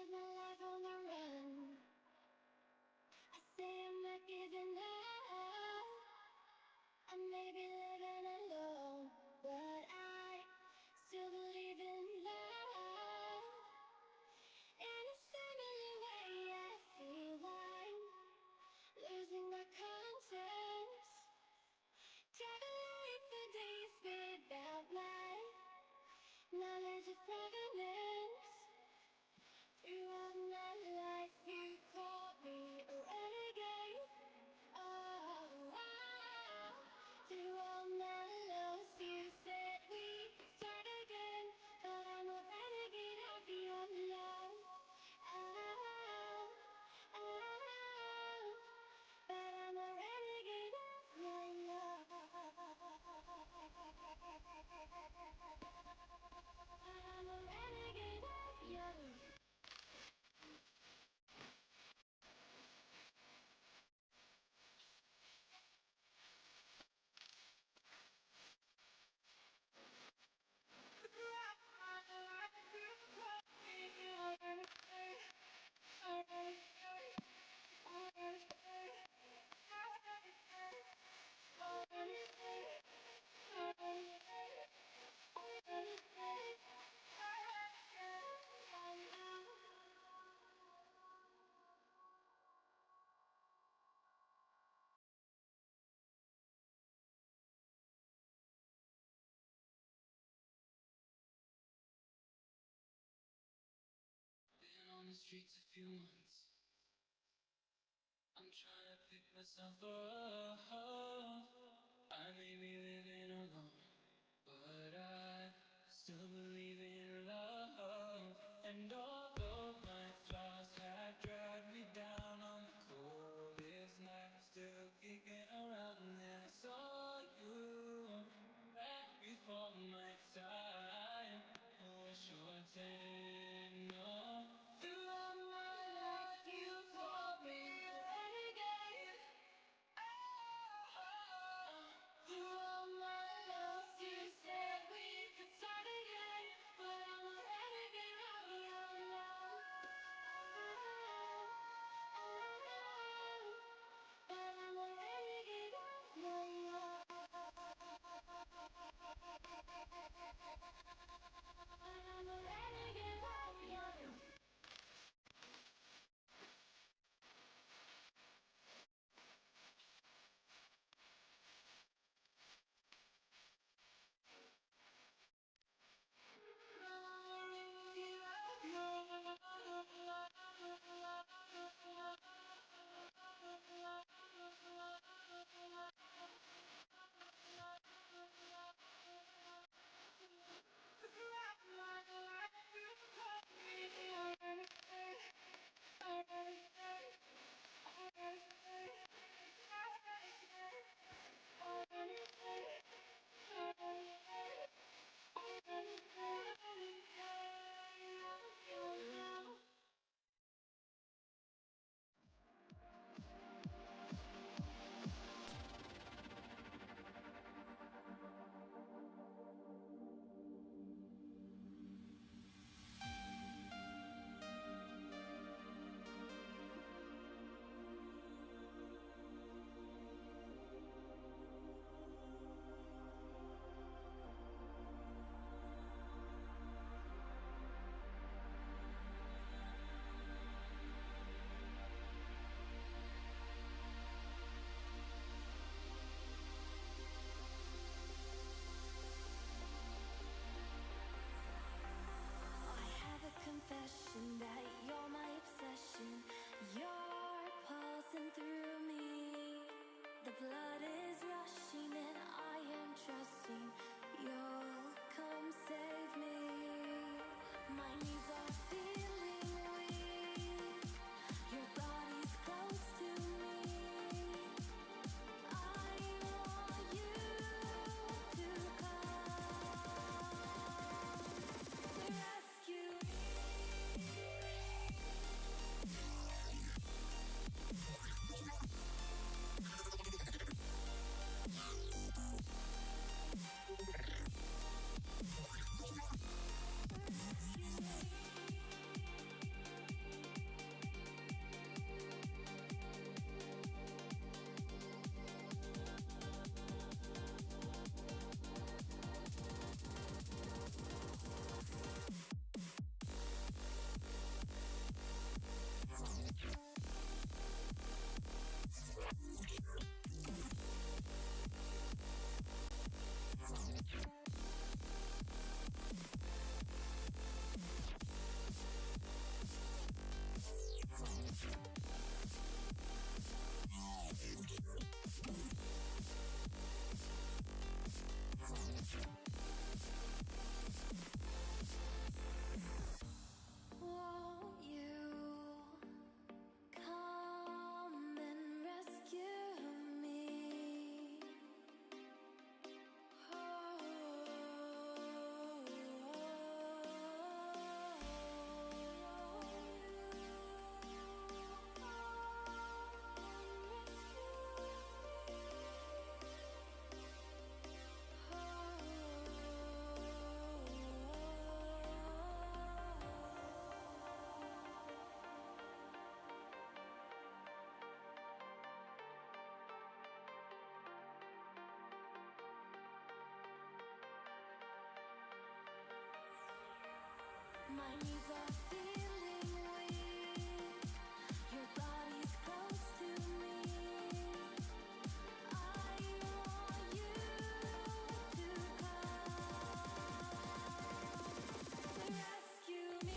live my life on the run. I say I'm not giving up. I may be living alone, but I still believe in love. In a similar way, I feel like losing my conscience, traveling for days without my knowledge of provenance. Throughout my life, you called me a renegade. Oh, through all my lows, you said we could start again. But I'm a renegade of your love. Oh, but I'm a renegade of your love. I'm a renegade of your love. Been on the streets a few months. I'm trying to pick myself up. I may be living alone, but I still believe in love. And although my flaws have dragged me down on the coldest night, I'm still kicking around. And I saw you back before my time was shortened. No, throughout my life you called me a renegade. Through all my loves, you said we could start again, but I'm a renegade of your love. But I'm a renegade of your love. But I'm a renegade of My knees are feeling weak. Your body's close to me. I want you to come rescue me.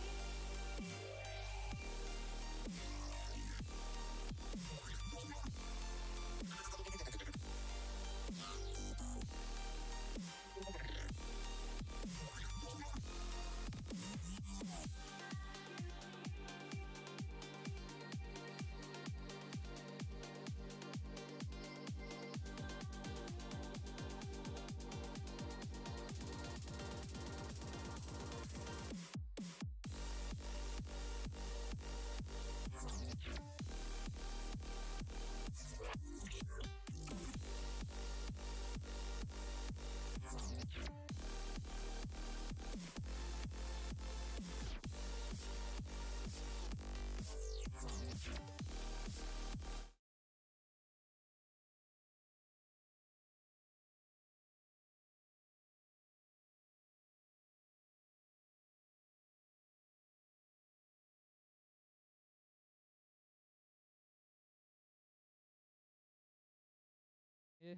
Yeah.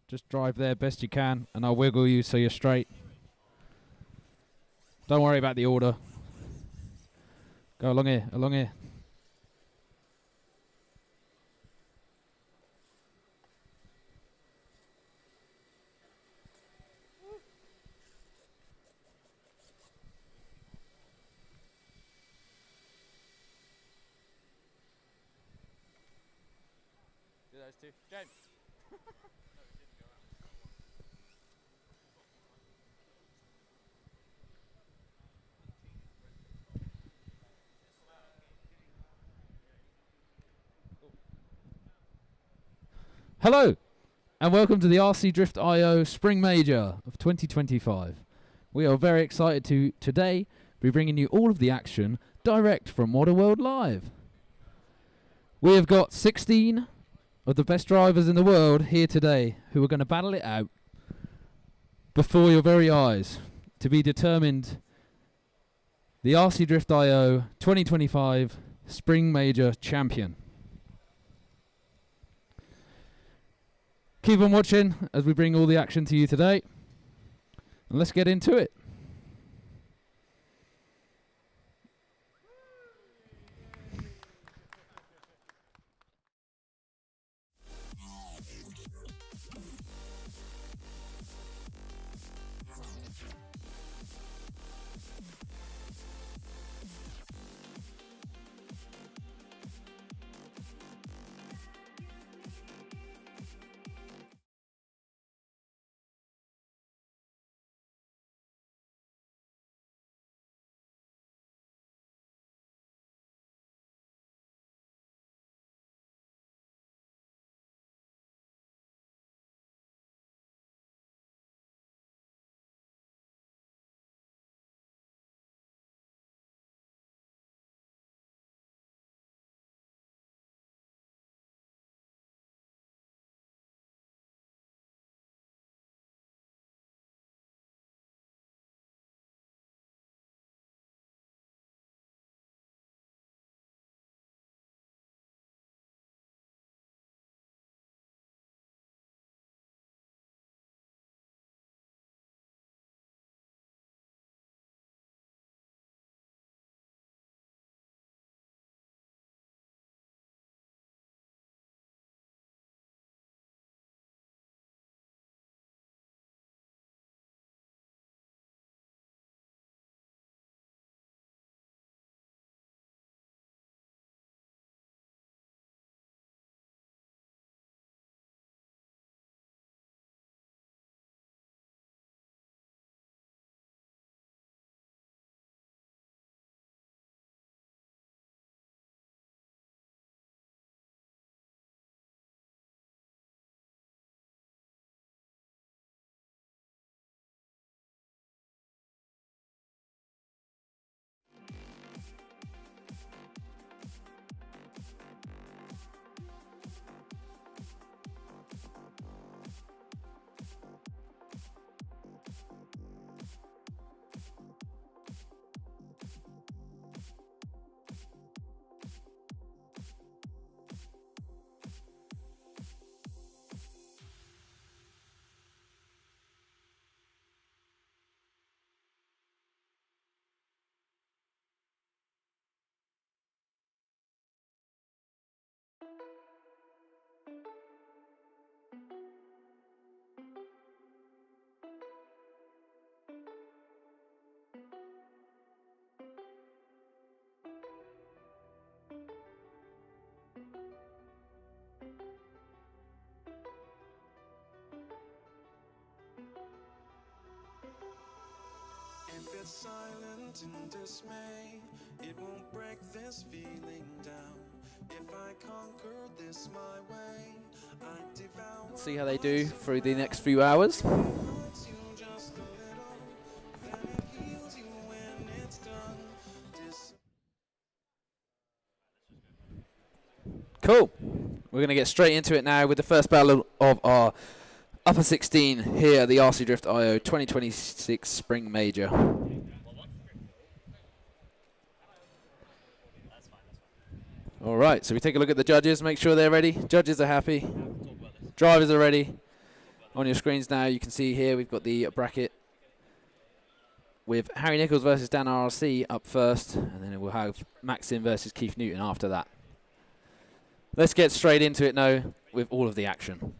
Just drive there best you can, and I'll wiggle you so you're straight. Don't worry about the order. Go along here, along here. Do those two. James. Hello, and welcome to the RC Drift IO Spring Major of 2025. We are very excited to today be bringing you all of the action direct from Waterworld Live. We have got 16 of the best drivers in the world here today who are going to battle it out before your very eyes to be determined the RC Drift IO 2025 Spring Major Champion. Keep on watching as we bring all the action to you today. And let's get into it. If it's silent in dismay, it won't break this feeling down. If I conquer this my way, I devour. Let's see how they do through the next few hours. Hurts you just a little, then it heals you when it's done. Cool. We're going to get straight into it now with the first battle of our Upper 16 here at the RC Drift IO 2026 Spring Major. All right, so we take a look at the judges, make sure they're ready. Judges are happy. Drivers are ready. On your screens now, you can see here we've got the bracket with Harry Nichols versus Dan RRC up first, and then we'll have Maxim versus Keith Newton after that. Let's get straight into it now with all of the action.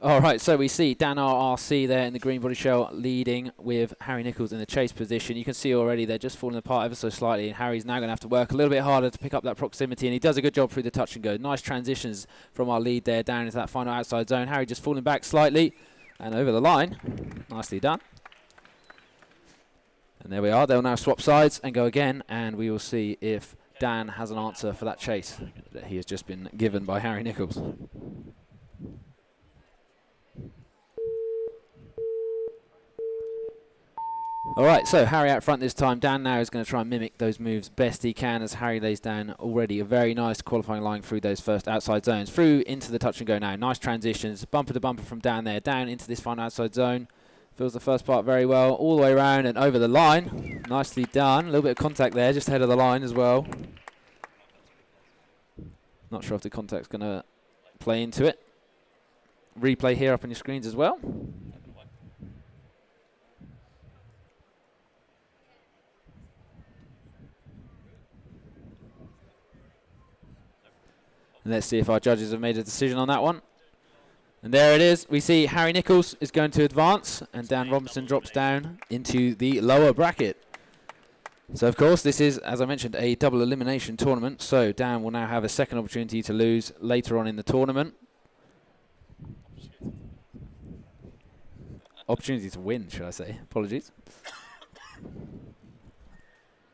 All right, so we see Dan RRC there in the green body shell leading with Harry Nichols in the chase position. You can see already they're just falling apart ever so slightly, and Harry's now going to have to work a little bit harder to pick up that proximity, and he does a good job through the touch and go. Nice transitions from our lead there down into that final outside zone. Harry just falling back slightly and over the line. Nicely done. And there we are. They'll now swap sides and go again, and we will see if Dan has an answer for that chase that he has just been given by Harry Nichols. All right, so Harry out front this time. Dan now is going to try and mimic those moves best he can as Harry lays down already a very nice qualifying line through those first outside zones. Through into the touch and go now. Nice transitions. Bumper to bumper from down there. Down into this final outside zone. Fills the first part very well. All the way around and over the line. Nicely done. A little bit of contact there, just ahead of the line as well. Not sure if the contact's going to play into it. Replay here up on your screens as well. And let's see if our judges have made a decision on that one. And there it is. We see Harry Nichols is going to advance, and Dan Robinson drops down into the lower bracket. So, of course, this is, as I mentioned, a double elimination tournament. So Dan will now have a second opportunity to lose later on in the tournament. Opportunity to win, should I say. Apologies.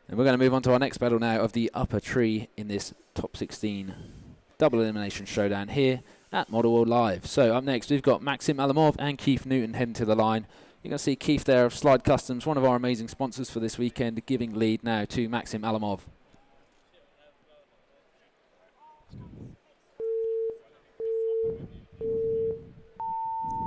And we're going to move on to our next battle now of the upper tree in this top 16 double elimination showdown here at Model World Live. So up next we've got Maxim Alamov and Keith Newton heading to the line. You're going to see Keith there of Slide Customs, one of our amazing sponsors for this weekend, giving lead now to Maxim Alamov.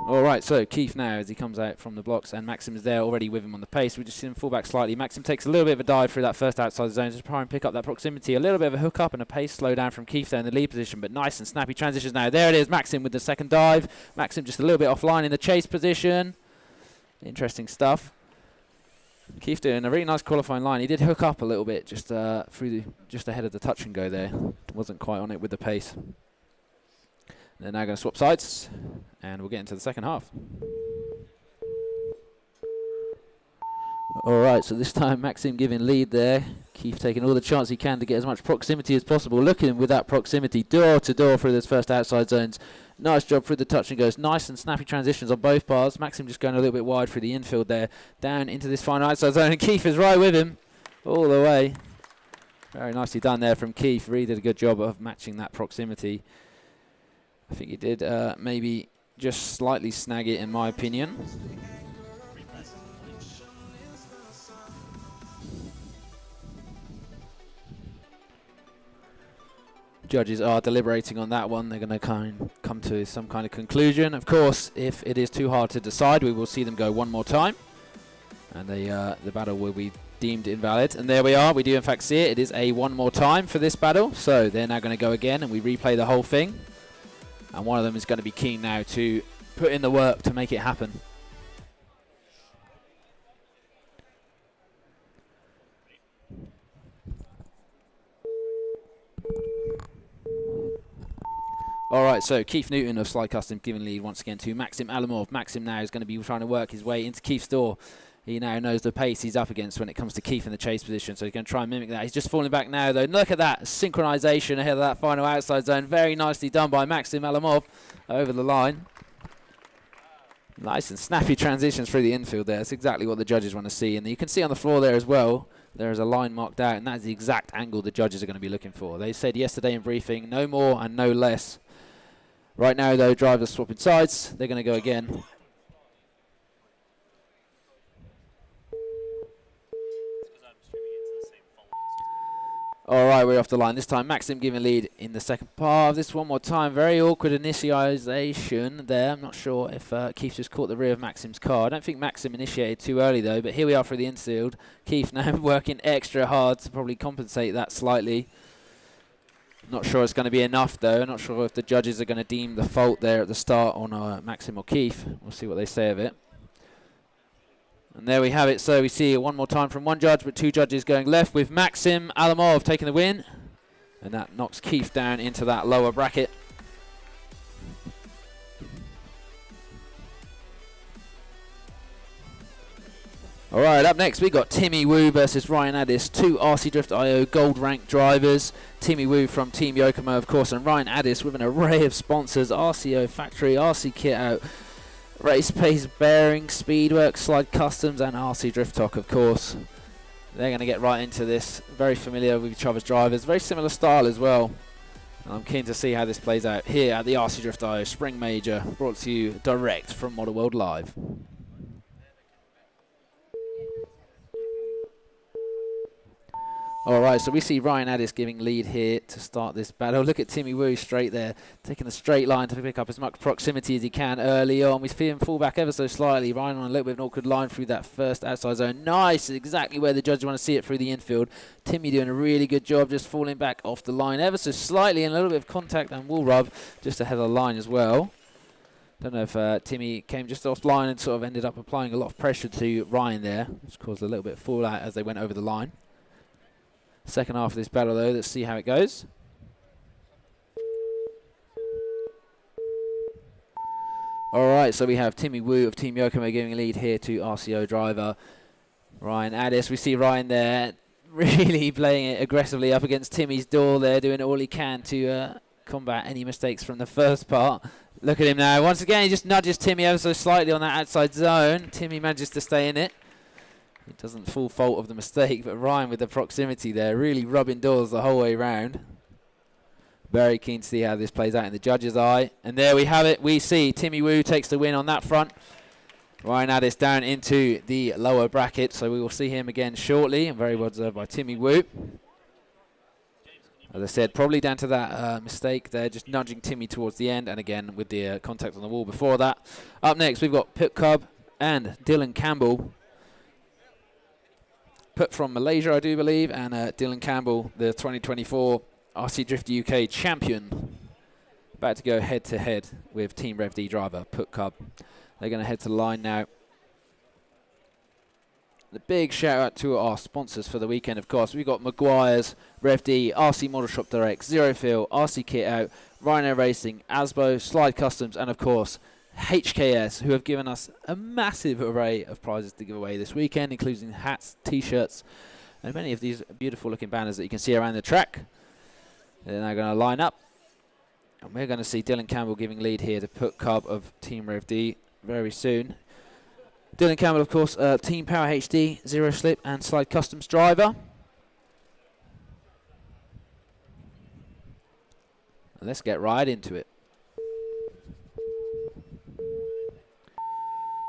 All right, so Keith now as he comes out from the blocks, and Maxim is there already with him on the pace. We just see him fall back slightly. Maxim takes a little bit of a dive through that first outside zone to try and pick up that proximity. A little bit of a hook up and a pace slow down from Keith there in the lead position, but nice and snappy transitions now. There it is, Maxim with the second dive. Maxim just a little bit offline in the chase position. Interesting stuff. Keith doing a really nice qualifying line. He did hook up a little bit just just ahead of the touch and go there. Wasn't quite on it with the pace. They're now going to swap sides, and we'll get into the second half. All right, so this time Maxim giving lead there. Keith taking all the chance he can to get as much proximity as possible. Looking with that proximity, door to door through those first outside zones. Nice job through the touch and goes. Nice and snappy transitions on both bars. Maxim just going a little bit wide through the infield there. Down into this final outside zone, and Keith is right with him all the way. Very nicely done there from Keith. Really did a good job of matching that proximity. I think he did maybe just slightly snag it in my opinion. Judges are deliberating on that one. They're going to come to some kind of conclusion. Of course, if it is too hard to decide, we will see them go one more time. And the battle will be deemed invalid. And there we are. We do in fact see it. It is a one more time for this battle. So they're now going to go again and we replay the whole thing. And one of them is going to be keen now to put in the work to make it happen. All right, so Keith Newton of Slide Custom giving lead once again to Maxim Alamov. Maxim now is going to be trying to work his way into Keith's door. He now knows the pace he's up against when it comes to Keith in the chase position, so he's going to try and mimic that. He's just falling back now, though. Look at that synchronization ahead of that final outside zone. Very nicely done by Maxim Alamov over the line. Nice and snappy transitions through the infield there. That's exactly what the judges want to see. And you can see on the floor there as well, there is a line marked out, and that's the exact angle the judges are going to be looking for. They said yesterday in briefing, no more and no less. Right now, though, drivers swapping sides. They're going to go again. All right, we're off the line. This time, Maxim giving lead in the second part of this one more time. Very awkward initiation there. I'm not sure if Keith just caught the rear of Maxim's car. I don't think Maxim initiated too early, though. But here we are for the infield. Keith now working extra hard to probably compensate that slightly. Not sure it's going to be enough, though. Not sure if the judges are going to deem the fault there at the start on Maxim or Keith. We'll see what they say of it. And there we have it. So we see it one more time from one judge, but two judges going left with Maxim Alamov taking the win. And that knocks Keith down into that lower bracket. All right, up next we got Timmy Wu versus Ryan Addis, two RC Drift IO gold ranked drivers. Timmy Wu from Team Yokomo, of course, and Ryan Addis with an array of sponsors: RCO Factory, RC Kit Out, Race Pace Bearing, Speedworks, Slide Customs, and RC Drift Talk, of course. They're going to get right into this. Very familiar with each other's drivers, very similar style as well. I'm keen to see how this plays out here at the RC Drift IO Spring Major, brought to you direct from Model World Live. All right, so we see Ryan Addis giving lead here to start this battle. Look at Timmy Wu straight there, taking the straight line to pick up as much proximity as he can early on. We see him fall back ever so slightly. Ryan on a little bit of an awkward line through that first outside zone. Nice, exactly where the judges want to see it through the infield. Timmy doing a really good job, just falling back off the line ever so slightly, and a little bit of contact and wall rub just ahead of the line as well. Don't know if Timmy came just off line and sort of ended up applying a lot of pressure to Ryan there, which caused a little bit of fallout as they went over the line. Second half of this battle, though, let's see how it goes. All right, so we have Timmy Wu of Team Yokomo giving a lead here to RCO driver Ryan Addis. We see Ryan there really playing it aggressively up against Timmy's door there, doing all he can to combat any mistakes from the first part. Look at him now. Once again, he just nudges Timmy ever so slightly on that outside zone. Timmy manages to stay in it. It doesn't full fault of the mistake, but Ryan with the proximity there, really rubbing doors the whole way round. Very keen to see how this plays out in the judge's eye. And there we have it. We see Timmy Wu takes the win on that front. Ryan Addis down into the lower bracket, so we will see him again shortly. And very well deserved by Timmy Wu. As I said, probably down to that mistake there, just nudging Timmy towards the end. And again, with the contact on the wall before that. Up next, we've got Pit Cub and Dylan Campbell. Put from Malaysia, I do believe, and Dylan Campbell, the 2024 RC Drift UK champion, about to go head-to-head with Team Rev D driver Put Cub. They're going to head to the line now. The big shout-out to our sponsors for the weekend, of course. We've got Maguire's, Rev D, RC Model Shop Direct, Zero Fill, RC Kit Out, Rhino Racing, Asbo, Slide Customs, and, of course, HKS, who have given us a massive array of prizes to give away this weekend, including hats, t-shirts, and many of these beautiful looking banners that you can see around the track. They're now going to line up, and we're going to see Dylan Campbell giving lead here to Put Cub of Team Rev D very soon. Dylan Campbell, of course, Team Power HD, Zero Slip, and Slide Customs driver. And let's get right into it.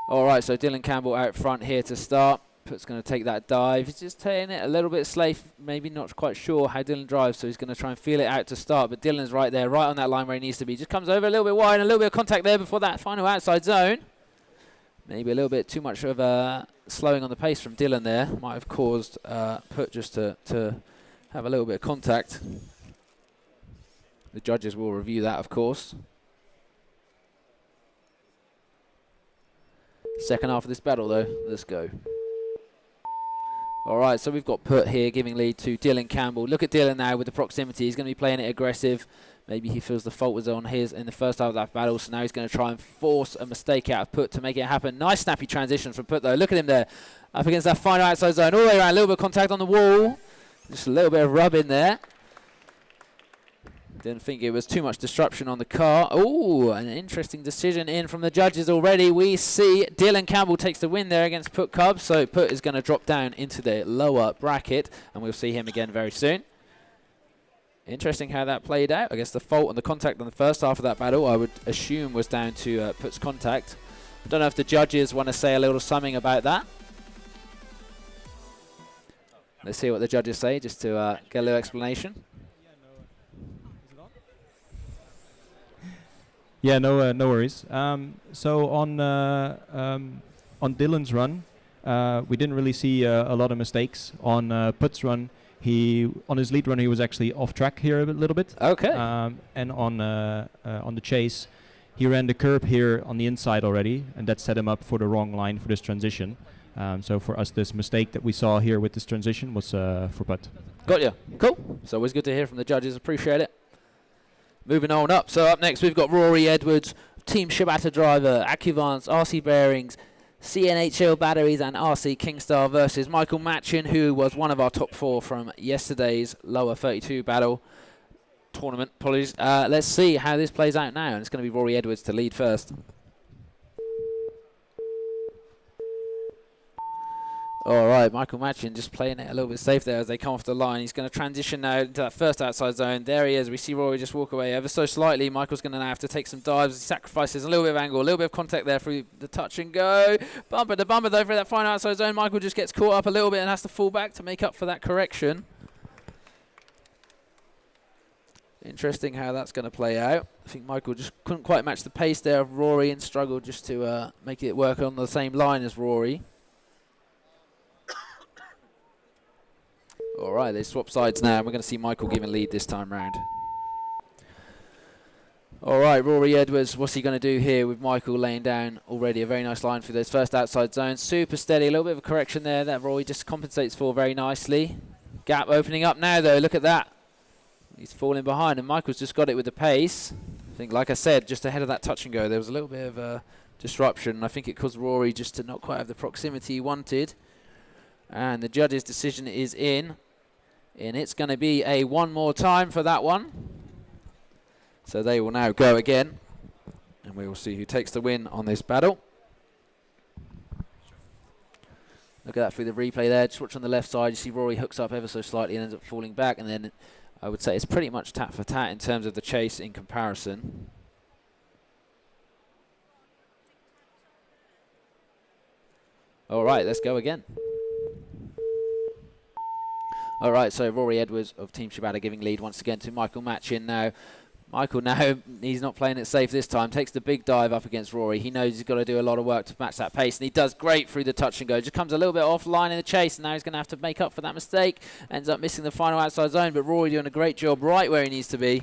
All right, so Dylan Campbell out front here to start. Put's going to take that dive. He's just taking it a little bit safe, maybe not quite sure how Dylan drives, so he's going to try and feel it out to start. But Dylan's right there, right on that line where he needs to be. Just comes over a little bit wide, and a little bit of contact there before that final outside zone. Maybe a little bit too much of a slowing on the pace from Dylan there. Might have caused Put just to have a little bit of contact. The judges will review that, of course. Second half of this battle, though. Let's go. All right, so we've got Put here giving lead to Dylan Campbell. Look at Dylan now with the proximity. He's going to be playing it aggressive. Maybe he feels the fault was on his in the first half of that battle, so now he's going to try and force a mistake out of Put to make it happen. Nice snappy transition from Put, though. Look at him there, up against that final outside zone. All the way around, a little bit of contact on the wall. Just a little bit of rub in there. Didn't think it was too much disruption on the car. Oh, an interesting decision in from the judges already. We see Dylan Campbell takes the win there against Put Cub. So Put is going to drop down into the lower bracket, and we'll see him again very soon. Interesting how that played out. I guess the fault and the contact on the first half of that battle, I would assume, was down to Put's contact. I don't know if the judges want to say a little something about that. Let's see what the judges say, just to get a little explanation. Yeah, no worries. So on Dylan's run, we didn't really see a lot of mistakes. On Put's run, on his lead run, he was actually off track here a little bit. Okay. And on the chase, he ran the curb here on the inside already, and that set him up for the wrong line for this transition. So for us, this mistake that we saw here with this transition was for Put. Got you. Cool. It's always good to hear from the judges. Appreciate it. Moving on up. So up next, we've got Rory Edwards, Team Shibata driver, AccuVance, RC Bearings, CNHL Batteries, and RC Kingstar versus Michael Matchin, who was one of our top 4 from yesterday's lower 32 battle tournament. Apologies. Let's see how this plays out now. And it's going to be Rory Edwards to lead first. All right, Michael Matchin just playing it a little bit safe there as they come off the line. He's going to transition now into that first outside zone. There he is. We see Rory just walk away ever so slightly. Michael's going to now have to take some dives. He sacrifices a little bit of angle, a little bit of contact there through the touch and go. Bumper to bumper though for that final outside zone. Michael just gets caught up a little bit and has to fall back to make up for that correction. Interesting how that's going to play out. I think Michael just couldn't quite match the pace there of Rory and struggled just to make it work on the same line as Rory. All right, they swap sides now, and we're going to see Michael giving lead this time round. All right, Rory Edwards, what's he going to do here with Michael laying down already a very nice line for those first outside zones. Super steady, a little bit of a correction there that Rory just compensates for very nicely. Gap opening up now, though. Look at that. He's falling behind, and Michael's just got it with the pace. I think, like I said, just ahead of that touch and go, there was a little bit of disruption. I think it caused Rory just to not quite have the proximity he wanted. And the judge's decision is in. And it's going to be a one more time for that one. So they will now go again. And we will see who takes the win on this battle. Look at that through the replay there. Just watch on the left side. You see Rory hooks up ever so slightly and ends up falling back. And then I would say it's pretty much tat for tat in terms of the chase in comparison. All right, let's go again. All right, so Rory Edwards of Team Shibata giving lead once again to Michael Matchin now. Michael now, he's not playing it safe this time, takes the big dive up against Rory. He knows he's got to do a lot of work to match that pace, and he does great through the touch and go. Just comes a little bit offline in the chase, and now he's going to have to make up for that mistake. Ends up missing the final outside zone, but Rory doing a great job right where he needs to be.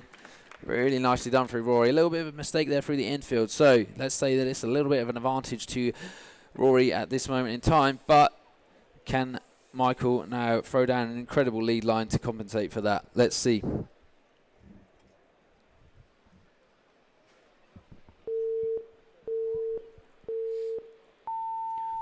Really nicely done through Rory. A little bit of a mistake there through the infield. So let's say that it's a little bit of an advantage to Rory at this moment in time, but can Michael now throw down an incredible lead line to compensate for that? Let's see.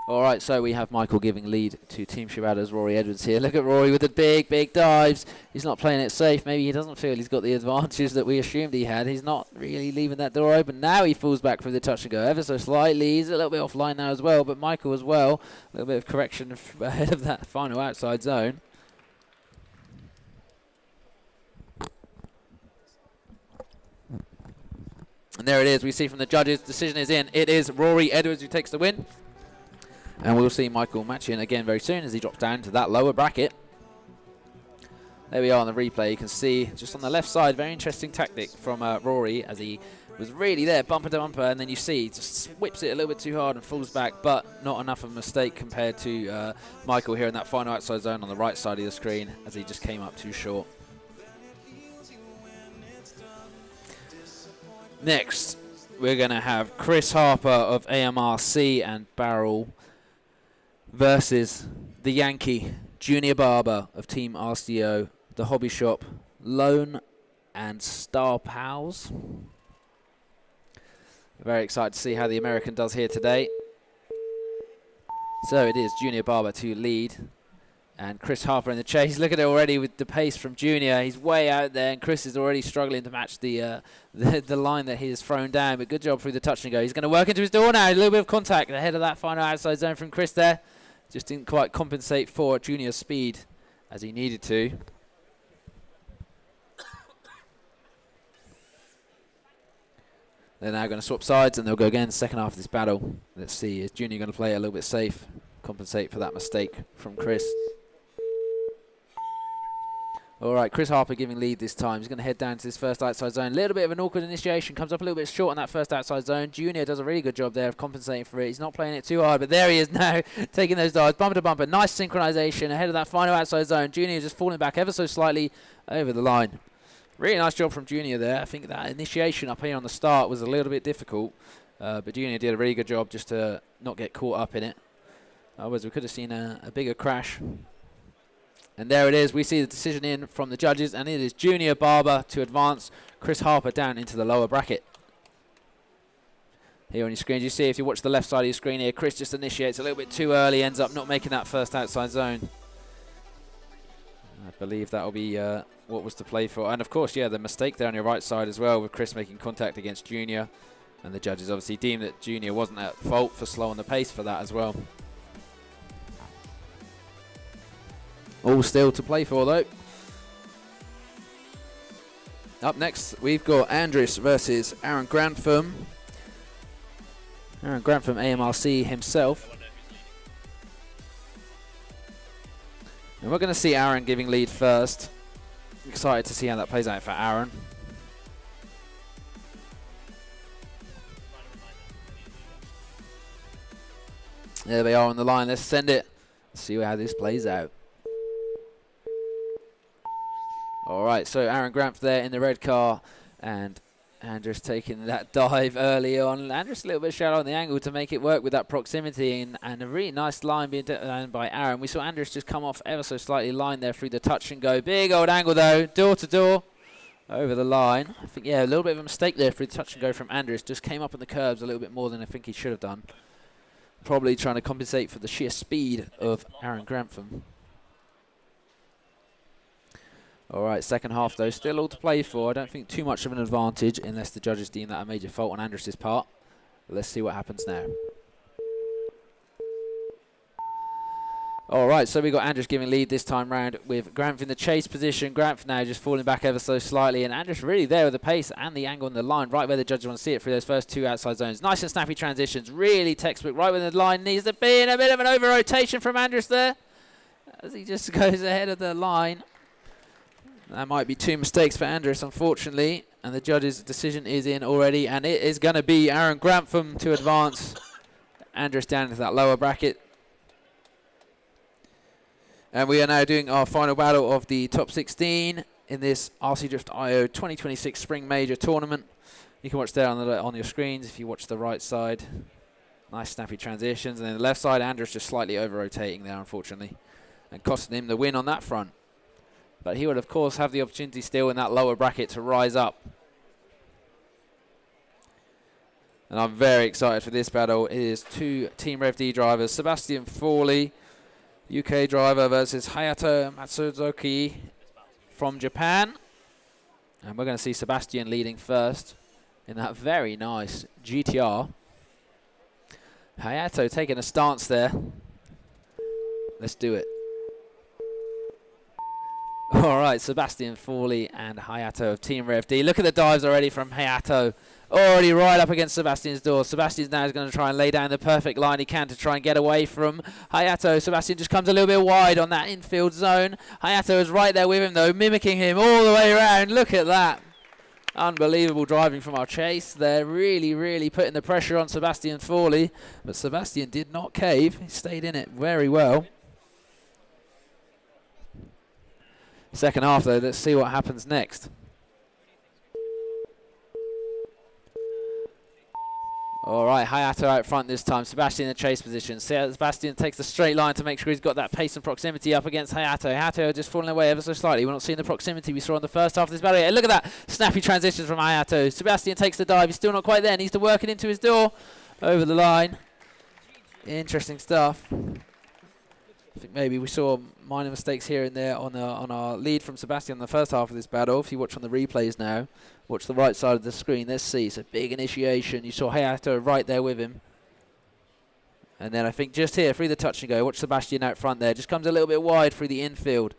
All right, so we have Michael giving lead to Team Shibata's Rory Edwards here. Look at Rory with the big, big dives. He's not playing it safe. Maybe he doesn't feel he's got the advantage that we assumed he had. He's not really leaving that door open. Now he falls back for the touch and go ever so slightly. He's a little bit offline now as well, but Michael as well. A little bit of correction ahead of that final outside zone. And there it is. We see from the judges, decision is in. It is Rory Edwards who takes the win. And we'll see Michael Matchin again very soon as he drops down to that lower bracket. There we are on the replay. You can see just on the left side, very interesting tactic from Rory as he was really there, bumper to bumper, and then you see he just whips it a little bit too hard and falls back, but not enough of a mistake compared to Michael here in that final outside zone on the right side of the screen as he just came up too short. Next, we're going to have Chris Harper of AMRC and Barrel versus the Yankee, Junior Barber of Team RCO, The Hobby Shop, Lone and Star Pals. Very excited to see how the American does here today. So it is Junior Barber to lead. And Chris Harper in the chase. Look at it already with the pace from Junior. He's way out there, and Chris is already struggling to match the line that he has thrown down. But good job through the touch and go. He's going to work into his door now. A little bit of contact ahead of that final outside zone from Chris there. Just didn't quite compensate for Junior's speed as he needed to. They're now going to swap sides, and they'll go again second half of this battle. Let's see, is Junior going to play it a little bit safe, compensate for that mistake from Chris? All right, Chris Harper giving lead this time. He's going to head down to this first outside zone. A little bit of an awkward initiation. Comes up a little bit short on that first outside zone. Junior does a really good job there of compensating for it. He's not playing it too hard, but there he is now, taking those dives, bumper to bumper. Nice synchronization ahead of that final outside zone. Junior just falling back ever so slightly over the line. Really nice job from Junior there. I think that initiation up here on the start was a little bit difficult, but Junior did a really good job just to not get caught up in it. Otherwise, we could have seen a bigger crash. And there it is. We see the decision in from the judges, and it is Junior Barber to advance Chris Harper down into the lower bracket. Here on your screen, you see if you watch the left side of your screen here, Chris just initiates a little bit too early, ends up not making that first outside zone. I believe that will be what was to play for. And of course, yeah, the mistake there on your right side as well, with Chris making contact against Junior. And the judges obviously deemed that Junior wasn't at fault for slowing the pace for that as well. All still to play for though. Up next, we've got Andres versus Aaron Grantham. Aaron Grantham, AMRC himself. And we're going to see Aaron giving lead first. Excited to see how that plays out for Aaron. There they are on the line. Let's send it. See how this plays out. Alright, so Aaron Grantham there in the red car, and Andres taking that dive early on. Andres a little bit shallow on the angle to make it work with that proximity, and a really nice line being done by Aaron. We saw Andres just come off ever so slightly line there through the touch and go. Big old angle though, door to door over the line. I think, yeah, a little bit of a mistake there through the touch and go from Andres. Just came up on the curbs a little bit more than I think he should have done. Probably trying to compensate for the sheer speed of Aaron Grantham. All right, second half though, still all to play for. I don't think too much of an advantage unless the judges deem that a major fault on Andres' part. But let's see what happens now. All right, so we got Andres giving lead this time round with Grantham in the chase position. Grantham now just falling back ever so slightly, and Andres really there with the pace and the angle on the line, right where the judges want to see it through those first two outside zones. Nice and snappy transitions, really textbook, right where the line needs to be, and a bit of an over-rotation from Andres there as he just goes ahead of the line. That might be two mistakes for Andres, unfortunately, and the judge's decision is in already, and it is going to be Aaron Grantham to advance Andres down into that lower bracket. And we are now doing our final battle of the top 16 in this RC Drift IO 2026 Spring Major Tournament. You can watch there on your screens if you watch the right side. Nice snappy transitions, and then the left side, Andres just slightly over-rotating there, unfortunately, and costing him the win on that front. But he would, of course, have the opportunity still in that lower bracket to rise up. And I'm very excited for this battle. It is two Team Rev D drivers, Sebastian Fawley, UK driver, versus Hayato Matsuzoki from Japan. And we're going to see Sebastian leading first in that very nice GTR. Hayato taking a stance there. Let's do it. All right, Sebastian Fawley and Hayato of Team Rev D. Look at the dives already from Hayato. Already right up against Sebastian's door. Sebastian's now going to try and lay down the perfect line he can to try and get away from Hayato. Sebastian just comes a little bit wide on that infield zone. Hayato is right there with him, though, mimicking him all the way around. Look at that. Unbelievable driving from our chase. They're really, really putting the pressure on Sebastian Fawley. But Sebastian did not cave. He stayed in it very well. Second half, though, let's see what happens next. All right, Hayato out front this time. Sebastian in the chase position. Sebastian takes the straight line to make sure he's got that pace and proximity up against Hayato. Hayato just falling away ever so slightly. We're not seeing the proximity we saw in the first half of this battle yet. Look at that. Snappy transitions from Hayato. Sebastian takes the dive. He's still not quite there. Needs to work it into his door. Over the line. Interesting stuff. I think maybe we saw minor mistakes here and there on our lead from Sebastian in the first half of this battle. If you watch on the replays now, watch the right side of the screen. Let's see. It's a big initiation. You saw Hayato right there with him. And then I think just here, through the touch and go, watch Sebastian out front there. Just comes a little bit wide through the infield.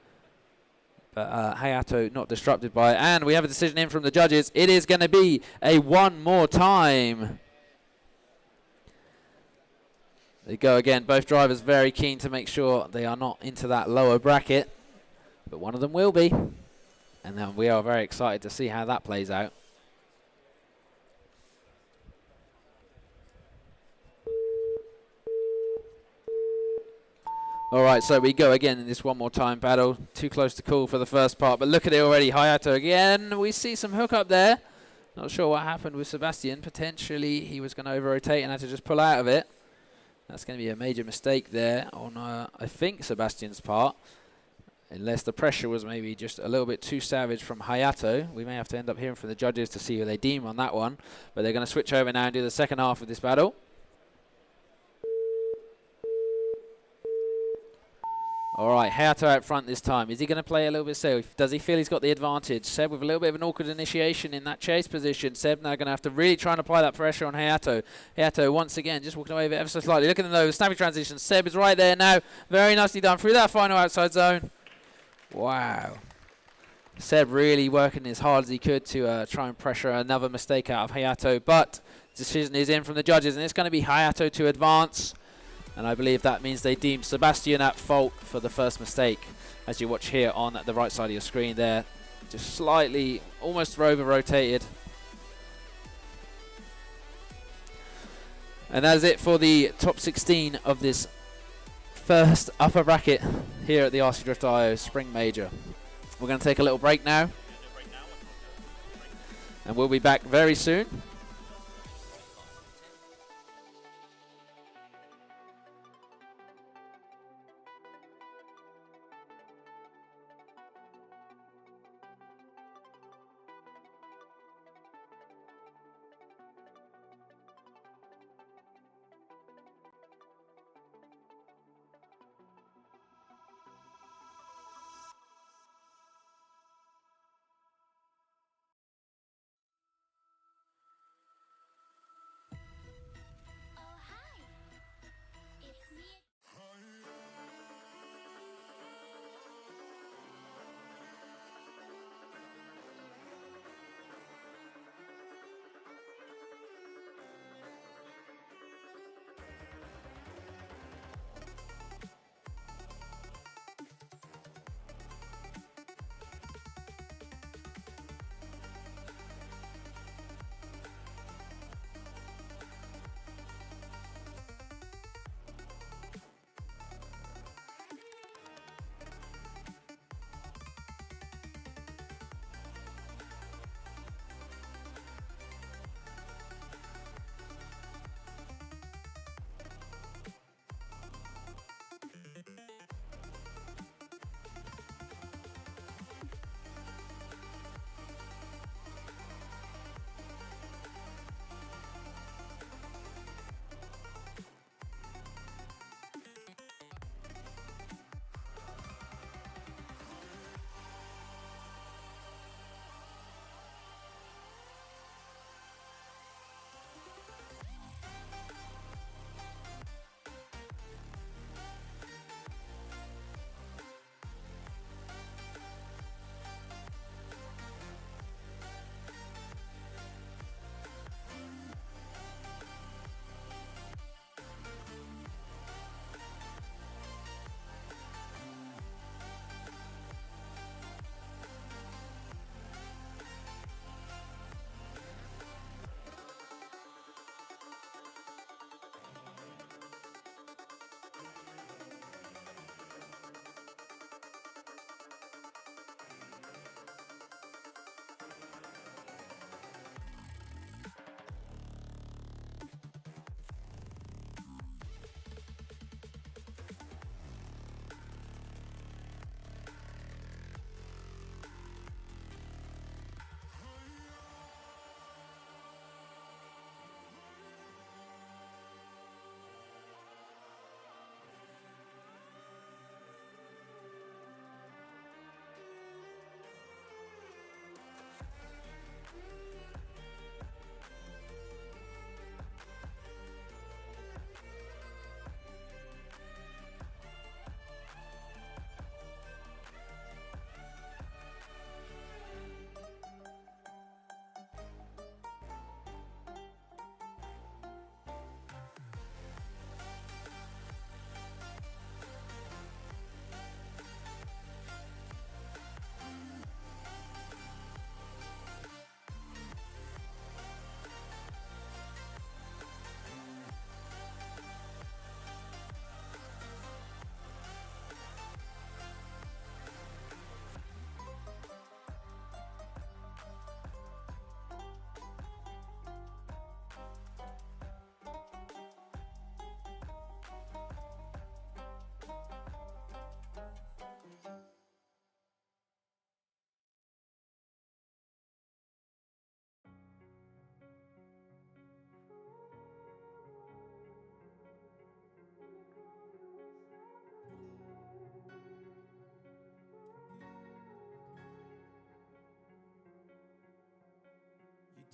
But Hayato not disrupted by it. And we have a decision in from the judges. It is going to be a one more time. There you go again. Both drivers very keen to make sure they are not into that lower bracket. But one of them will be. And then we are very excited to see how that plays out. All right, so we go again in this one more time battle. Too close to call for the first part, but look at it already. Hayato again. We see some hookup there. Not sure what happened with Sebastian. Potentially he was going to over-rotate and had to just pull out of it. That's going to be a major mistake there on, I think, Sebastian's part. Unless the pressure was maybe just a little bit too savage from Hayato. We may have to end up hearing from the judges to see who they deem on that one. But they're going to switch over now and do the second half of this battle. All right, Hayato out front this time. Is he going to play a little bit safe? Does he feel he's got the advantage? Seb with a little bit of an awkward initiation in that chase position. Seb now going to have to really try and apply that pressure on Hayato. Hayato once again just walking away ever so slightly. Look at the nose, snappy transition. Seb is right there now. Very nicely done through that final outside zone. Wow. Seb really working as hard as he could to try and pressure another mistake out of Hayato. But decision is in from the judges, and it's going to be Hayato to advance. And I believe that means they deem Sebastian at fault for the first mistake. As you watch here on the right side of your screen there. Just slightly, almost over-rotated. And that is it for the top 16 of this first upper bracket here at the RC Drift IO Spring Major. We're going to take a little break now. And we'll be back very soon.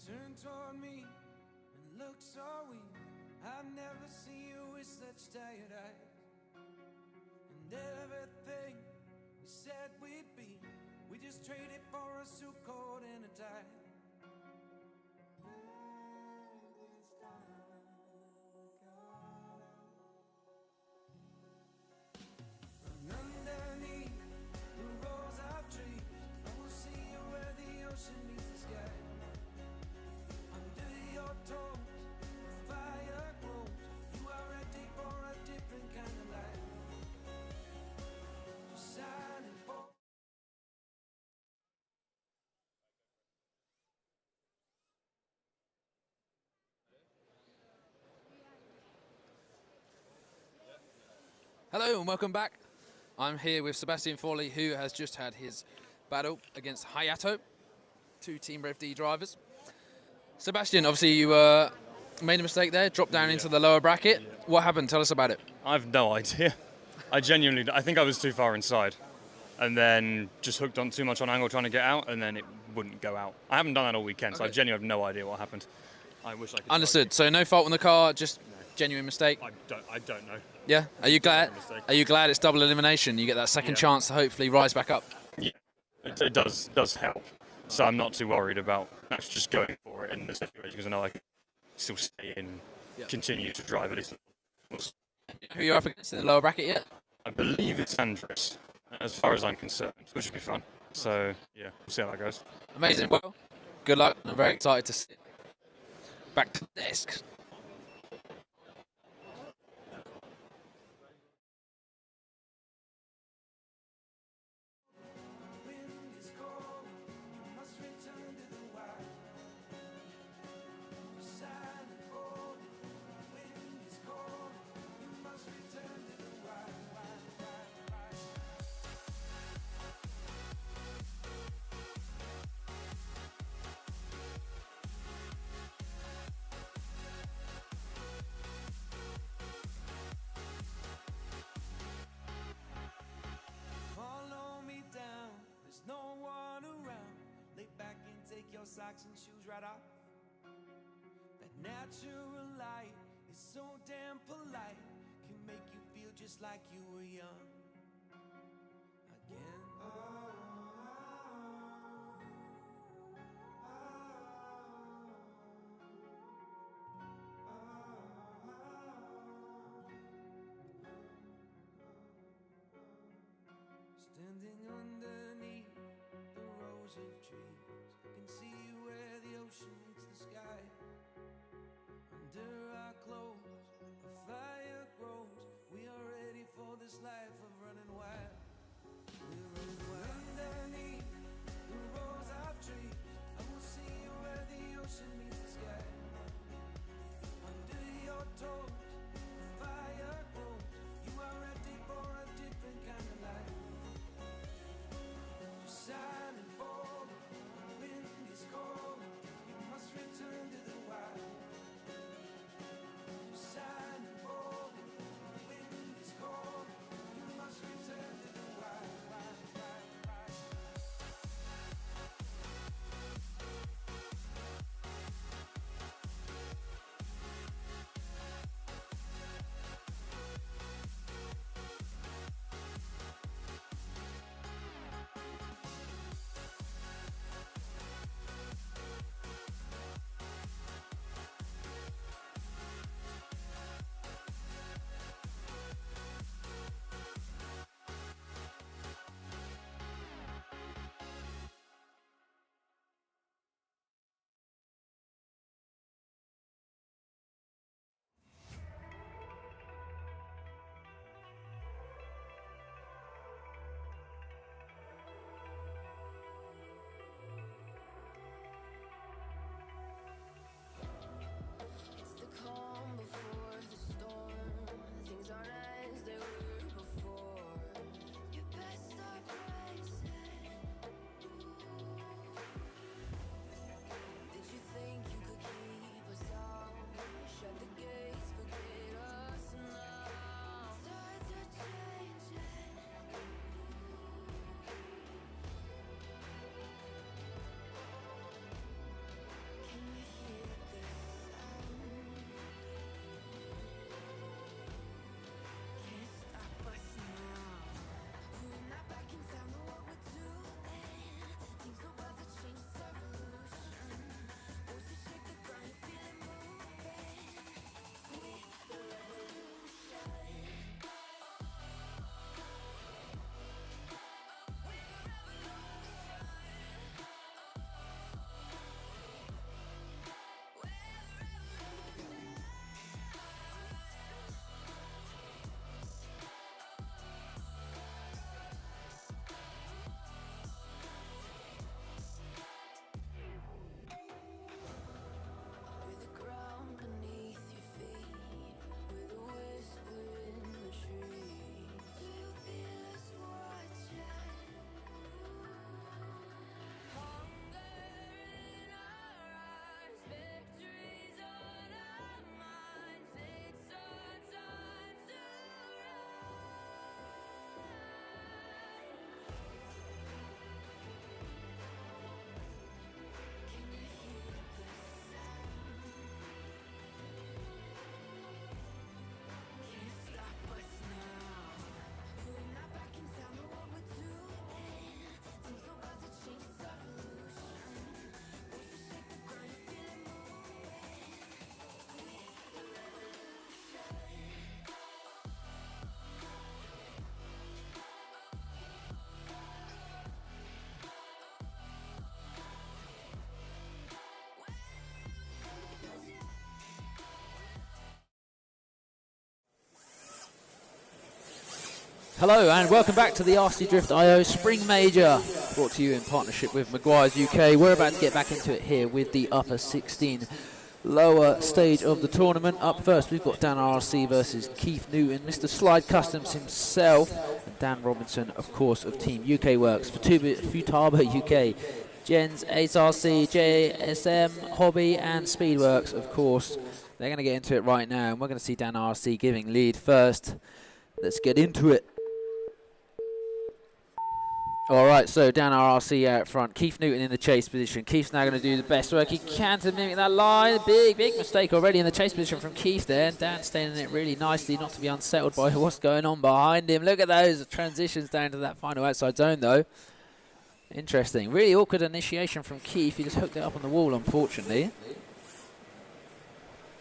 turn toward me and look so weak. I've never seen you with such tired eyes. And everything we said we'd be, we just traded for a suit coat and a tie. And underneath the rows of trees, I will see you where the ocean meets the sky. Under your toes, the fire grows. You are ready for a different kind of life. Just shining for. Hello and welcome back. I'm here with Sebastian Forley, who has just had his battle against Hayato, two Team Rev D drivers. Sebastian, obviously you made a mistake there, dropped down into the lower bracket. What happened? Tell us about it. I've no idea. I think I was too far inside, and then just hooked on too much on angle trying to get out, and then it wouldn't go out. I haven't done that all weekend, so I genuinely have no idea what happened. I wish I could. Understood. So no fault on the car, just genuine mistake. I don't know. Yeah. Are you glad? Are you glad it's double elimination? You get that second chance to hopefully rise back up. Yeah, it does help. So I'm not too worried about actually just going for it in this situation because I know I can still stay in, continue to drive at least. Who are you up against in the lower bracket yet? I believe it's Andres, as far as I'm concerned, which should be fun. So yeah, we'll see how that goes. Amazing. Well, good luck. I'm very excited to sit back to the desk. Follow me down, there's no one around. Lay back and take your socks and shoes right off. That natural light is so damn polite, can make you feel just like you were young again. Standing underneath the rows of trees, I can see where the ocean meets the sky. Under our clothes, a fire grows. We are ready for this life of running wild. We're running wild. Underneath the rows of trees, I will see you where the ocean meets the sky. Under your toes, the fire grows. You are ready for a different kind of life. Shining forward, the wind is cold. You must return to the wild. Shining forward, the wind is cold. You must Hello and welcome back to the RC Drift IO Spring Major, brought to you in partnership with Maguire's UK. We're about to get back into it here with the upper 16 lower stage of the tournament. Up first we've got Dan RC versus Keith Newton, Mr. Slide Customs himself, and Dan Robinson, of course, of Team UK Works, Futaba UK, Jens, Ace RC, JSM, Hobby and Speedworks, of course. They're going to get into it right now, and we're going to see Dan RC giving lead first. Let's get into it. Alright, so Dan RC out front, Keith Newton in the chase position. Keith's now going to do the best work he can to mimic that line. Big mistake already in the chase position from Keith there. And Dan staying in it really nicely, not to be unsettled by what's going on behind him. Look at those transitions down to that final outside zone though. Interesting. Really awkward initiation from Keith. He just hooked it up on the wall, unfortunately.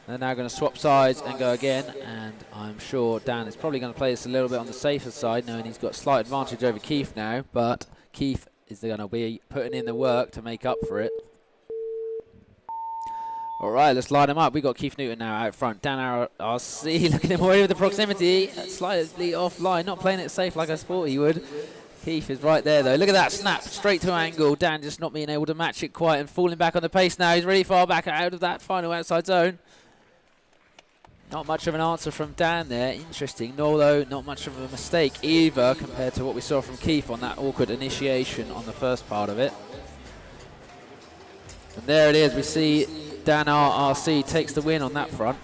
They're now going to swap sides and go again, and I'm sure Dan is probably going to play this a little bit on the safer side, knowing he's got slight advantage over Keith now, but Keith is going to be putting in the work to make up for it. Alright, let's line him up. We've got Keith Newton now out front. Dan RC, look at him away with the proximity, slightly offline, not playing it safe like I thought he would. Keith is right there though. Look at that snap, straight to angle. Dan just not being able to match it quite and falling back on the pace now. He's really far back out of that final outside zone. Not much of an answer from Dan there. Interesting, although not much of a mistake either compared to what we saw from Keith on that awkward initiation on the first part of it. And there it is. We see Dan RC takes the win on that front.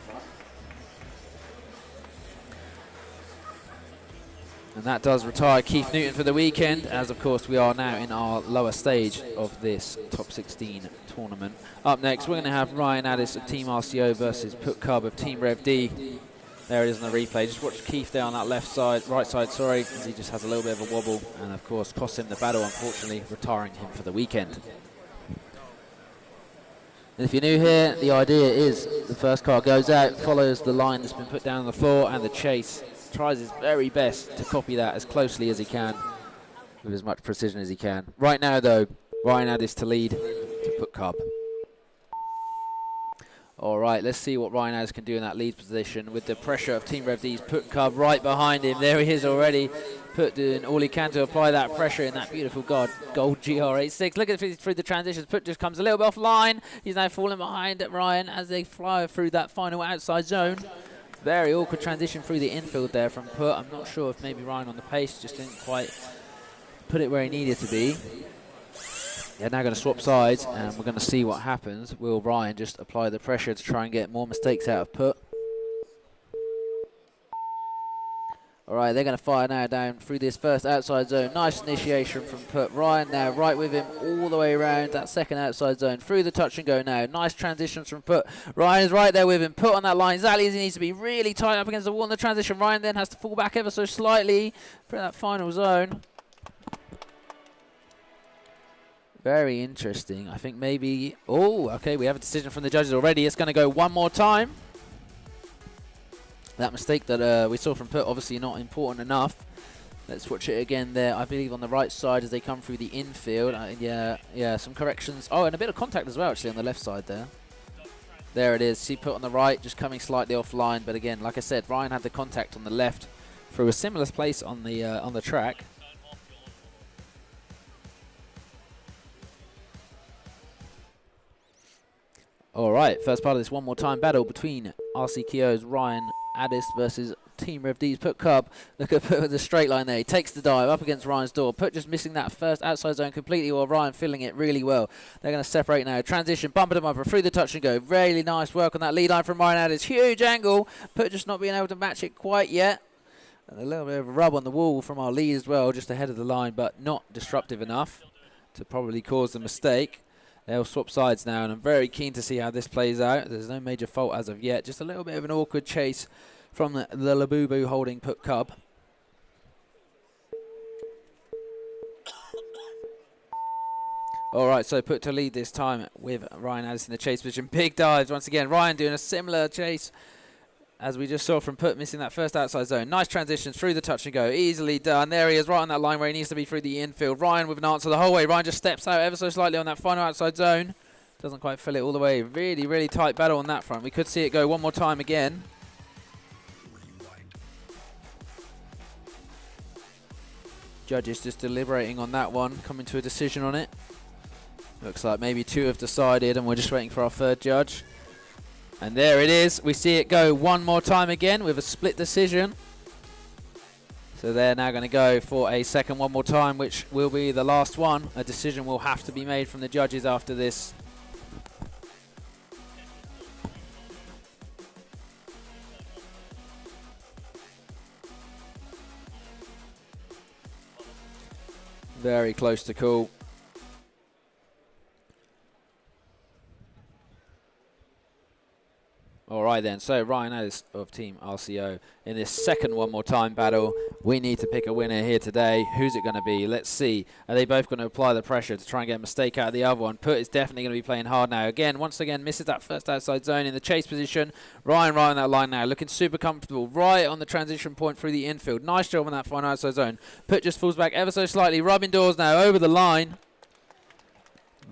And that does retire Keith Newton for the weekend, as of course we are now in our lower stage of this top 16 tournament. Up next we're going to have Ryan Addis of Team RCO versus Put Cub of Team Rev D. There it is on the replay. Just watch Keith there on that right side, sorry, as he just has a little bit of a wobble and of course costs him the battle, unfortunately retiring him for the weekend. And if you're new here, the idea is the first car goes out, follows the line that's been put down on the floor, and the chase tries his very best to copy that as closely as he can with as much precision as he can. Right now though, Ryan Addis to lead to Put Cub. Alright, let's see what Ryan Addis can do in that lead position with the pressure of Team Rev D's Put Cub right behind him. There he is already. Put doing all he can to apply that pressure in that beautiful gold GR86. Look at it through the transitions. Put just comes a little bit offline. He's now falling behind Ryan as they fly through that final outside zone. Very awkward transition through the infield there from Put. I'm not sure if maybe Ryan on the pace just didn't quite put it where he needed to be. They're now going to swap sides and we're going to see what happens. Will Ryan just apply the pressure to try and get more mistakes out of Put? Alright, they're going to fire now down through this first outside zone. Nice initiation from Put. Ryan now right with him all the way around that second outside zone. Through the touch and go now. Nice transitions from Put. Ryan is right there with him. Put on that line exactly as he needs to be. Really tight up against the wall in the transition. Ryan then has to fall back ever so slightly for that final zone. Very interesting. I think maybe... Oh, okay, we have a decision from the judges already. It's going to go one more time. That mistake that we saw from Put, obviously not important enough. Let's watch it again there, I believe on the right side as they come through the infield. Yeah, some corrections. Oh, and a bit of contact as well, actually, on the left side there. There it is. See Put on the right, just coming slightly offline. But again, like I said, Ryan had the contact on the left through a similar place on the track. Alright, first part of this one more time battle between RC Kyo's Ryan Addis versus Team Rev D's Put Cub. Look at Put with the straight line there. He takes the dive up against Ryan's door. Put just missing that first outside zone completely while Ryan filling it really well. They're going to separate now. Transition, bumper to bumper, through the touch and go. Really nice work on that lead line from Ryan Addis. Huge angle. Put just not being able to match it quite yet. And a little bit of a rub on the wall from our lead as well, just ahead of the line, but not disruptive enough to probably cause the mistake. They'll swap sides now, and I'm very keen to see how this plays out. There's no major fault as of yet. Just a little bit of an awkward chase from the Labubu holding Put Cub. Alright, so Put to lead this time with Ryan Addis in the chase position. Big dives once again. Ryan doing a similar chase as we just saw from Put, missing that first outside zone. Nice transitions through the touch and go. Easily done. There he is, right on that line where he needs to be through the infield. Ryan with an answer the whole way. Ryan just steps out ever so slightly on that final outside zone. Doesn't quite fill it all the way. Really, really tight battle on that front. We could see it go one more time again. Judges just deliberating on that one, coming to a decision on it. Looks like maybe 2 have decided and we're just waiting for our 3rd judge. And there it is. We see it go one more time again with a split decision. So they're now going to go for a second one more time, which will be the last one. A decision will have to be made from the judges after this. Very close to call. All right then, so Ryan Addis of Team RCO in this second one more time battle. We need to pick a winner here today. Who's it going to be? Let's see. Are they both going to apply the pressure to try and get a mistake out of the other one? Put is definitely going to be playing hard now. Again, once again, misses that first outside zone in the chase position. Ryan right on that line now, looking super comfortable. Right on the transition point through the infield. Nice job on that final outside zone. Put just falls back ever so slightly, rubbing doors now over the line.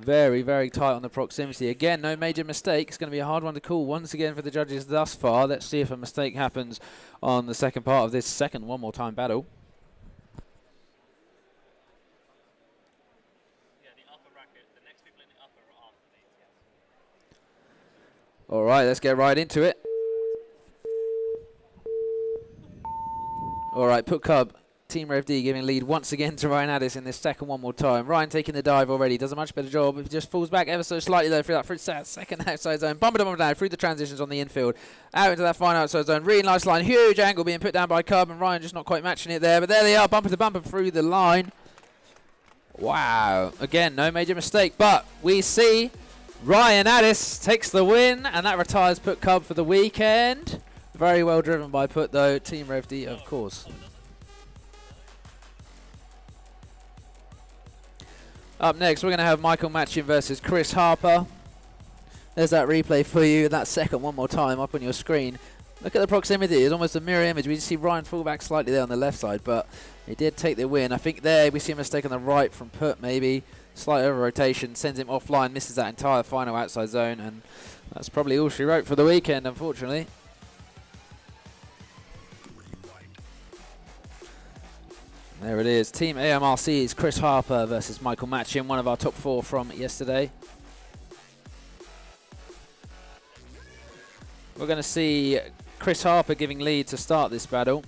Very, very tight on the proximity. Again, no major mistake. It's going to be a hard one to call once again for the judges thus far. Let's see if a mistake happens on the second part of this second one more time battle. Yeah, the upper bracket, the next people in the upper are after these, yes. All right, let's get right into it. All right, Put Cub. Team Rev D giving lead once again to Ryan Addis in this second one more time. Ryan taking the dive already, does a much better job. He just falls back ever so slightly though through that second outside zone. Bumper down through the transitions on the infield. Out into that final outside zone. Really nice line. Huge angle being put down by Cub, and Ryan just not quite matching it there. But there they are, bumper to bumper through the line. Wow. Again, no major mistake. But we see Ryan Addis takes the win, and that retires Put Cub for the weekend. Very well driven by Put though. Team Rev D, of course. Up next, we're going to have Michael Matchin versus Chris Harper. There's that replay for you, that second one more time up on your screen. Look at the proximity, it's almost a mirror image. We just see Ryan fall back slightly there on the left side, but he did take the win. I think there we see a mistake on the right from Put maybe. Slight over rotation, sends him offline, misses that entire final outside zone, and that's probably all she wrote for the weekend, unfortunately. There it is. Team AMRC's Chris Harper versus Michael Matchin, one of our top 4 from yesterday. We're going to see Chris Harper giving lead to start this battle.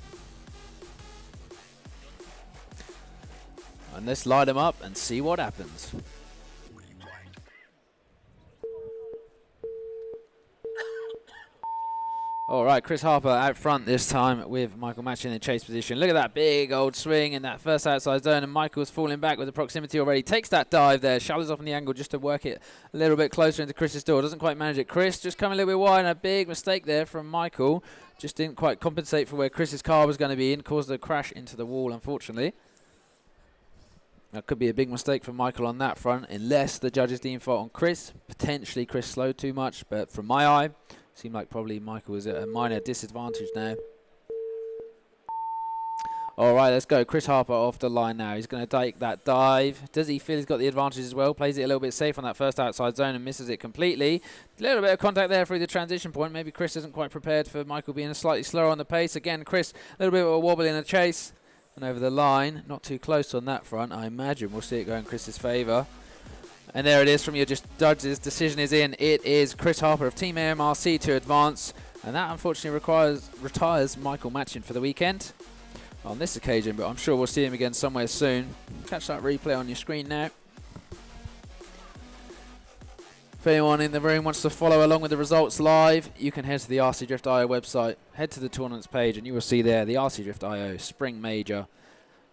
And let's light him up and see what happens. All right, Chris Harper out front this time with Michael Matchin in chase position. Look at that big old swing in that first outside zone, and Michael's falling back with the proximity already. Takes that dive there, shallows off on the angle just to work it a little bit closer into Chris's door. Doesn't quite manage it. Chris just coming a little bit wide, and a big mistake there from Michael. Just didn't quite compensate for where Chris's car was going to be in, caused a crash into the wall, unfortunately. That could be a big mistake for Michael on that front, unless the judges deem fault on Chris. Potentially Chris slowed too much, but from my eye, seemed like probably Michael was at a minor disadvantage now. All right, let's go. Chris Harper off the line now. He's going to take that dive. Does he feel he's got the advantage as well? Plays it a little bit safe on that first outside zone and misses it completely. A little bit of contact there through the transition point. Maybe Chris isn't quite prepared for Michael being slightly slower on the pace. Again, Chris, a little bit of a wobble in the chase. And over the line, not too close on that front. I imagine we'll see it go in Chris's favour. And there it is from your judges. Decision is in. It is Chris Harper of Team AMRC to advance. And that unfortunately retires Michael Matchin for the weekend on this occasion. But I'm sure we'll see him again somewhere soon. Catch that replay on your screen now. If anyone in the room wants to follow along with the results live, you can head to the RC Drift IO website. Head to the tournaments page and you will see there the RC Drift IO Spring Major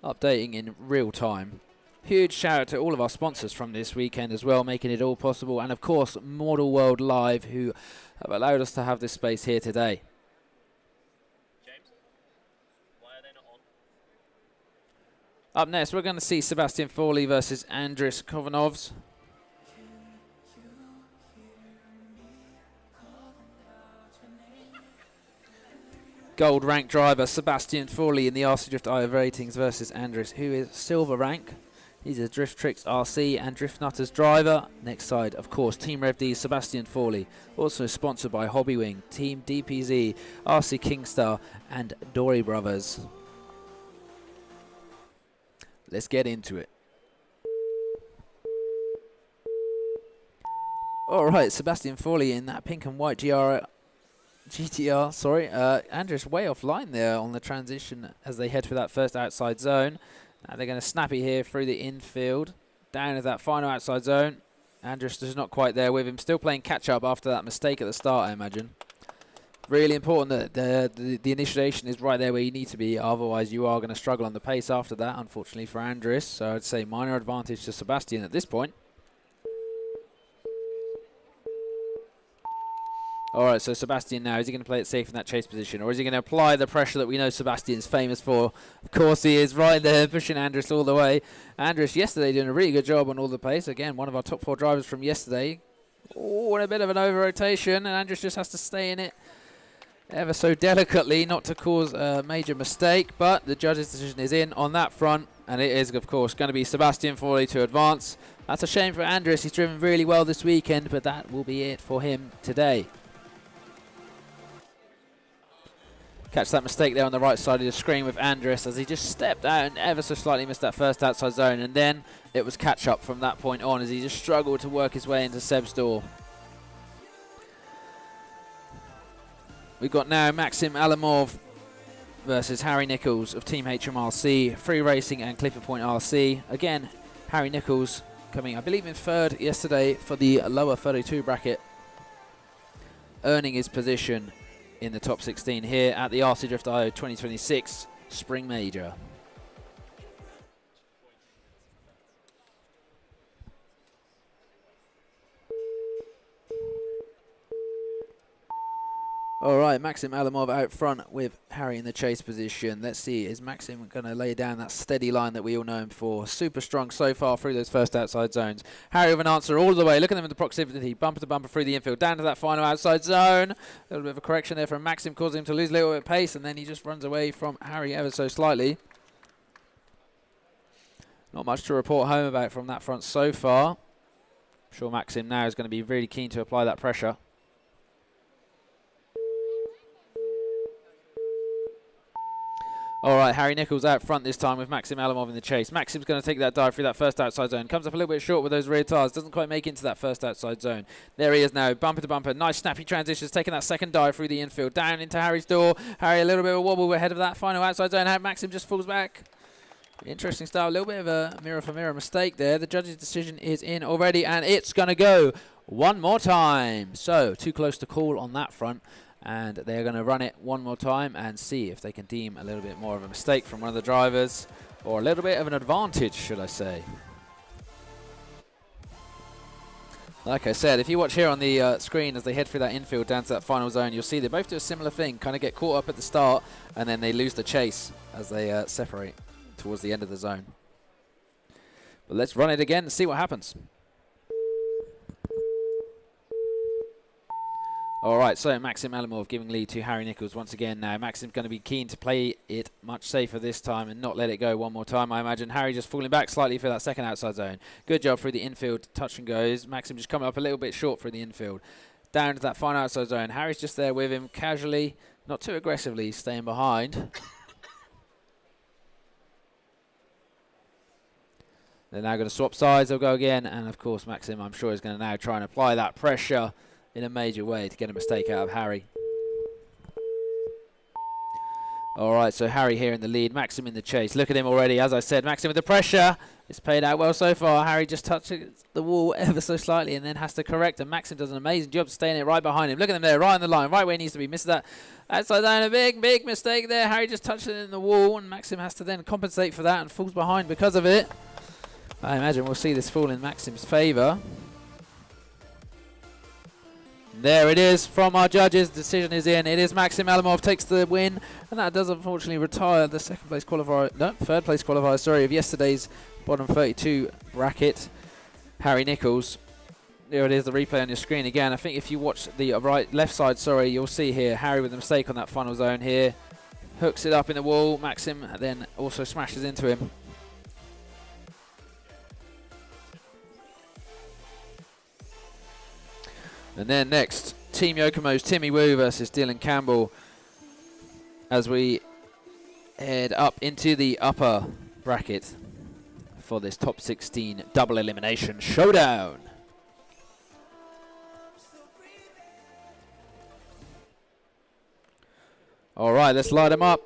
updating in real time. Huge shout out to all of our sponsors from this weekend as well, making it all possible. And of course, Model World Live, who have allowed us to have this space here today. James, why are they not on? Up next, we're going to see Sebastian Forley versus Andris Kovanovs. Gold rank driver Sebastian Forley in the RC Drift IO ratings versus Andris, who is silver rank. He's a Drift Tricks RC and Drift Nutters driver. Next side, of course, Team Rev D, Sebastian Forley. Also sponsored by Hobbywing, Team DPZ, RC Kingstar and Dory Brothers. Let's get into it. All right, Sebastian Forley in that pink and white GTR, sorry. Andres way offline there on the transition as they head for that first outside zone. Now they're going to snap it here through the infield, down to that final outside zone. Andres is not quite there with him, still playing catch-up after that mistake at the start, I imagine. Really important that the initiation is right there where you need to be, otherwise you are going to struggle on the pace after that, unfortunately for Andres. So I'd say minor advantage to Sebastian at this point. All right, so Sebastian now, is he going to play it safe in that chase position, or is he going to apply the pressure that we know Sebastian's famous for? Of course he is, right there, pushing Andres all the way. Andres yesterday doing a really good job on all the pace. Again, one of our top 4 drivers from yesterday. Oh, and a bit of an over-rotation, and Andres just has to stay in it ever so delicately, not to cause a major mistake, but the judge's decision is in on that front, and it is, of course, going to be Sebastian Forley to advance. That's a shame for Andres. He's driven really well this weekend, but that will be it for him today. Catch that mistake there on the right side of the screen with Andres as he just stepped out and ever so slightly missed that first outside zone, and then it was catch up from that point on as he just struggled to work his way into Seb's door. We've got now Maxim Alamov versus Harry Nichols of Team HMRC, Free Racing and Clipper Point RC. Again, Harry Nichols coming, I believe, in 3rd yesterday for the lower 32 bracket, earning his position in the top 16 here at the RC Drift IO 2026 Spring Major. All right, Maxim Alamov out front with Harry in the chase position. Let's see, is Maxim going to lay down that steady line that we all know him for? Super strong so far through those first outside zones. Harry with an answer all the way. Look at them in the proximity, bumper to bumper through the infield, down to that final outside zone. A little bit of a correction there from Maxim, causing him to lose a little bit of pace, and then he just runs away from Harry ever so slightly. Not much to report home about from that front so far. I'm sure Maxim now is going to be really keen to apply that pressure. All right, Harry Nichols out front this time with Maxim Alamov in the chase. Maxim's going to take that dive through that first outside zone. Comes up a little bit short with those rear tyres. Doesn't quite make it into that first outside zone. There he is now, bumper to bumper. Nice snappy transitions, taking that second dive through the infield. Down into Harry's door. Harry a little bit of a wobble ahead of that final outside zone. Maxim just falls back. Interesting style. A little bit of a mirror for mirror mistake there. The judge's decision is in already, and it's going to go one more time. So, too close to call on that front. And they're going to run it one more time and see if they can deem a little bit more of a mistake from one of the drivers, or a little bit of an advantage, should I say. Like I said, if you watch here on the screen as they head through that infield down to that final zone, you'll see they both do a similar thing, kind of get caught up at the start, and then they lose the chase as they separate towards the end of the zone. But let's run it again and see what happens. All right, so Maxim Alamov giving lead to Harry Nichols once again now. Maxim's going to be keen to play it much safer this time and not let it go one more time, I imagine. Harry just falling back slightly for that second outside zone. Good job through the infield, touch and goes. Maxim just coming up a little bit short through the infield. Down to that final outside zone. Harry's just there with him, casually, not too aggressively, staying behind. They're now going to swap sides, they'll go again, and of course Maxim, I'm sure, is going to now try and apply that pressure in a major way to get a mistake out of Harry. All right, so Harry here in the lead, Maxim in the chase. Look at him already, as I said, Maxim with the pressure. It's paid out well so far. Harry just touches the wall ever so slightly and then has to correct, and Maxim does an amazing job staying it right behind him. Look at him there, right on the line, right where he needs to be. Misses that outside down, a big mistake there. Harry just touches it in the wall, and Maxim has to then compensate for that and falls behind because of it. I imagine we'll see this fall in Maxim's favour. There it is from our judges. Decision is in. It is Maxim Alamov takes the win, and that does unfortunately retire the third place qualifier, sorry, of yesterday's bottom 32 bracket. Harry Nichols. There it is, the replay on your screen again. I think if you watch the left side, you'll see here Harry with a mistake on that final zone here. Hooks it up in the wall. Maxim then also smashes into him. And then next, Team Yokomo's Timmy Wu versus Dylan Campbell as we head up into the upper bracket. for this top 16 double elimination showdown. All right, let's light them up.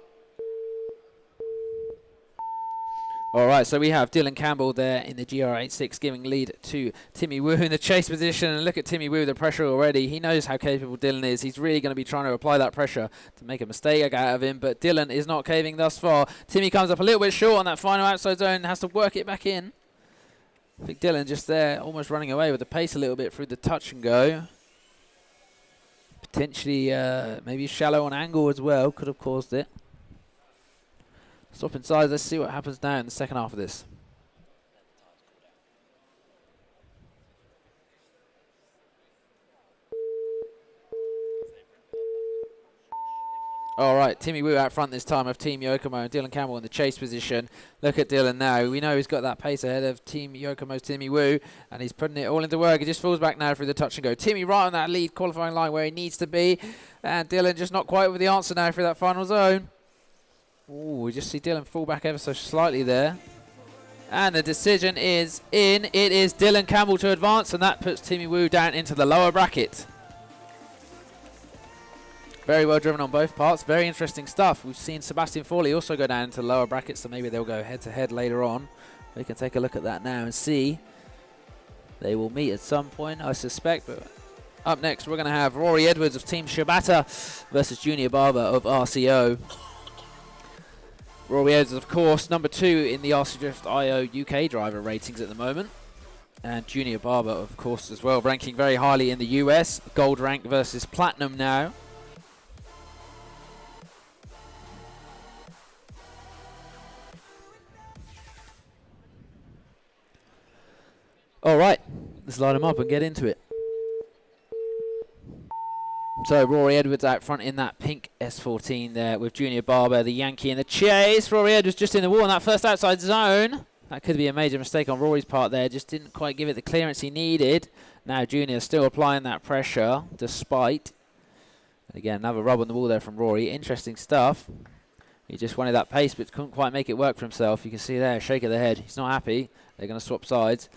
All right, so we have Dylan Campbell there in the GR86 giving lead to Timmy Wu in the chase position. And look at Timmy Wu, the pressure already. He knows how capable Dylan is. He's really going to be trying to apply that pressure to make a mistake out of him. But Dylan is not caving thus far. Timmy comes up a little bit short on that final outside zone and has to work it back in. I think Dylan just there almost running away with the pace a little bit through the touch and go. Potentially maybe shallow on angle as well. Could have caused it. Stop inside. Let's see what happens now in the second half of this. All right, Timmy Wu out front this time of Team Yokomo and Dylan Campbell in the chase position. Look at Dylan now. We know he's got that pace ahead of Team Yokomo's Timmy Wu, and he's putting it all into work. He just falls back now through the touch and go. Timmy right on that lead qualifying line where he needs to be, and Dylan just not quite with the answer now through that final zone. Ooh, we just see Dylan fall back ever so slightly there. And the decision is in. It is Dylan Campbell to advance, and that puts Timmy Wu down into the lower bracket. Very well driven on both parts. Very interesting stuff. We've seen Sebastian Forley also go down into the lower bracket, so maybe they'll go head-to-head later on. We can take a look at that now and see. They will meet at some point, I suspect. But up next, we're going to have Rory Edwards of Team Shibata versus Junior Barber of RCO. Rory Edwards, of course, number 2 in the RC Drift IO UK driver ratings at the moment. And Junior Barber, of course, as well, ranking very highly in the US. Gold rank versus platinum now. All right, let's light them up and get into it. So Rory Edwards out front in that pink S14 there with Junior Barber, the Yankee in the chase. Rory Edwards just in the wall in that first outside zone. That could be a major mistake on Rory's part there. Just didn't quite give it the clearance he needed. Now Junior still applying that pressure despite. And again, another rub on the wall there from Rory. Interesting stuff. He just wanted that pace but couldn't quite make it work for himself. You can see there, shake of the head. He's not happy. They're going to swap sides.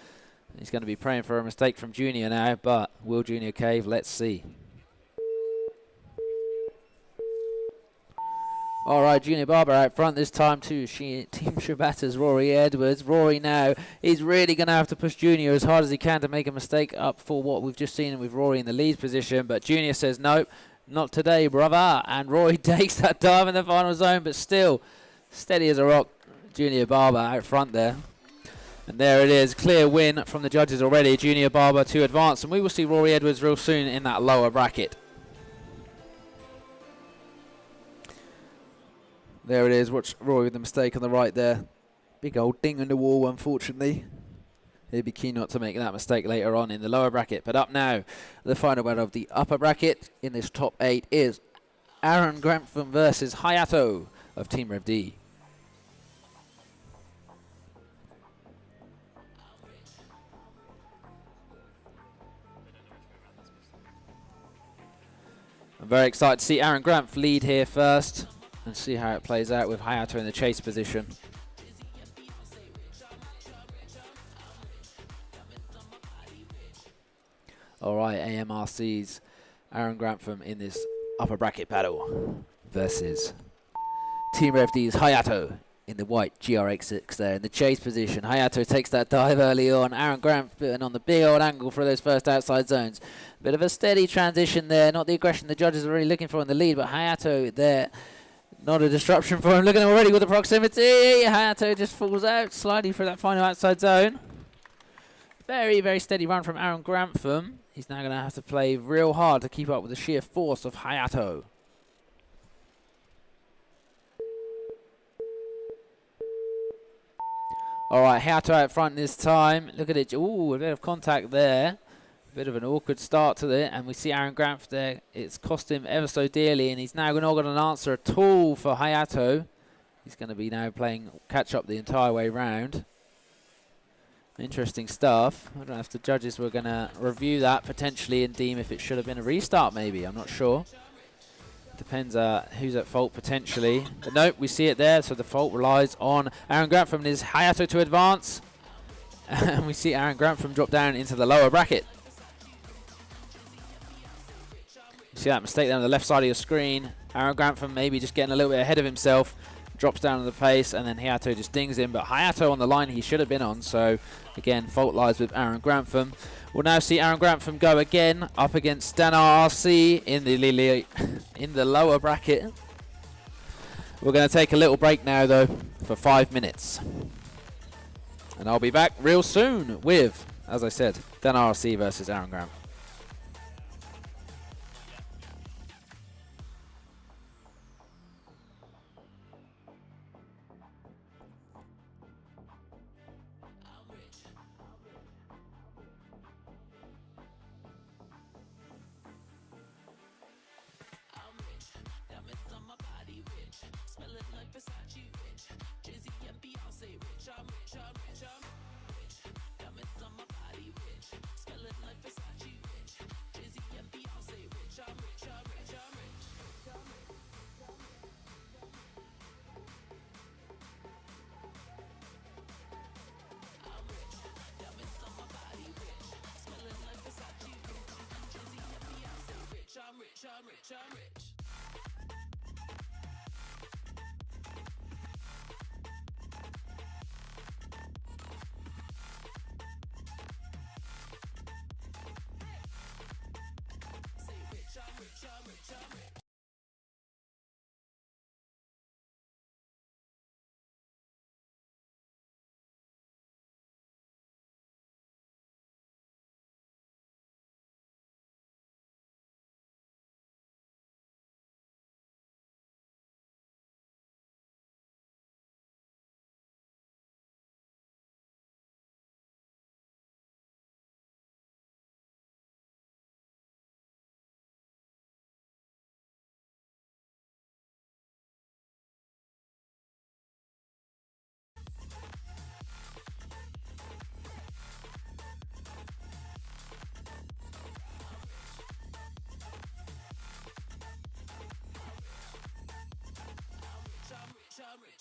He's going to be praying for a mistake from Junior now, but will Junior cave? Let's see. All right, Junior Barber out front this time too. Team Shibata's Rory Edwards. Rory now is really going to have to push Junior as hard as he can to make a mistake up for what we've just seen with Rory in the lead position. But Junior says, nope, not today, brother. And Rory takes that dive in the final zone, but still steady as a rock. Junior Barber out front there. And there it is, clear win from the judges already. Junior Barber to advance, and we will see Rory Edwards real soon in that lower bracket. There it is, watch Rory with the mistake on the right there. Big old ding on the wall, unfortunately. He'd be keen not to make that mistake later on in the lower bracket. But up now, the final battle of the upper bracket in this top 8 is Aaron Grantham versus Hayato of Team Rev D. I'm very excited to see Aaron Grantham lead here first and see how it plays out with Hayato in the chase position. All right, AMRC's Aaron Grantham in this upper bracket battle versus Team Rev D's Hayato in the white GRX6 there in the chase position. Hayato takes that dive early on. Aaron Grantham on the big old angle for those first outside zones. Bit of a steady transition there. Not the aggression the judges are really looking for in the lead, but Hayato there. Not a disruption for him. Looking already with the proximity. Hayato just falls out slightly for that final outside zone. Very, very steady run from Aaron Grantham. He's now going to have to play real hard to keep up with the sheer force of Hayato. All right, Hayato out front this time. Look at it. Ooh, a bit of contact there. A bit of an awkward start to it. And we see Aaron Grantham there. It's cost him ever so dearly. And he's now not got an answer at all for Hayato. He's going to be now playing catch-up the entire way round. Interesting stuff. I don't know if the judges were going to review that potentially and deem if it should have been a restart maybe. I'm not sure. Depends who's at fault potentially. But nope, we see it there. So the fault relies on Aaron Grantham and his Hayato to advance. And we see Aaron Grantham drop down into the lower bracket. You see that mistake there on the left side of your screen. Aaron Grantham maybe just getting a little bit ahead of himself. Drops down on the pace, and then Hayato just dings him. But Hayato on the line he should have been on. So, again, fault lies with Aaron Grantham. We'll now see Aaron Grantham go again up against Danar RC in the lower bracket. We're going to take a little break now, though, for 5 minutes. And I'll be back real soon with, as I said, Danar RC versus Aaron Grantham.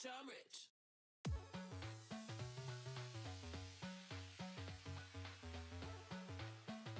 I'm rich.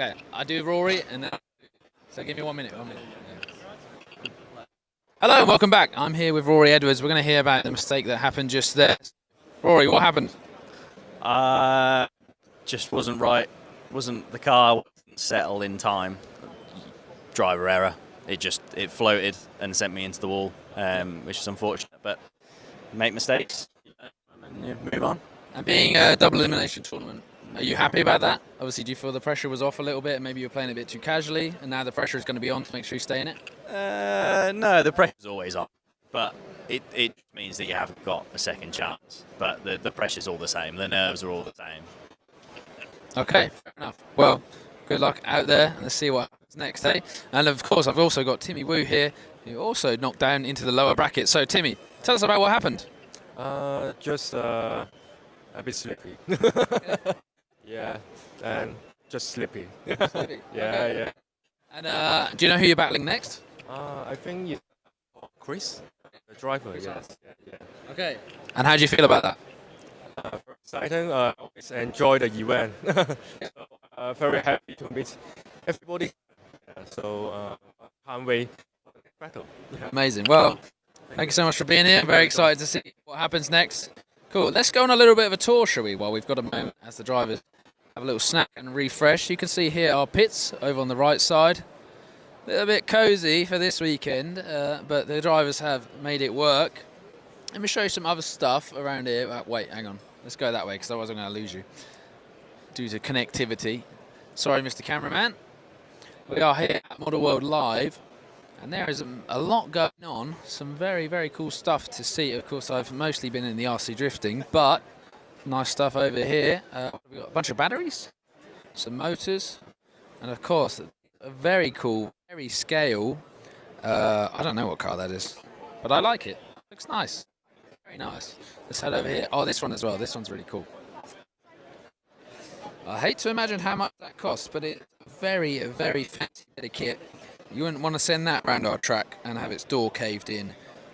Okay, I do Rory, and then so give me 1 minute. 1 minute. Yeah. Hello, welcome back. I'm here with Rory Edwards. We're going to hear about the mistake that happened just there. Rory, what happened? Just wasn't right. Wasn't the car wasn't settled in time. Driver error. It floated and sent me into the wall, which is unfortunate. But make mistakes, and you move on. And being a double elimination tournament, are you happy about that? Obviously, do you feel the pressure was off a little bit and maybe you were playing a bit too casually, and now the pressure is going to be on to make sure you stay in it? No, the pressure's always on, but it means that you haven't got a second chance. But the pressure's all the same. The nerves are all the same. Okay, fair enough. Well, good luck out there. Let's see what happens next, eh? And of course, I've also got Timmy Wu here, who also knocked down into the lower bracket. So, Timmy, tell us about what happened. Just a bit sleepy. Yeah, and just sleepy. Sleepy. Yeah. And do you know who you're battling next? I think you, Chris, the driver. Yes. Yeah. Okay. And how do you feel about that? Very exciting. Always enjoy the event. So, very happy to meet everybody. Yeah, so can't wait for the next battle. Yeah. Amazing. Well, thank you so much for being here. Very excited to see what happens next. Cool. Let's go on a little bit of a tour, shall we? While we've got a moment as the drivers have a little snack and refresh. You can see here our pits over on the right side. A little bit cosy for this weekend, but the drivers have made it work. Let me show you some other stuff around here. Wait, hang on. Let's go that way because otherwise I'm going to lose you due to connectivity. Sorry, Mr. Cameraman. We are here at Model World Live, and there is a lot going on. Some very, very cool stuff to see. Of course, I've mostly been in the RC drifting, but nice stuff over here. We've got a bunch of batteries, some motors, and of course, a very cool, very scale. I don't know what car that is, but I like it. Looks nice. Very nice. Let's head over here. Oh, this one as well. This one's really cool. I hate to imagine how much that costs, but it's a very, very fancy bit of kit. You wouldn't want to send that round our track and have its door caved in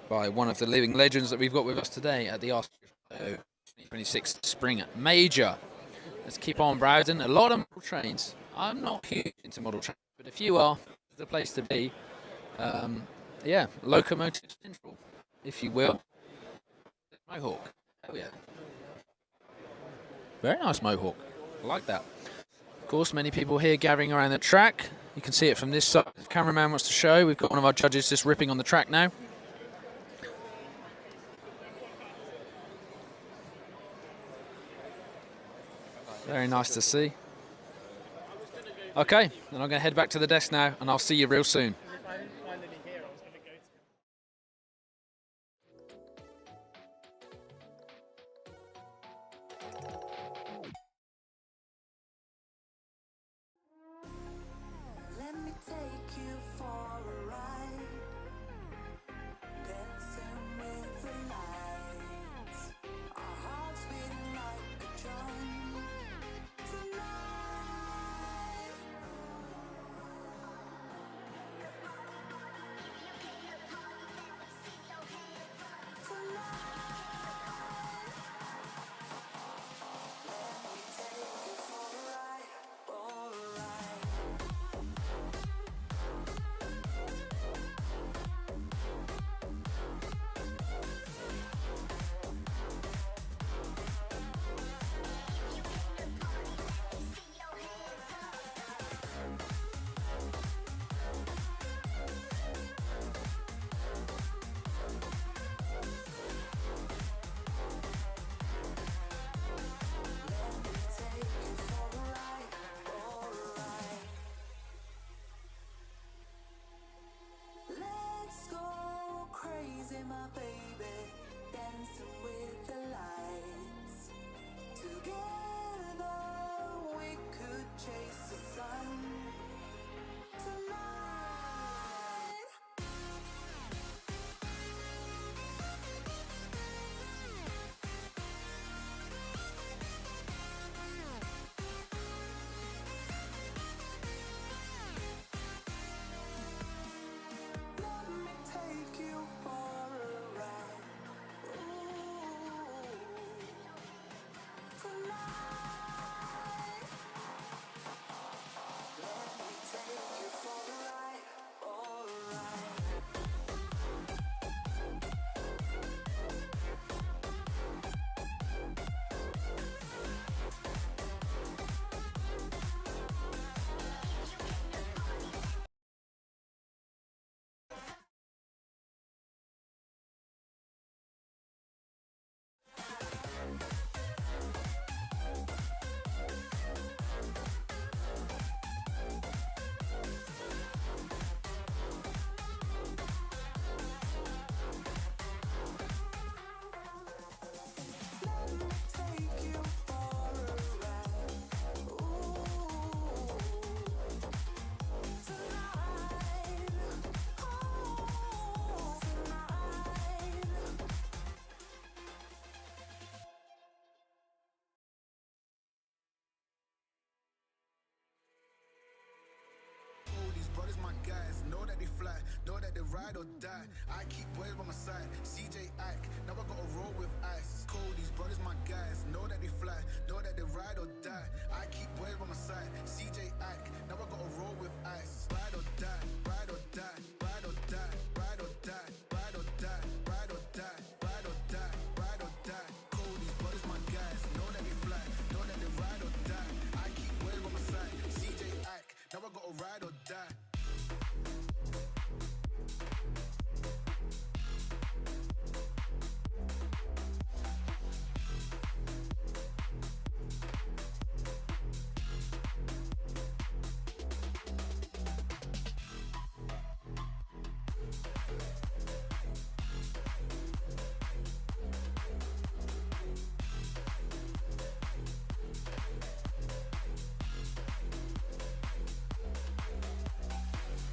by one of the living legends that we've got with us today at the RC 2026 Spring Major. Let's keep on browsing. A lot of model trains. I'm not huge into model trains, but if you are, it's the place to be. Yeah, Locomotive Central, if you will. Mohawk. Oh yeah. Very nice Mohawk. I like that. Of course, many people here gathering around the track. You can see it from this side. The cameraman wants to show. We've got one of our judges just ripping on the track now. Very nice to see. Okay, then I'm going to head back to the desk now, and I'll see you real soon. Let me take you for a ride, dancing with the lights, our hearts beating like a drum tonight. ride or die. I keep boys by my side. CJ Ike, now I gotta roll with ice. Cody's brothers, my guys, know that they fly, know that they ride or die. I keep boys by my side. CJ Ike, now I gotta roll with ice. Ride or die, ride or die, ride or die, ride or die, ride or die, ride or die, ride or die, ride or die. Cody's brothers, my guys, know that they fly, know that they ride or die. I keep boys by my side. CJ Ike, now I gotta ride or die.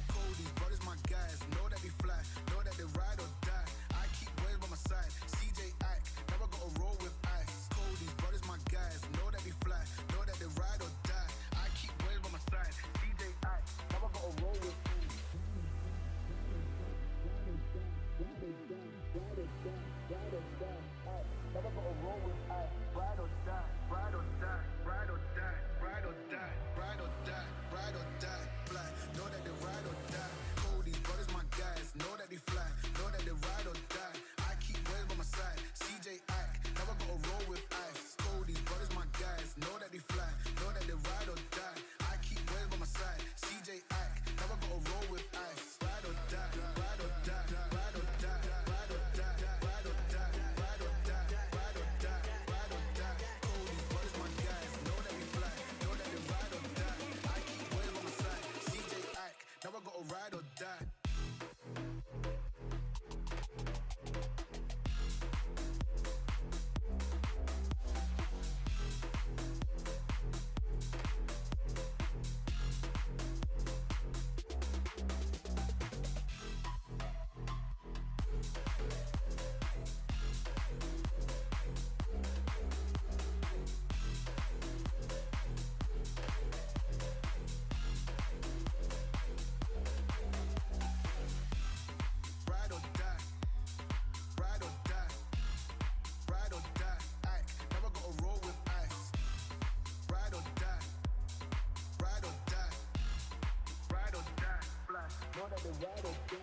Cody's brothers, my guys, know that they fly, know that they ride or die. I keep boys by my side. CJ Ike, now I gotta roll with ice. Cody's brothers, my guys, know that they fly, know that they ride or die. I keep boys by my side. CJ Ike, now I gotta roll with ice. Now I gotta roll with ice. Ride or die, ride or die, ride or die, ride or die, ride or die, ride or die. Fly, know that they ride or die. Cody's brothers, my guys, know that they fly, know that they ride or die. I keep boys by my side. CJ Ike, now I gotta roll with ice. Cody's brothers, my guys, know that they fly, know that they ride or die. I keep boys by my side. CJ Ike, now I gotta roll with ice. Ride or die, ride or die, ride or die, ride or die, ride or die, ride or die, ride or die, ride or die. Cody's brothers, my guys, know that we fly, know that they ride or die. I keep boys by my side. CJ Ike, now I gotta ride or die. Ride or die, ride or die, ride or die. Ike, now I gotta roll with ice. Ride or die, ride or die, ride or die. Fly, know that they ride or die.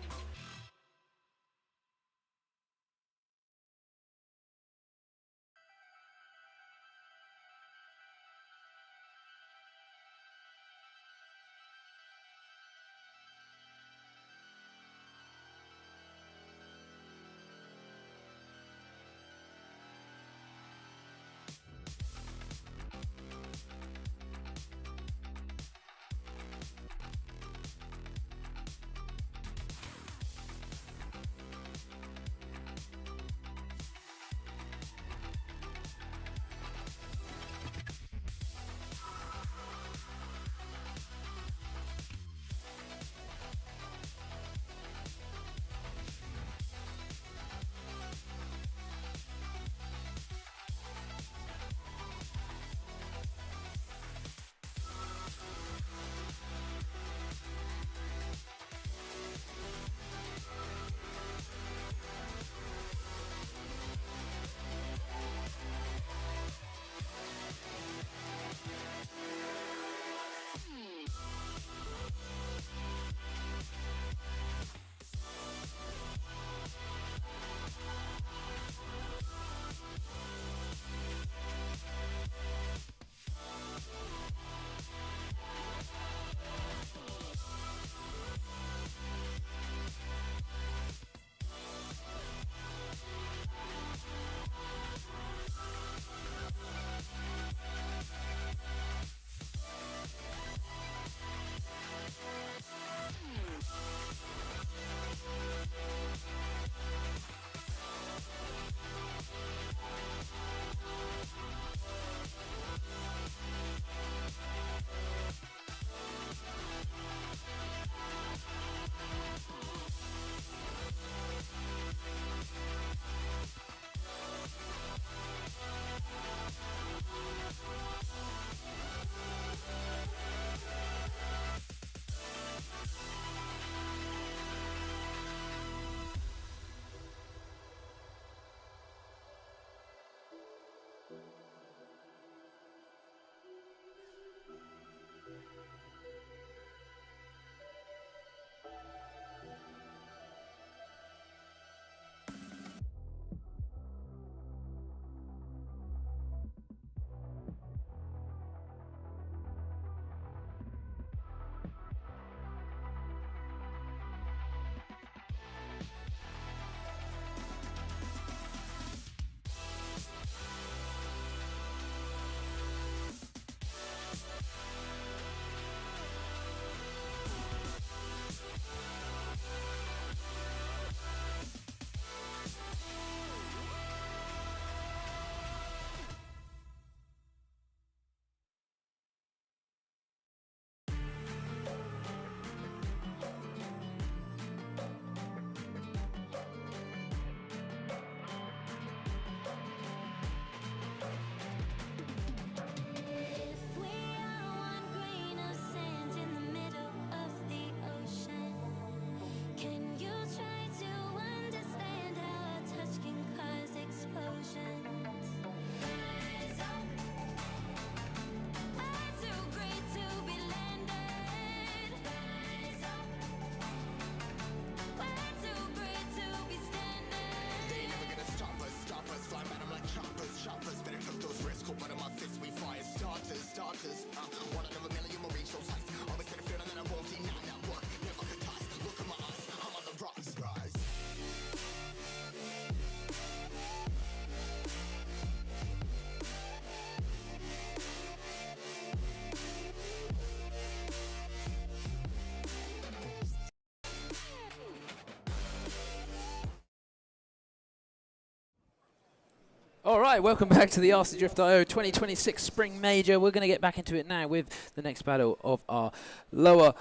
All right, welcome back to the RC Drift IO 2026 Spring Major. We're going to get back into it now with the next battle of our lower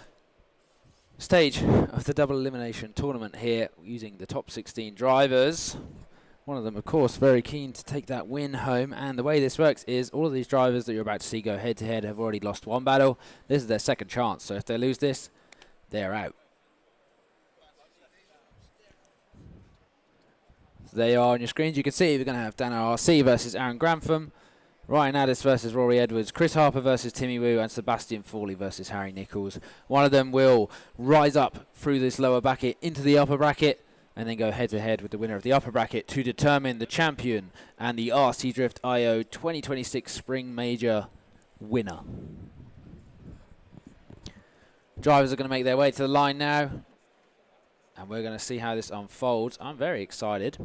stage of the double elimination tournament here, using the top 16 drivers. One of them, of course, very keen to take that win home. And the way this works is all of these drivers that you're about to see go head-to-head have already lost one battle. This is their second chance, so if they lose this, they're out. There you are on your screens. You can see we're going to have Dan RC versus Aaron Grantham, Ryan Addis versus Rory Edwards, Chris Harper versus Timmy Wu, and Sebastian Fawley versus Harry Nichols. One of them will rise up through this lower bracket into the upper bracket and then go head-to-head with the winner of the upper bracket to determine the champion and the RC Drift IO 2026 Spring Major winner. Drivers are going to make their way to the line now, and we're going to see how this unfolds. I'm very excited.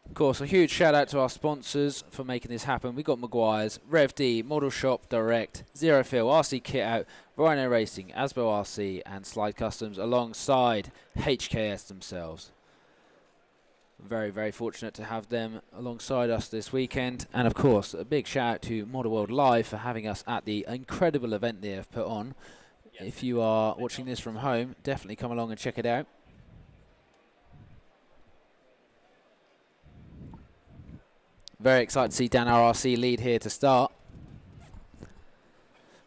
Of course, a huge shout out to our sponsors for making this happen. We got Maguire's, Rev D, Model Shop Direct, Zero Fill, RC Kit Out, Rhino Racing, Asbo RC, and Slide Customs alongside HKS themselves. Very, very fortunate to have them alongside us this weekend. And of course, a big shout out to Model World Live for having us at the incredible event they have put on. If you are watching this from home, definitely come along and check it out. Very excited to see Dan RRC lead here to start.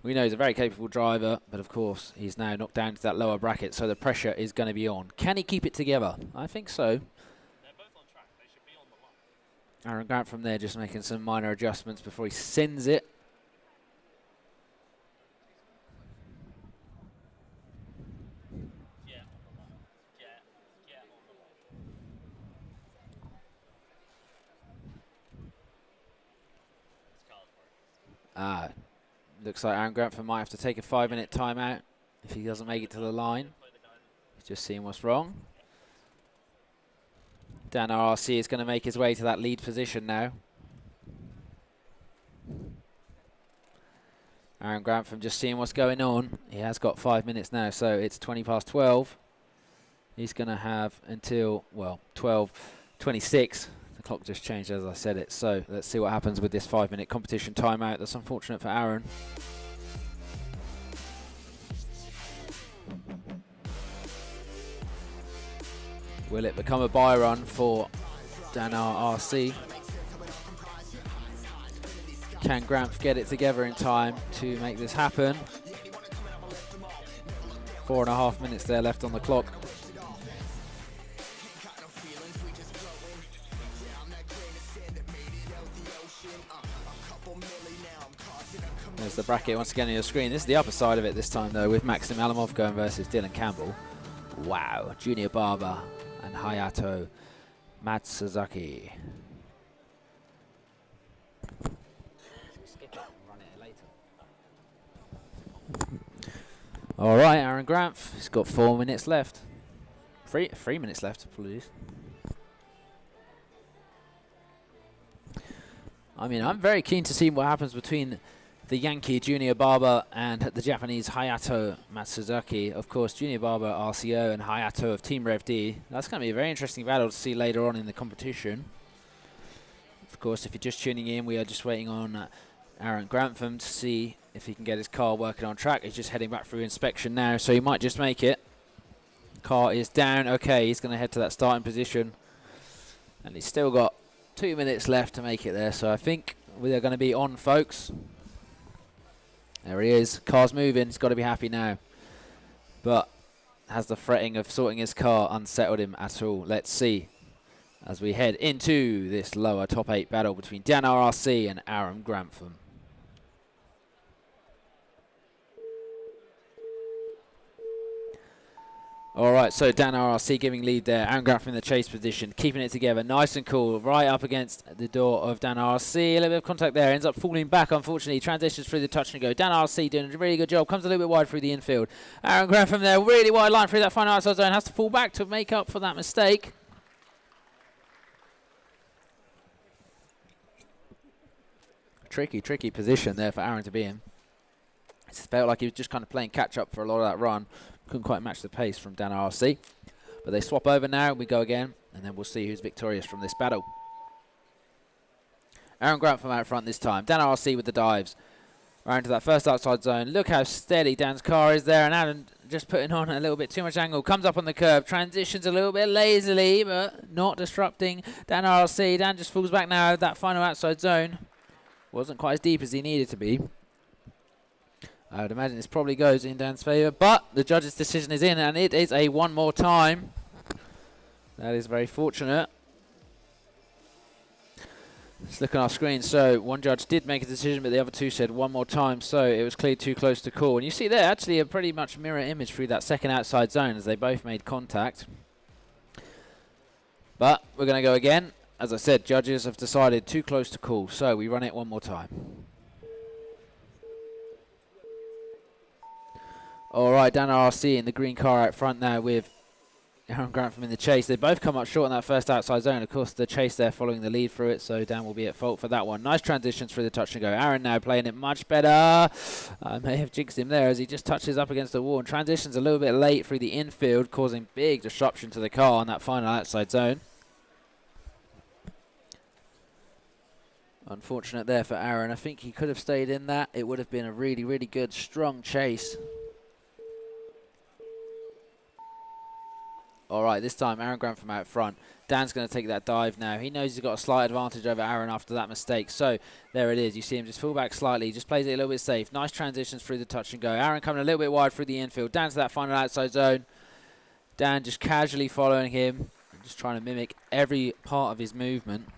We know he's a very capable driver, but of course he's now knocked down to that lower bracket, so the pressure is going to be on. Can he keep it together? I think so. They're both on track. They should be on the line. Aaron Grant from there just making some minor adjustments before he sends it. Looks like Aaron Grantham might have to take a 5-minute timeout if he doesn't make it to the line. He's just seeing what's wrong. Dan RRC is going to make his way to that lead position now. Aaron Grantham just seeing what's going on. He has got 5 minutes now, so it's 20 past 12. He's going to have until, well, 12:26. The clock just changed as I said it, so let's see what happens with this 5-minute competition timeout. That's unfortunate for Aaron. Will it become a bye run for Dan RRC? Can Gramp get it together in time to make this happen? 4.5 minutes there left on the clock. There's the bracket once again on your screen. This is the upper side of it this time though, with Maxim Alamov going versus Dylan Campbell. Wow, Junior Barber and Hayato Matsuzaki. All right, Aaron Granth, he's got 4 minutes left. Three minutes left, apologies. I mean, I'm very keen to see what happens between the Yankee Junior Barber and the Japanese Hayato Matsuzaki. Of course, Junior Barber RCO and Hayato of Team Rev D. That's going to be a very interesting battle to see later on in the competition. Of course, if you're just tuning in, we are just waiting on Aaron Grantham to see if he can get his car working on track. He's just heading back through inspection now, so he might just make it. Car is down. Okay, he's going to head to that starting position. And he's still got 2 minutes left to make it there, so I think we're going to be on, folks. There he is. Car's moving. He's got to be happy now. But has the fretting of sorting his car unsettled him at all? Let's see as we head into this lower top 8 battle between Dan RRC and Aaron Grantham. All right, so Dan RRC giving lead there. Aaron Grant in the chase position, keeping it together, nice and cool, right up against the door of Dan RRC. A little bit of contact there, ends up falling back, unfortunately. Transitions through the touch and go. Dan RRC doing a really good job, comes a little bit wide through the infield. Aaron Grant from there, really wide line through that final outside zone, has to fall back to make up for that mistake. Tricky position there for Aaron to be in. It felt like he was just kind of playing catch up for a lot of that run. Couldn't quite match the pace from Dan RC. But they swap over now. We go again. And then we'll see who's victorious from this battle. Aaron Grant from out front this time. Dan RC with the dives. Around to that first outside zone. Look how steady Dan's car is there. And Aaron just putting on a little bit too much angle. Comes up on the curb. Transitions a little bit lazily. But not disrupting Dan RC. Dan just falls back now. That final outside zone wasn't quite as deep as he needed to be. I would imagine this probably goes in Dan's favour, but the judge's decision is in, and it is a one more time. That is very fortunate. Let's look on our screen. So one judge did make a decision, but the other two said one more time, so it was clearly too close to call. And you see there actually a pretty much mirror image through that second outside zone as they both made contact. But we're going to go again. As I said, judges have decided too close to call, so we run it one more time. All right, Dan RC in the green car out front now with Aaron Grant from in the chase. They both come up short on that first outside zone. Of course, the chase there following the lead through it, so Dan will be at fault for that one. Nice transitions through the touch and go. Aaron now playing it much better. I may have jinxed him there as he just touches up against the wall and transitions a little bit late through the infield, causing big disruption to the car on that final outside zone. Unfortunate there for Aaron. I think he could have stayed in that. It would have been a really, really good, strong chase. All right, this time Aaron Grant from out front. Dan's going to take that dive now. He knows he's got a slight advantage over Aaron after that mistake. So there it is. You see him just fall back slightly. He just plays it a little bit safe. Nice transitions through the touch and go. Aaron coming a little bit wide through the infield. Down to that final outside zone. Dan just casually following him. Just trying to mimic every part of his movement.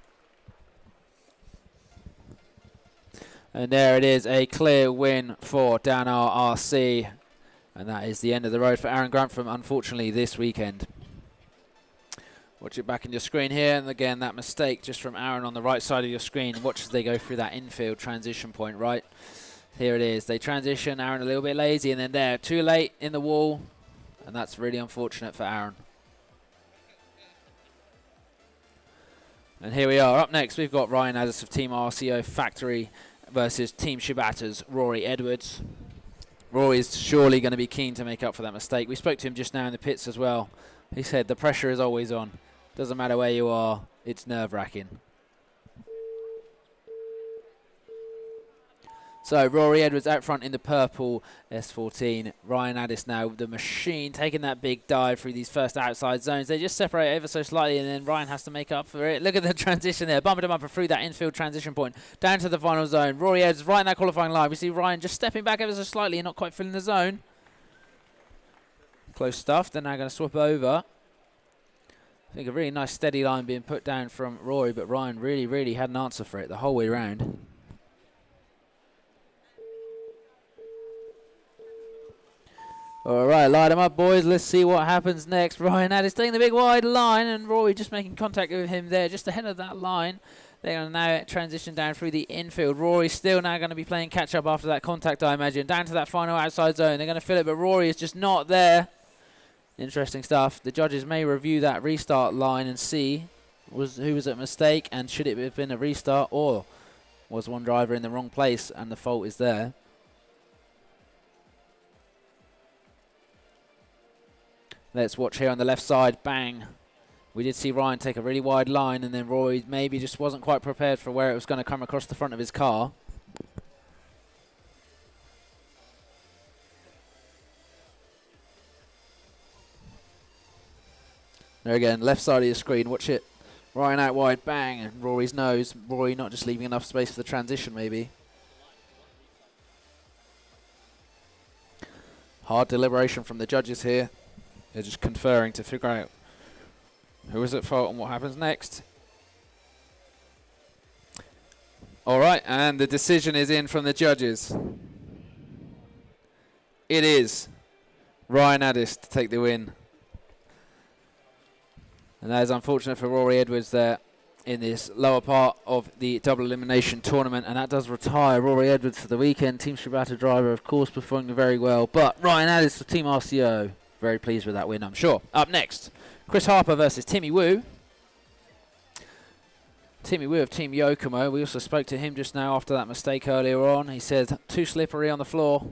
And there it is. A clear win for Dan RRC. And that is the end of the road for Aaron Grant from, unfortunately, this weekend. Watch it back in your screen here. And again, that mistake just from Aaron on the right side of your screen. Watch as they go through that infield transition point, right? Here it is. They transition. Aaron a little bit lazy. And then there, too late in the wall. And that's really unfortunate for Aaron. And here we are. Up next, we've got Ryan Addis of Team RCO Factory versus Team Shibata's Rory Edwards. Rory's surely going to be keen to make up for that mistake. We spoke to him just now in the pits as well. He said the pressure is always on. Doesn't matter where you are, it's nerve-wracking. So Rory Edwards out front in the purple S14. Ryan Addis now, the machine, taking that big dive through these first outside zones. They just separate ever so slightly, and then Ryan has to make up for it. Look at the transition there. Bumper to bumper through that infield transition point. Down to the final zone. Rory Edwards right in that qualifying line. We see Ryan just stepping back ever so slightly and not quite filling the zone. Close stuff. They're now going to swap over. I think a really nice steady line being put down from Rory, but Ryan really, really had an answer for it the whole way around. All right, light them up, boys. Let's see what happens next. Ryan Addis taking the big wide line, and Rory just making contact with him there, just ahead of that line. They're going to now transition down through the infield. Rory's still now going to be playing catch-up after that contact, I imagine. Down to that final outside zone. They're going to fill it, but Rory is just not there. Interesting stuff. The judges may review that restart line and see who was at mistake, and should it have been a restart, or was one driver in the wrong place and the fault is there. Let's watch here on the left side. Bang. We did see Ryan take a really wide line, and then Rory maybe just wasn't quite prepared for where it was going to come across the front of his car. There again, left side of your screen. Watch it. Ryan out wide. Bang. And Rory's nose. Rory not just leaving enough space for the transition, maybe. Hard deliberation from the judges here. They're just conferring to figure out who is at fault and what happens next. All right, and the decision is in from the judges. It is Ryan Addis to take the win And that is unfortunate for Rory Edwards there in this lower part of the double elimination tournament, and that does retire Rory Edwards for the weekend. Team Shibata driver, of course, performing very well, but Ryan Addis for Team RCO, very pleased with that win, I'm sure. Up next, Chris Harper versus Timmy Wu. Timmy Wu of Team Yokomo. We also spoke to him just now after that mistake earlier on. He said too slippery on the floor.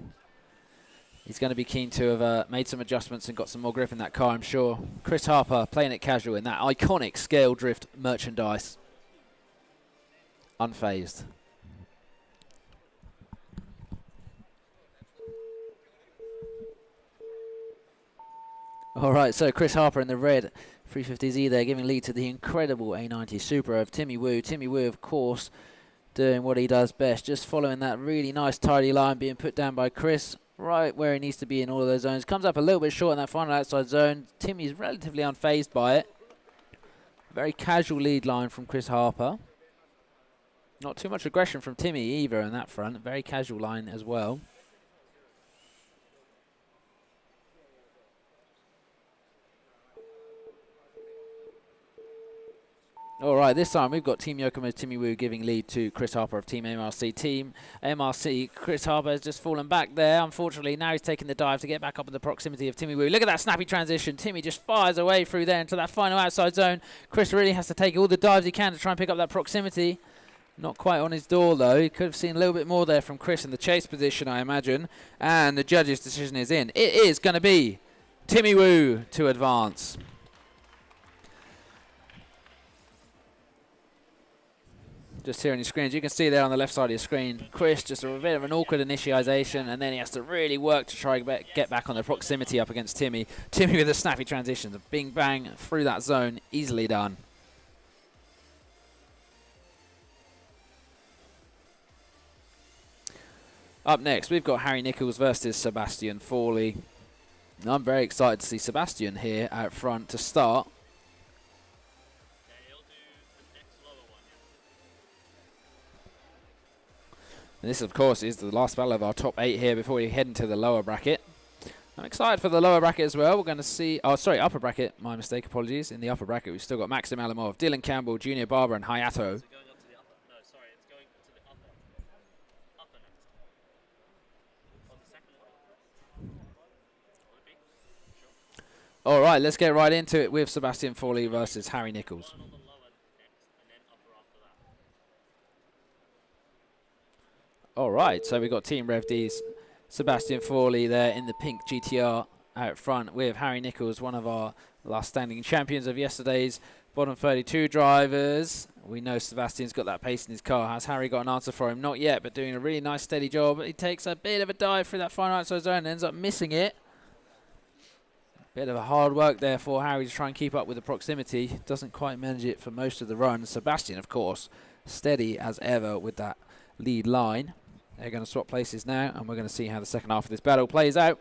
He's going to be keen to have made some adjustments and got some more grip in that car, I'm sure. Chris Harper playing it casual in that iconic scale drift merchandise. Unfazed. All right, so Chris Harper in the red 350Z there, giving lead to the incredible A90 Supra of Timmy Wu. Timmy Wu, of course, doing what he does best, just following that really nice tidy line being put down by Chris, right where he needs to be in all of those zones. Comes up a little bit short in that final outside zone. Timmy's relatively unfazed by it. Very casual lead line from Chris Harper. Not too much aggression from Timmy either on that front. Very casual line as well. All right, this time we've got Team Yokomo's Timmy Wu giving lead to Chris Harper of Team MRC. Team MRC, Chris Harper has just fallen back there. Unfortunately, now he's taking the dive to get back up in the proximity of Timmy Wu. Look at that snappy transition. Timmy just fires away through there into that final outside zone. Chris really has to take all the dives he can to try and pick up that proximity. Not quite on his door, though. He could have seen a little bit more there from Chris in the chase position, I imagine. And the judge's decision is in. It is going to be Timmy Wu to advance. Just here on your screen, as you can see there on the left side of your screen, Chris just a bit of an awkward initiation, and then he has to really work to try and get back on the proximity up against Timmy. Timmy with a snappy transition, a bing bang through that zone, easily done. Up next, we've got Harry Nichols versus Sebastian Fawley. Now, I'm very excited to see Sebastian here out front to start. And this, of course, is the last battle of our top 8 here before we head into the lower bracket. I'm excited for the lower bracket as well. We're going to see... Oh, sorry, upper bracket. My mistake, apologies. In the upper bracket, we've still got Maxim Alamov, Dylan Campbell, Junior Barber, and Hayato. All right, let's get right into it with Sebastian Fawley versus Harry Nichols. All right, so we've got Team Rev D's Sebastian Fawley there in the pink GTR out front with Harry Nichols, one of our last standing champions of yesterday's bottom 32 drivers. We know Sebastian's got that pace in his car. Has Harry got an answer for him? Not yet, but doing a really nice steady job. He takes a bit of a dive through that final outside zone and ends up missing it. Bit of a hard work there for Harry to try and keep up with the proximity. Doesn't quite manage it for most of the run. Sebastian, of course, steady as ever with that lead line. They're going to swap places now, and we're going to see how the second half of this battle plays out.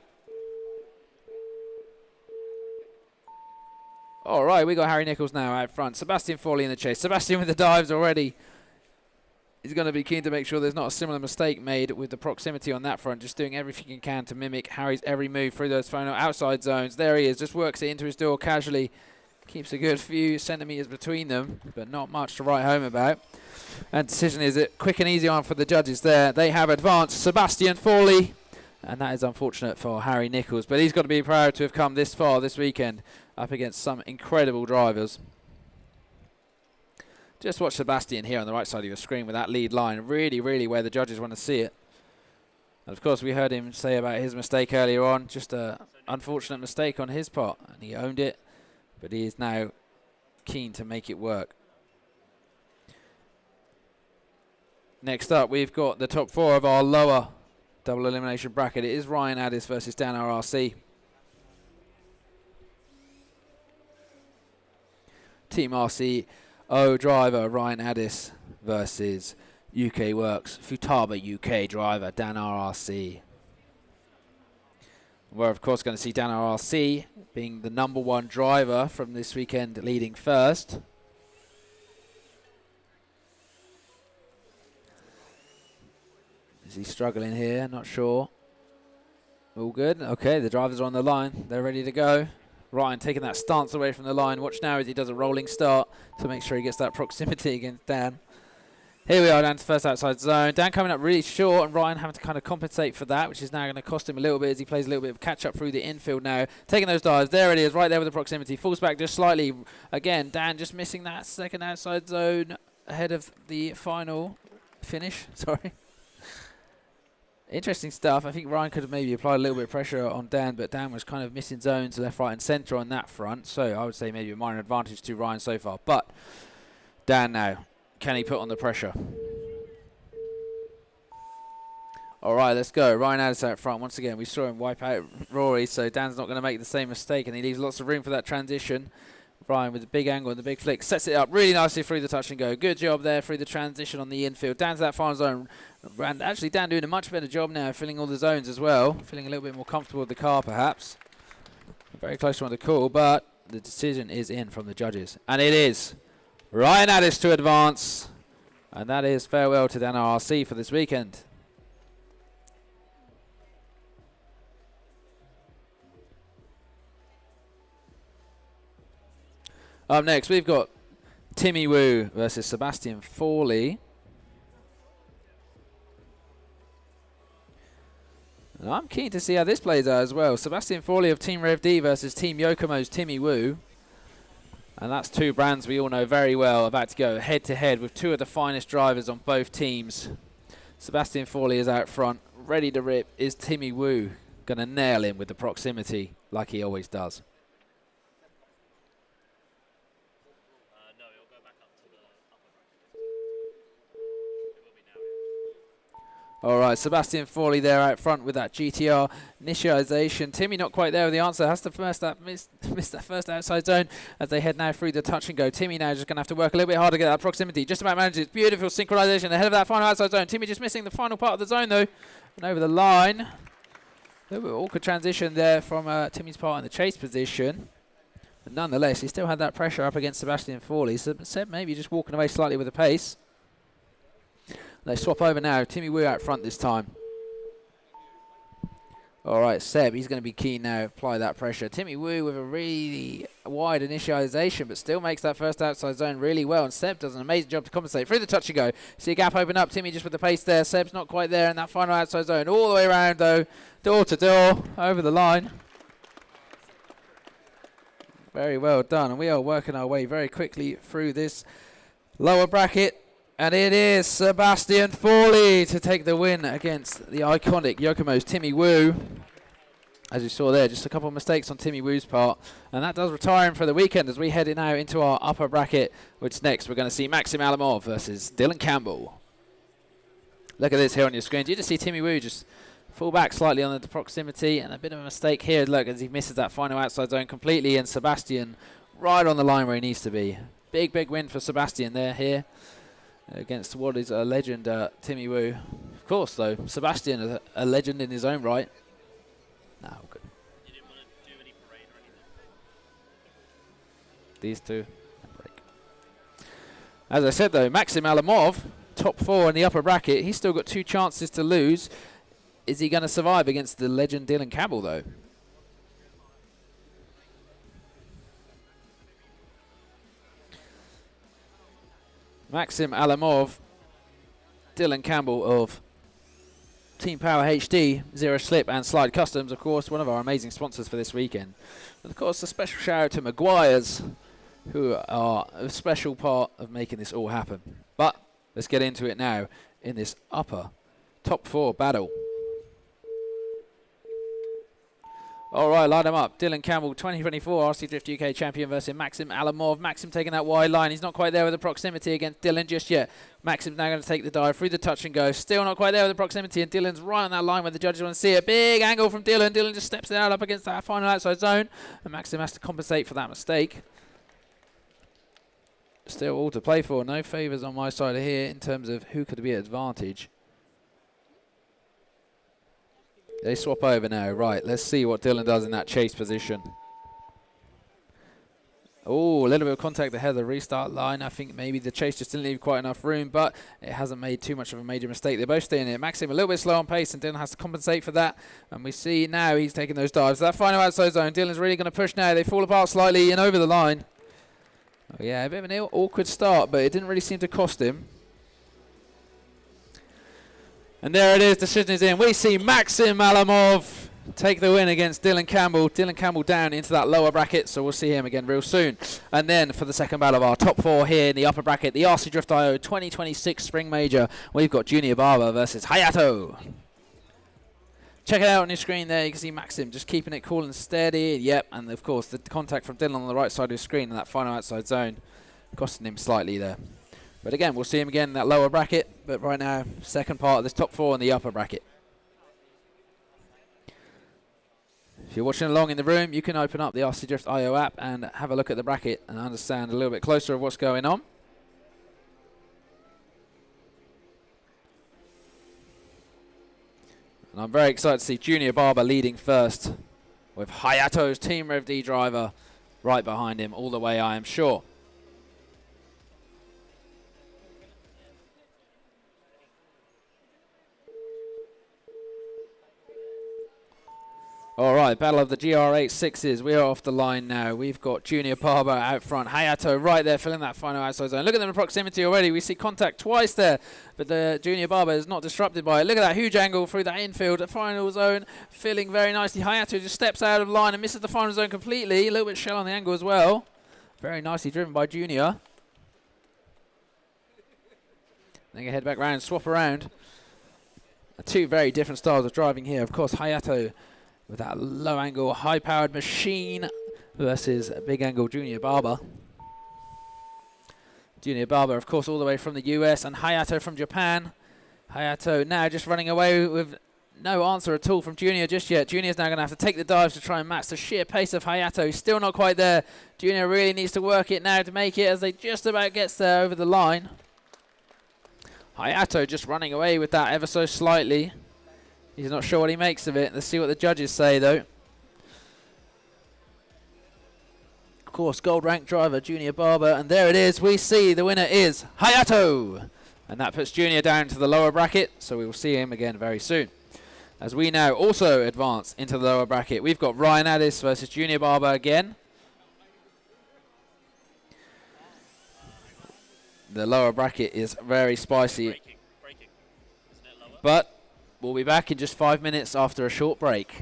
All right, we got Harry Nichols now out front. Sebastian Fawley in the chase. Sebastian with the dives already. He's going to be keen to make sure there's not a similar mistake made with the proximity on that front. Just doing everything he can to mimic Harry's every move through those final outside zones. There he is. Just works it into his door casually. Keeps a good few centimetres between them, but not much to write home about. And decision is a quick and easy one for the judges there. They have advanced Sebastian Fawley, and that is unfortunate for Harry Nichols. But he's got to be proud to have come this far this weekend up against some incredible drivers. Just watch Sebastian here on the right side of your screen with that lead line. Really, really where the judges want to see it. And of course, we heard him say about his mistake earlier on. Just an unfortunate mistake on his part. And he owned it. But he is now keen to make it work. Next up, we've got the top 4 of our lower double elimination bracket. It is Ryan Addis versus Dan RRC. Team RCO driver Ryan Addis versus UK Works Futaba UK driver Dan RRC. We're of course going to see Dan RRC being the #1 driver from this weekend, leading first. Is he struggling here? Not sure. All good. Okay, the drivers are on the line. They're ready to go. Ryan taking that stance away from the line. Watch now as he does a rolling start to make sure he gets that proximity against Dan. Here we are down to the first outside zone. Dan coming up really short and Ryan having to kind of compensate for that, which is now going to cost him a little bit as he plays a little bit of catch up through the infield now. Taking those dives. There it is, right there with the proximity. Falls back just slightly. Again, Dan just missing that second outside zone ahead of the final finish. Sorry. Interesting stuff. I think Ryan could have maybe applied a little bit of pressure on Dan, but Dan was kind of missing zones left, right and centre on that front. So I would say maybe a minor advantage to Ryan so far. But Dan now. Can he put on the pressure? All right, let's go. Ryan Addis out front. Once again, we saw him wipe out Rory, so Dan's not going to make the same mistake, and he leaves lots of room for that transition. Ryan with the big angle and the big flick. Sets it up really nicely through the touch and go. Good job there through the transition on the infield. Down to that final zone. And actually, Dan doing a much better job now, filling all the zones as well. Feeling a little bit more comfortable with the car, perhaps. Very close to one to call, but the decision is in from the judges. And it is Ryan Addis to advance. And that is farewell to Dan RRC for this weekend. Up next, we've got Timmy Wu versus Sebastian Fawley. And I'm keen to see how this plays out as well. Sebastian Fawley of Team Rev D versus Team Yokomo's Timmy Wu. And that's two brands we all know very well, about to go head to head with two of the finest drivers on both teams. Sebastian Fawley is out front, ready to rip. Is Timmy Wu going to nail him with the proximity like he always does? No, it'll go back up to the upper bracket. It will be now. All right, Sebastian Fawley there out front with that GTR initialization. Timmy not quite there with the answer. Has to miss that first outside zone as they head now through the touch and go. Timmy now just going to have to work a little bit harder to get that proximity. Just about manages. Beautiful synchronization ahead of that final outside zone. Timmy just missing the final part of the zone though. And over the line. A little bit awkward transition there from Timmy's part in the chase position. But nonetheless, he still had that pressure up against Sebastian Fawley. So Seb maybe just walking away slightly with the pace. They swap over now. Timmy Wu out front this time. All right, Seb, he's going to be keen now. Apply that pressure. Timmy Wu with a really wide initialization, but still makes that first outside zone really well. And Seb does an amazing job to compensate. Through the touch and go. See a gap open up. Timmy just with the pace there. Seb's not quite there in that final outside zone. All the way around, though. Door to door. Over the line. Very well done. And we are working our way very quickly through this lower bracket. And it is Sebastian Fawley to take the win against the iconic Yokomo's Timmy Wu. As you saw there, just a couple of mistakes on Timmy Wu's part. And that does retire him for the weekend as we head now into our upper bracket, which next we're going to see Maxim Alamov versus Dylan Campbell. Look at this here on your screen. You just see Timmy Wu just fall back slightly on the proximity, and a bit of a mistake here. Look, as he misses that final outside zone completely, and Sebastian right on the line where he needs to be. Big, big win for Sebastian there here. Against what is a legend, Timmy Wu. Of course, though, Sebastian is a legend in his own right. No, good. You didn't want to do any parade or anything? These two. Break. As I said, though, Maxim Alamov, top 4 in the upper bracket. He's still got 2 chances to lose. Is he going to survive against the legend Dylan Campbell, though? Maxim Alamov, Dylan Campbell of Team Power HD, Zero Slip and Slide Customs, of course, one of our amazing sponsors for this weekend. And of course, a special shout out to Maguire's, who are a special part of making this all happen. But let's get into it now in this upper top 4 battle. All right, line them up. Dylan Campbell, 2024 RC Drift UK champion versus Maxim Alamov. Maxim taking that wide line. He's not quite there with the proximity against Dylan just yet. Maxim's now going to take the dive through the touch and go. Still not quite there with the proximity, and Dylan's right on that line where the judges want to see it. Big angle from Dylan. Dylan just steps it out up against that final outside zone, and Maxim has to compensate for that mistake. Still all to play for. No favours on my side here in terms of who could be at advantage. They swap over now. Right, let's see what Dylan does in that chase position. Oh, a little bit of contact ahead of the restart line. I think maybe the chase just didn't leave quite enough room, but it hasn't made too much of a major mistake. They're both staying in it. Maxim a little bit slow on pace, and Dylan has to compensate for that. And we see now he's taking those dives. That final outside zone, Dylan's really going to push now. They fall apart slightly and over the line. Oh, yeah, a bit of an awkward start, but it didn't really seem to cost him. And there it is, decision is in. We see Maxim Alamov take the win against Dylan Campbell. Dylan Campbell down into that lower bracket, so we'll see him again real soon. And then for the second battle of our top 4 here in the upper bracket, the RC Drift IO 2026 Spring Major, we've got Junior Barber versus Hayato. Check it out on your screen there. You can see Maxim just keeping it cool and steady. Yep, and of course the contact from Dylan on the right side of the screen in that final outside zone, costing him slightly there. But again, we'll see him again in that lower bracket. But right now, second part of this top 4 in the upper bracket. If you're watching along in the room, you can open up the RC Drift IO app and have a look at the bracket and understand a little bit closer of what's going on. And I'm very excited to see Junior Barber leading first, with Hayato's Team Rev D driver right behind him all the way, I am sure. All right, battle of the GR86s. We are off the line now. We've got Junior Barber out front. Hayato right there filling that final outside zone. Look at them in proximity already. We see contact twice there, but the Junior Barber is not disrupted by it. Look at that huge angle through that infield. The final zone filling very nicely. Hayato just steps out of line and misses the final zone completely. A little bit shell on the angle as well. Very nicely driven by Junior. Then you head back round and swap around. Two very different styles of driving here. Of course, Hayato with that low angle, high powered machine versus big angle Junior Barber. Junior Barber, of course, all the way from the US, and Hayato from Japan. Hayato now just running away with no answer at all from Junior just yet. Junior's now going to have to take the dives to try and match the sheer pace of Hayato. Still not quite there. Junior really needs to work it now to make it as they just about gets there over the line. Hayato just running away with that ever so slightly. He's not sure what he makes of it. Let's see what the judges say, though. Of course, gold rank driver Junior Barber, and there it is. We see the winner is Hayato, and that puts Junior down to the lower bracket, so we will see him again very soon. As we now also advance into the lower bracket, we've got Ryan Addis versus Junior Barber again. The lower bracket is very spicy, but we'll be back in just 5 minutes after a short break.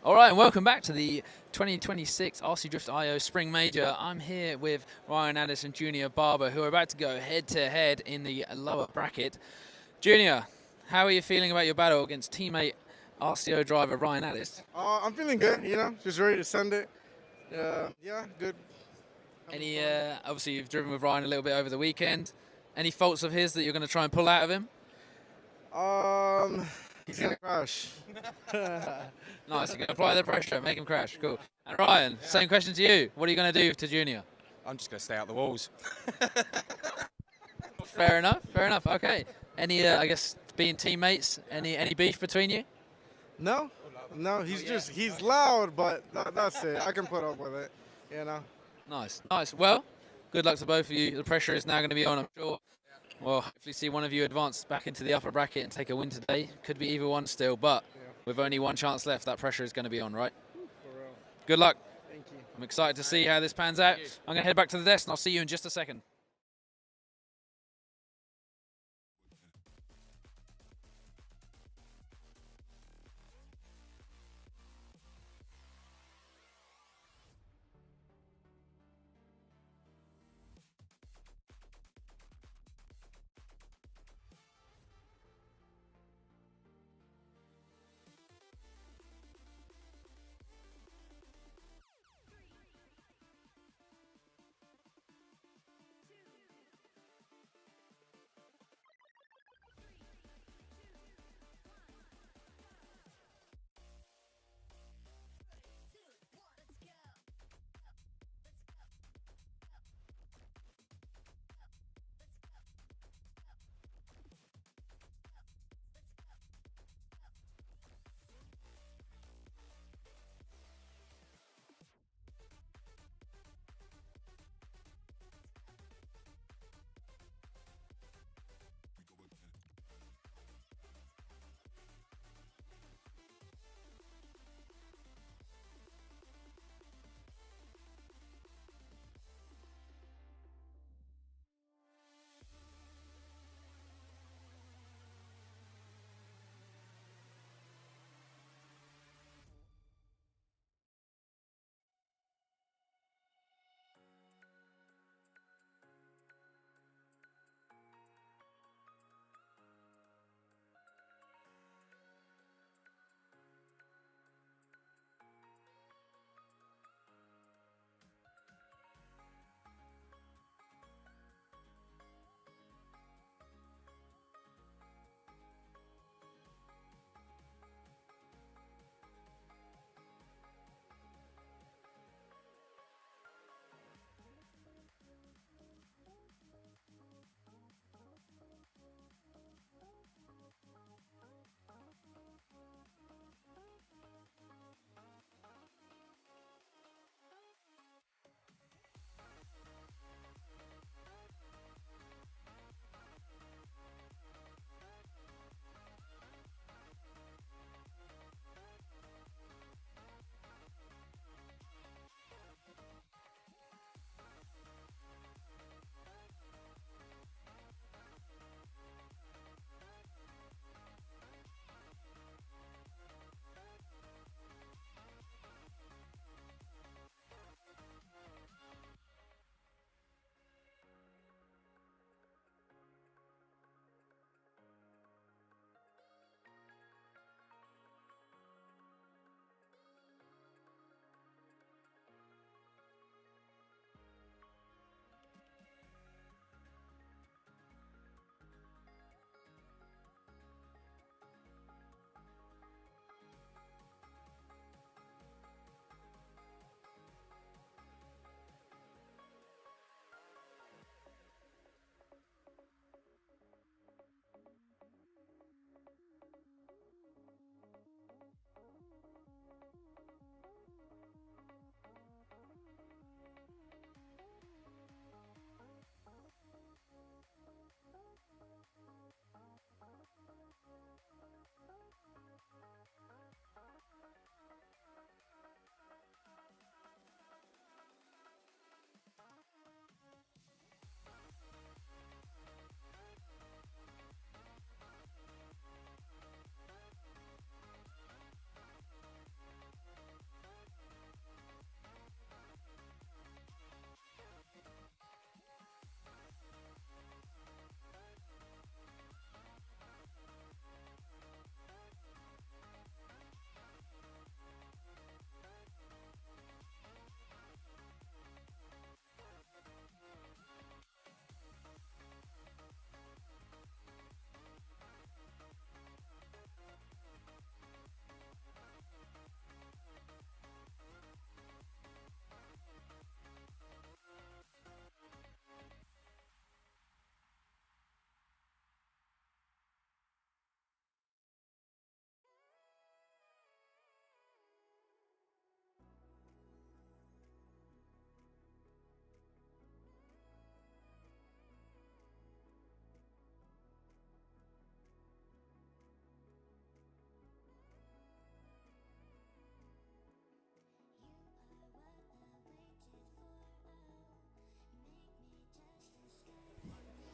All right, and welcome back to the 2026 RC Drift IO Spring Major. I'm here with Ryan Addis and Junior Barber, who are about to go head-to-head in the lower bracket. Junior, how are you feeling about your battle against teammate RCO driver Ryan Addis? I'm feeling good, just ready to send it. Yeah, good. Any, obviously you've driven with Ryan a little bit over the weekend. Any faults of his that you're going to try and pull out of him? He's gonna crash. Nice, you're going to apply the pressure, make him crash. Cool. And Ryan, same question to you. What are you going to do to Junior? I'm just going to stay out the walls. Fair enough. Okay. Any, I guess, being teammates, any beef between you? No, he's loud, but that's it. I can put up with it. Nice. Well, good luck to both of you. The pressure is now going to be on, I'm sure. Well, hopefully see one of you advance back into the upper bracket and take a win today. Could be either one still, but with only one chance left, that pressure is going to be on, right? Good luck. Thank you. I'm excited to see how this pans out. I'm going to head back to the desk and I'll see you in just a second.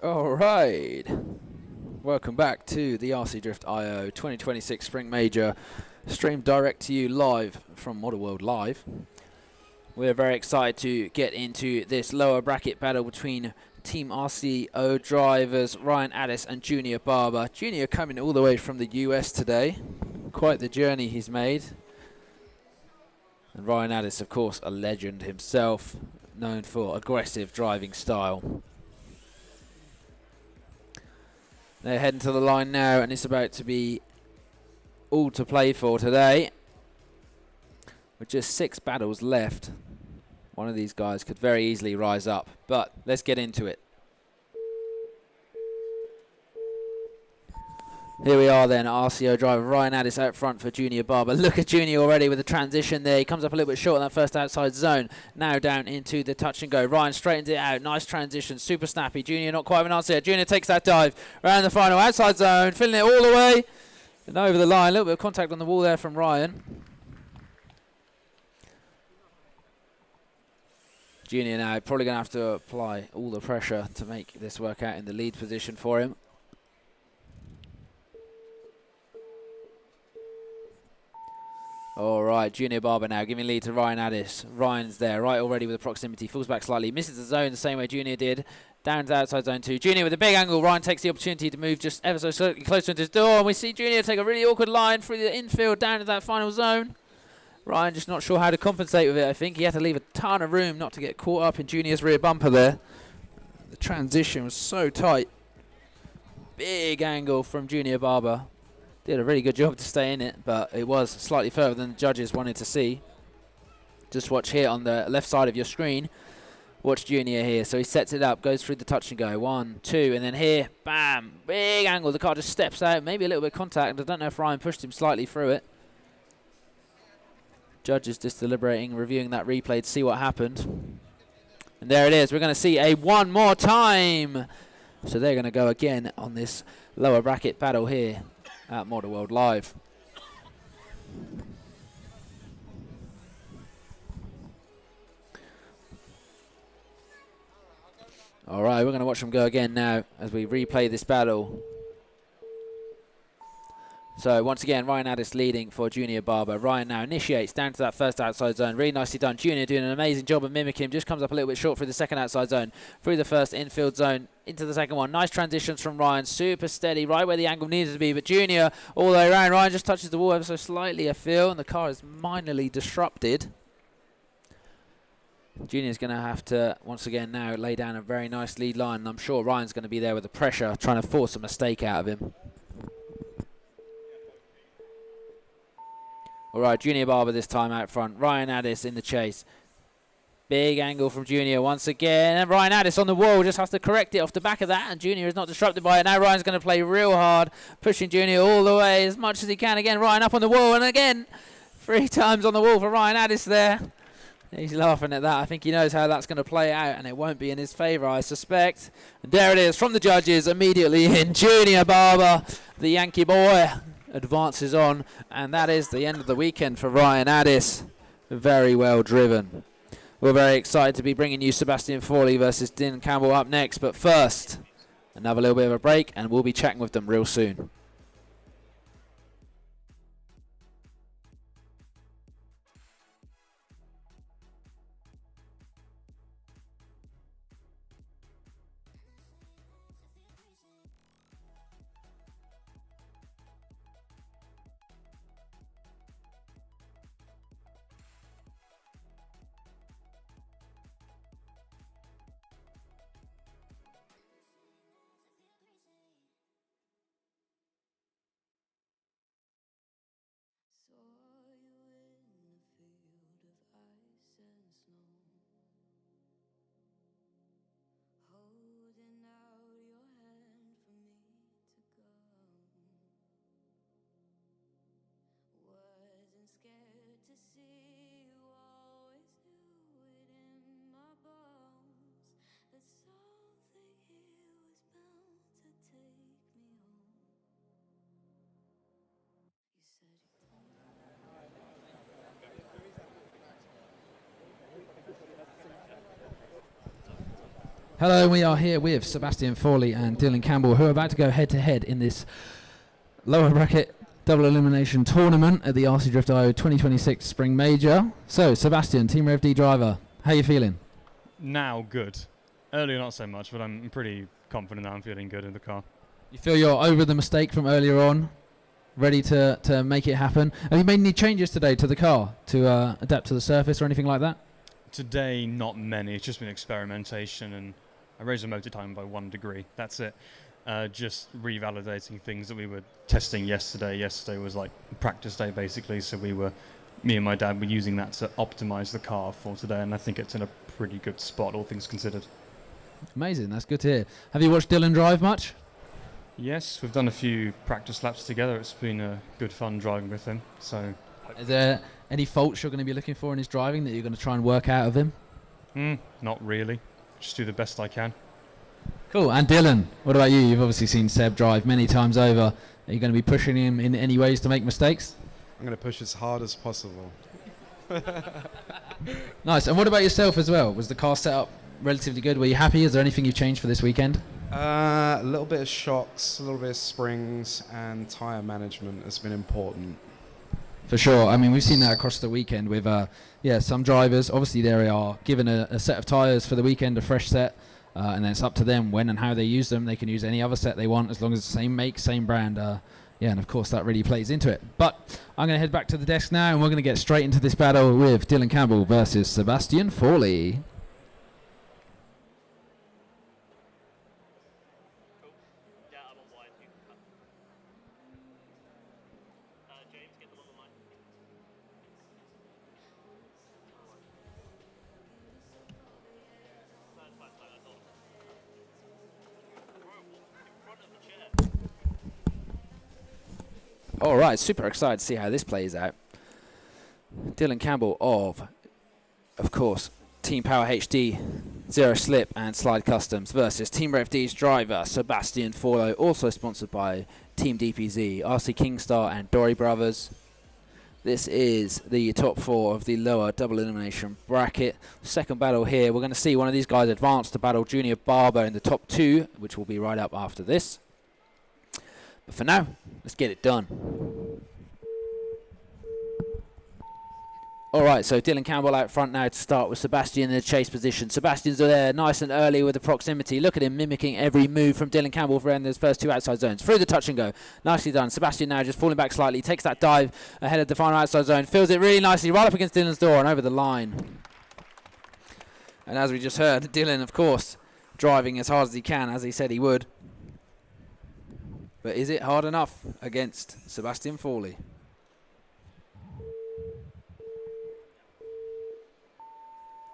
All right. Welcome back to the RC Drift IO 2026 Spring Major, streamed direct to you live from Model World Live. We're very excited to get into this lower bracket battle between Team RCO drivers Ryan Addis and Junior Barber. Junior coming all the way from the US today. Quite the journey he's made. And Ryan Addis, of course, a legend himself, known for aggressive driving style. They're heading to the line now, and it's about to be all to play for today. With just 6 battles left, one of these guys could very easily rise up. But let's get into it. Here we are then, RCO driver Ryan Addis out front for Junior Barber. Look at Junior already with the transition there. He comes up a little bit short on that first outside zone. Now down into the touch and go. Ryan straightens it out. Nice transition, super snappy. Junior not quite an answer yet. Junior takes that dive around the final outside zone, filling it all the way and over the line. A little bit of contact on the wall there from Ryan. Junior now probably going to have to apply all the pressure to make this work out in the lead position for him. All right, Junior Barber now giving lead to Ryan Addis. Ryan's there, right already with the proximity. Falls back slightly, misses the zone the same way Junior did. Down to the outside zone 2. Junior with a big angle. Ryan takes the opportunity to move just ever so slightly closer into his door. And we see Junior take a really awkward line through the infield down to that final zone. Ryan just not sure how to compensate with it, I think. He had to leave a ton of room not to get caught up in Junior's rear bumper there. The transition was so tight. Big angle from Junior Barber. Did a really good job to stay in it, but it was slightly further than the judges wanted to see. Just watch here on the left side of your screen. Watch Junior here. So he sets it up, goes through the touch and go. 1, 2, and then here, bam, big angle. The car just steps out, maybe a little bit of contact. I don't know if Ryan pushed him slightly through it. Judges just deliberating, reviewing that replay to see what happened. And there it is. We're going to see a one more time. So they're going to go again on this lower bracket battle here at Model World Live. All right, we're going to watch them go again now as we replay this battle. So once again, Ryan Addis leading for Junior Barber. Ryan now initiates down to that first outside zone. Really nicely done. Junior doing an amazing job of mimicking him. Just comes up a little bit short through the second outside zone. Through the first infield zone into the second one. Nice transitions from Ryan. Super steady, right where the angle needed to be. But Junior all the way around. Ryan just touches the wall ever so slightly, I feel. And the car is minorly disrupted. Junior's going to have to, once again now, lay down a very nice lead line. And I'm sure Ryan's going to be there with the pressure, trying to force a mistake out of him. All right, Junior Barber this time out front. Ryan Addis in the chase. Big angle from Junior once again. And Ryan Addis on the wall just has to correct it off the back of that. And Junior is not disrupted by it. Now Ryan's going to play real hard, pushing Junior all the way as much as he can. Again, Ryan up on the wall. And again, 3 times on the wall for Ryan Addis there. He's laughing at that. I think he knows how that's going to play out. And it won't be in his favour, I suspect. And there it is from the judges immediately in. Junior Barber, the Yankee boy, advances on, and that is the end of the weekend for Ryan Addis. Very well driven. We're very excited to be bringing you Sebastian Forley versus Dean Campbell up next, but first, another little bit of a break, and we'll be chatting with them real soon. Hello, we are here with Sebastian Fawley and Dylan Campbell, who are about to go head-to-head in this lower bracket double elimination tournament at the RC Drift IO 2026 Spring Major. So, Sebastian, Team Rev D driver, how are you feeling? Now good. Earlier not so much, but I'm pretty confident that I'm feeling good in the car. You feel you're over the mistake from earlier on, ready to make it happen? Have you made any changes today to the car to adapt to the surface or anything like that? Today, not many. It's just been experimentation, and I raised the motor time by 1 degree. That's it. Just revalidating things that we were testing yesterday. Yesterday was like practice day, basically, so me and my dad were using that to optimize the car for today, and I think it's in a pretty good spot, all things considered. Amazing, that's good to hear. Have you watched Dylan drive much? Yes, we've done a few practice laps together. It's been good fun driving with him. So, is there any faults you're going to be looking for in his driving that you're going to try and work out of him? Not really. Just do the best I can. Cool. And Dylan, what about you? You've obviously seen Seb drive many times over. Are you going to be pushing him in any ways to make mistakes? I'm going to push as hard as possible. Nice. And what about yourself as well? Was the car set up relatively good? Were you happy? Is there anything you've changed for this weekend? A little bit of shocks, a little bit of springs, and tyre management has been important. For sure. I mean, we've seen that across the weekend with, some drivers. Obviously, they are given a set of tyres for the weekend, a fresh set, and then it's up to them when and how they use them. They can use any other set they want as long as it's the same make, same brand. And of course, that really plays into it. But I'm going to head back to the desk now, and we're going to get straight into this battle with Dylan Campbell versus Sebastian Fawley. All right, super excited to see how this plays out. Dylan Campbell of course, Team Power HD, Zero Slip and Slide Customs versus Team Rev D's driver, Sebastian Fawley, also sponsored by Team DPZ, RC Kingstar and Dory Brothers. This is the top 4 of the lower double elimination bracket. Second battle here, we're going to see one of these guys advance to battle Junior Barber in the top 2, which will be right up after this. But for now, let's get it done. Alright, so Dylan Campbell out front now to start with Sebastian in the chase position. Sebastian's there nice and early with the proximity. Look at him mimicking every move from Dylan Campbell for those first 2 outside zones. Through the touch and go. Nicely done. Sebastian now just falling back slightly. Takes that dive ahead of the final outside zone. Fills it really nicely right up against Dylan's door and over the line. And as we just heard, Dylan, of course, driving as hard as he can, as he said he would. But is it hard enough against Sebastian Fawley?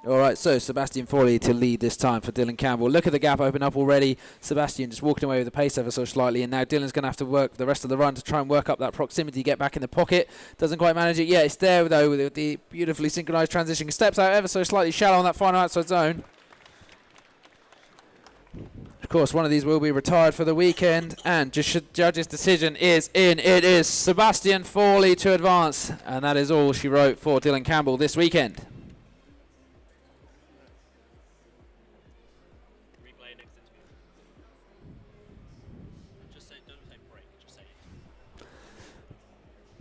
Alright, so Sebastian Fawley to lead this time for Dylan Campbell. Look at the gap open up already. Sebastian just walking away with the pace ever so slightly, and now Dylan's going to have to work the rest of the run to try and work up that proximity, get back in the pocket. Doesn't quite manage it yet. It's there though with the beautifully synchronised transition. Steps out ever so slightly shallow on that final outside zone. Of course, one of these will be retired for the weekend, and judge's decision is in. It is Sebastian Fawley to advance, and that is all she wrote for Dylan Campbell this weekend. Replay next interview. Just say, don't say break, just say it.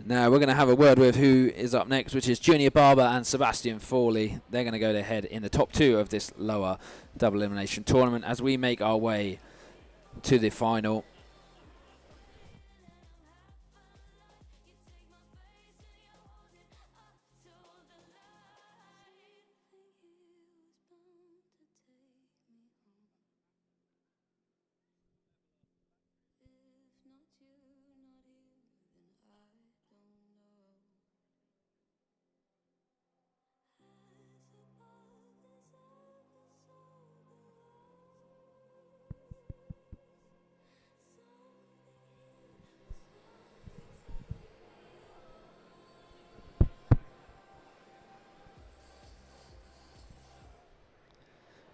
Now we're going to have a word with who is up next, which is Junior Barber and Sebastian Fawley. They're going to go to head in the top 2 of this lower double elimination tournament as we make our way to the final.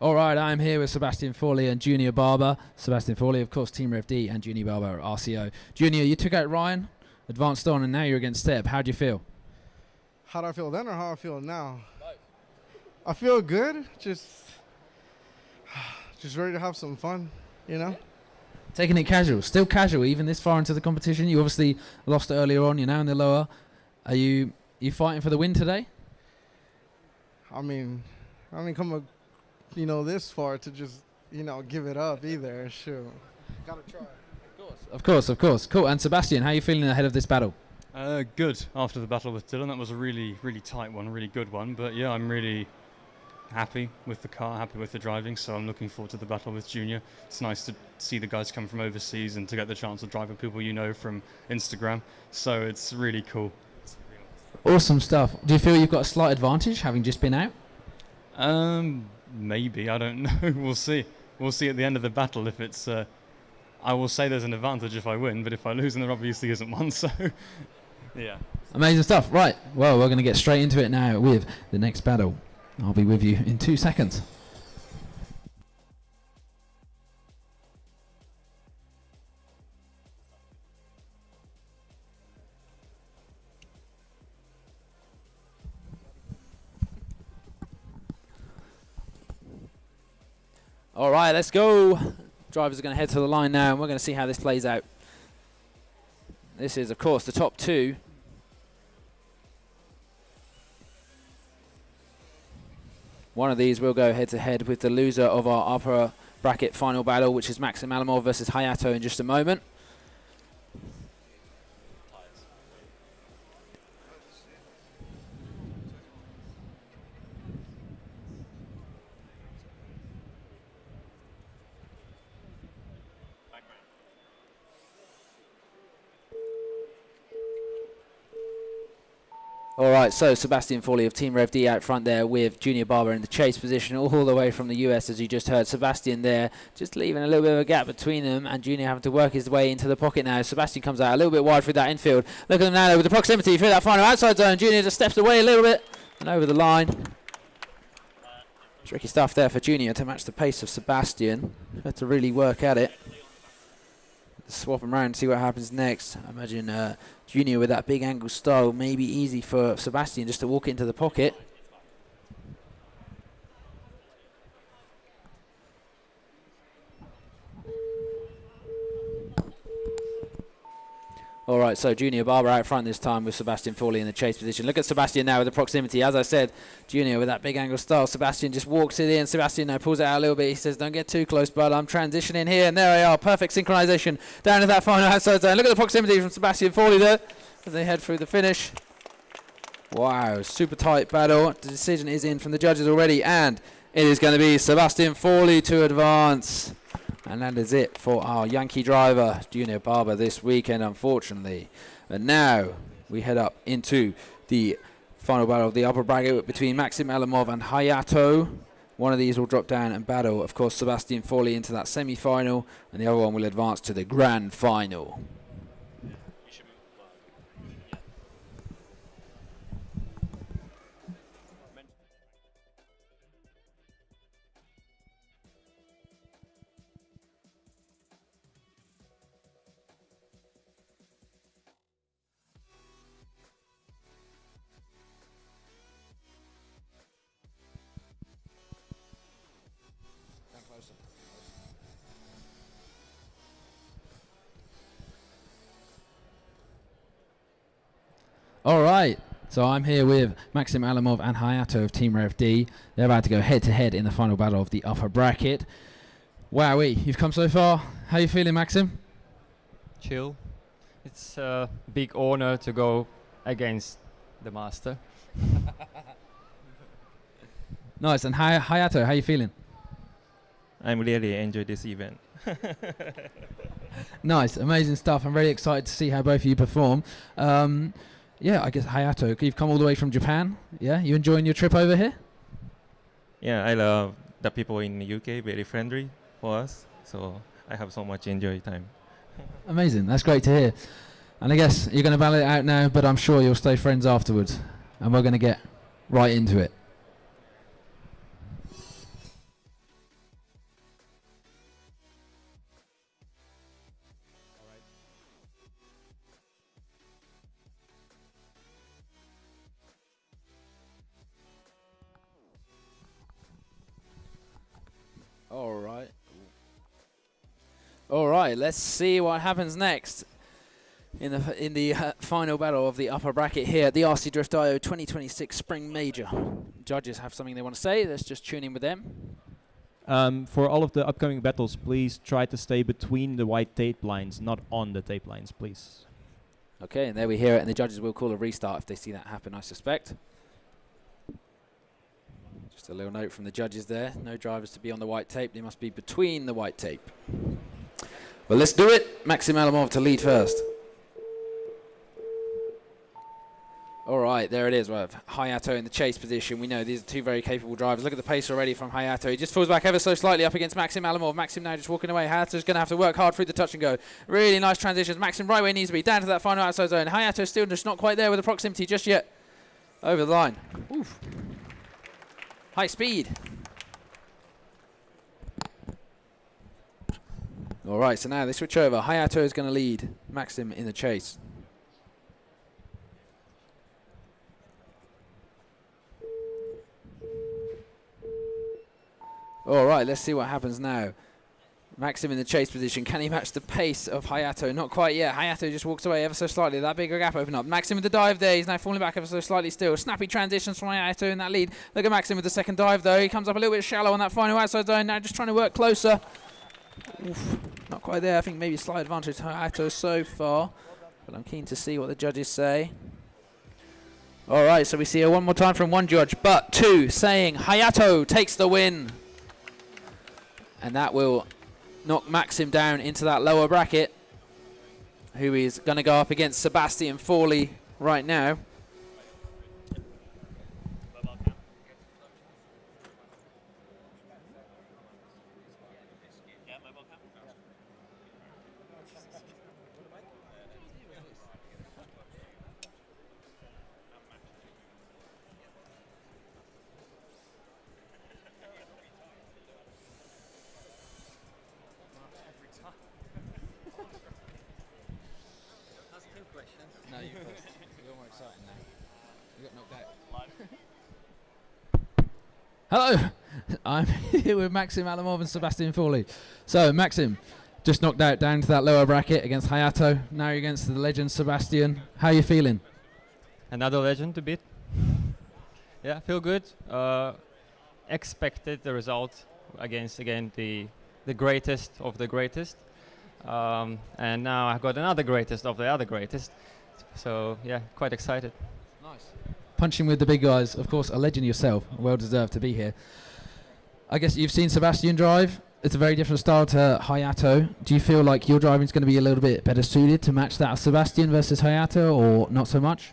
All right, I'm here with Sebastian Fawley and Junior Barber. Sebastian Fawley, of course, Team Rev D, and Junior Barber at RCO. Junior, you took out Ryan, advanced on, and now you're against Seb. How do you feel? How do I feel then or how I feel now? I feel good. Just just ready to have some fun, you know. Taking it casual, still casual, even this far into the competition. You obviously lost earlier on. You're now in the lower. Are you fighting for the win today? I mean, come this far to just give it up either. Shoot, gotta try. Of course. Cool. And Sebastian, how are you feeling ahead of this battle? Good. After the battle with Dylan, that was a really, really tight one, really good one. But yeah, I'm really happy with the car, happy with the driving. So I'm looking forward to the battle with Junior. It's nice to see the guys come from overseas and to get the chance to drive with people from Instagram. So it's really cool. Awesome stuff. Do you feel you've got a slight advantage having just been out? Maybe. I don't know. We'll see. We'll see at the end of the battle if it's. I will say there's an advantage if I win, but if I lose, then there obviously isn't one. So, yeah. Amazing stuff. Right. Well, we're going to get straight into it now with the next battle. I'll be with you in 2 seconds. All right, let's go. Drivers are going to head to the line now, and we're going to see how this plays out. This is, of course, the top 2. One of these will go head-to-head with the loser of our upper bracket final battle, which is Maxim Alamov versus Hayato in just a moment. All right, so Sebastian Forley of Team Rev D out front there with Junior Barber in the chase position all the way from the US, as you just heard. Sebastian there just leaving a little bit of a gap between them, and Junior having to work his way into the pocket now. Sebastian comes out a little bit wide through that infield. Look at them now with the proximity through that final outside zone. Junior just steps away a little bit and over the line. Tricky stuff there for Junior to match the pace of Sebastian. Had to really work at it. Swap them around, see what happens next. I imagine Junior with that big angle style may be easy for Sebastian just to walk into the pocket. All right, so Junior Barber out front this time with Sebastian Forley in the chase position. Look at Sebastian now with the proximity. As I said, Junior with that big angle style. Sebastian just walks it in. Sebastian now pulls it out a little bit. He says, don't get too close, bud. I'm transitioning here. And there they are. Perfect synchronization down to that final outside zone. Look at the proximity from Sebastian Forley there as they head through the finish. Wow, super tight battle. The decision is in from the judges already, and it is going to be Sebastian Forley to advance. And that is it for our Yankee driver, Junior Barber, this weekend, unfortunately. But now we head up into the final battle of the upper bracket between Maxim Alamov and Hayato. One of these will drop down and battle, of course, Sebastian Forley into that semi-final, and the other one will advance to the grand final. All right, so I'm here with Maxim Alamov and Hayato of Team Rev D. They're about to go head-to-head in the final battle of the upper bracket. Wowee, you've come so far. How are you feeling, Maxim? Chill. It's a big honor to go against the master. Nice, and Hayato, how are you feeling? I'm really enjoy this event. Nice, amazing stuff. I'm very excited to see how both of you perform. Yeah, I guess Hayato, you've come all the way from Japan. Yeah, you enjoying your trip over here? Yeah, I love the people in the UK, very friendly for us. So I have so much enjoy time. Amazing, that's great to hear. And I guess you're going to battle it out now, but I'm sure you'll stay friends afterwards. And we're going to get right into it. All right, right, let's see what happens next in the final battle of the upper bracket here at the RC Drift IO 2026 Spring Major. Judges have something they want to say. Let's just tune in with them. For all of the upcoming battles, please try to stay between the white tape lines, not on the tape lines, please. Okay, and there we hear it, and the judges will call a restart if they see that happen, I suspect. Just a little note from the judges there. No drivers to be on the white tape. They must be between the white tape. Well, let's do it. Maxim Alamov to lead first. All right, there it is. We have Hayato in the chase position. We know these are two very capable drivers. Look at the pace already from Hayato. He just falls back ever so slightly up against Maxim Alamov. Maxim now just walking away. Hayato's going to have to work hard through the touch and go. Really nice transitions. Maxim right where he needs to be. Down to that final outside zone. Hayato still just not quite there with the proximity just yet. Over the line. Oof. High speed. All right, so now they switch over. Hayato is going to lead Maxim in the chase. All right, let's see what happens now. Maxim in the chase position. Can he match the pace of Hayato? Not quite yet. Hayato just walks away ever so slightly. That bigger gap opened up. Maxim with the dive there. He's now falling back ever so slightly still. Snappy transitions from Hayato in that lead. Look at Maxim with the second dive though. He comes up a little bit shallow on that final outside zone. Now just trying to work closer. Oof, not quite there. I think maybe slight advantage to Hayato so far. But I'm keen to see what the judges say. All right, so we see it one more time from one judge. But two saying Hayato takes the win. And that will knock Maxim down into that lower bracket, who is going to go up against Sebastian Forley right now. No, you first. You're more exciting now. You got knocked out. Hello, I'm here with Maxim Alamov and Sebastian Forley. So, Maxim, just knocked out down to that lower bracket against Hayato. Now you're against the legend Sebastian. How are you feeling? Another legend to beat. Yeah, feel good. Expected the result against, again, the greatest of the greatest. And now I've got another greatest of the other greatest. So, yeah, quite excited. Nice. Punching with the big guys. Of course, a legend yourself. Well deserved to be here. I guess you've seen Sebastian drive. It's a very different style to Hayato. Do you feel like your driving is going to be a little bit better suited to match that of Sebastian versus Hayato, or not so much?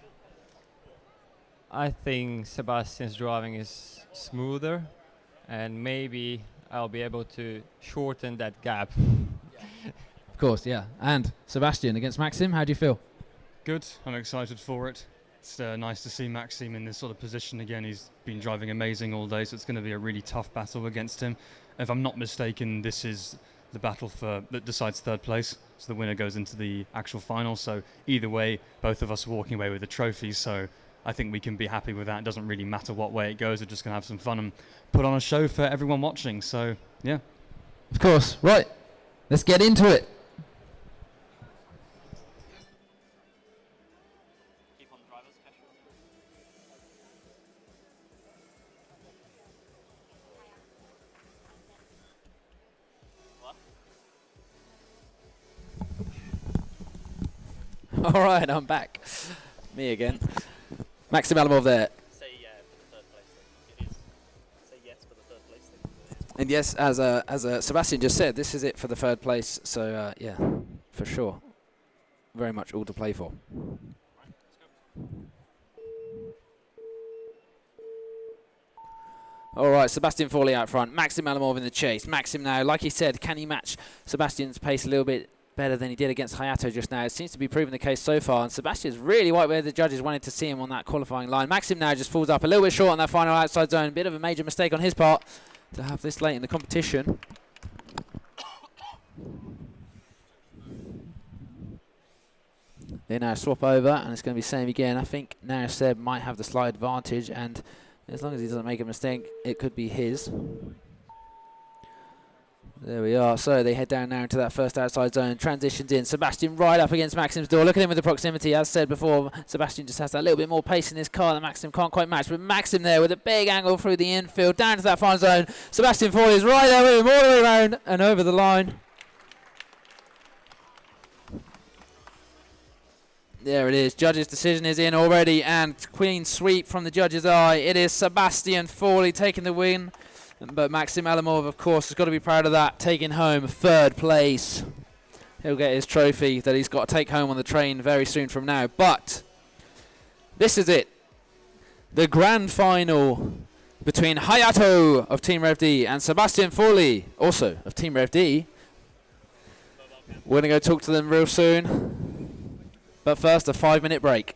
I think Sebastian's driving is smoother, and maybe I'll be able to shorten that gap. Of course, yeah. And Sebastian against Maxim, how do you feel? Good. I'm excited for it. It's nice to see Maxim in this sort of position again. He's been driving amazing all day, so it's going to be a really tough battle against him. If I'm not mistaken, this is the battle that decides third place. So the winner goes into the actual final. So either way, both of us are walking away with the trophy. So I think we can be happy with that. It doesn't really matter what way it goes. We're just going to have some fun and put on a show for everyone watching. So, yeah. Of course. Right. Let's get into it. All right, I'm back. Me again. Maxim Alamov there. Say yeah for the third place thing. It is. Say yes for the third place thing. And yes, as Sebastian just said, this is it for the third place. So yeah, for sure, very much all to play for. All right, Sebastian Forley out front. Maxim Alamov in the chase. Maxim now, like he said, can he match Sebastian's pace a little bit better than he did against Hayato just now? It seems to be proving the case so far, and Sebastian's really right where the judges wanted to see him on that qualifying line. Maxim now just falls up a little bit short on that final outside zone. Bit of a major mistake on his part to have this late in the competition. They now swap over, and it's going to be same again. I think now Seb might have the slight advantage, and as long as he doesn't make a mistake, it could be his. There we are. So they head down now into that first outside zone. Transitions in. Sebastian right up against Maxim's door. Look at him with the proximity. As said before, Sebastian just has that little bit more pace in his car that Maxim can't quite match. But Maxim there with a big angle through the infield, down to that final zone. Sebastian Ford is right there with him all the way around and over the line. There it is. Judge's decision is in already, and clean sweep from the judge's eye. It is Sebastian Fawley taking the win. But Maxim Alamov, of course, has got to be proud of that, taking home third place. He'll get his trophy that he's got to take home on the train very soon from now. But this is it. The grand final between Hayato of Team Rev D and Sebastian Fawley, also of Team Rev D. We're going to go talk to them real soon. But first, a 5-minute break.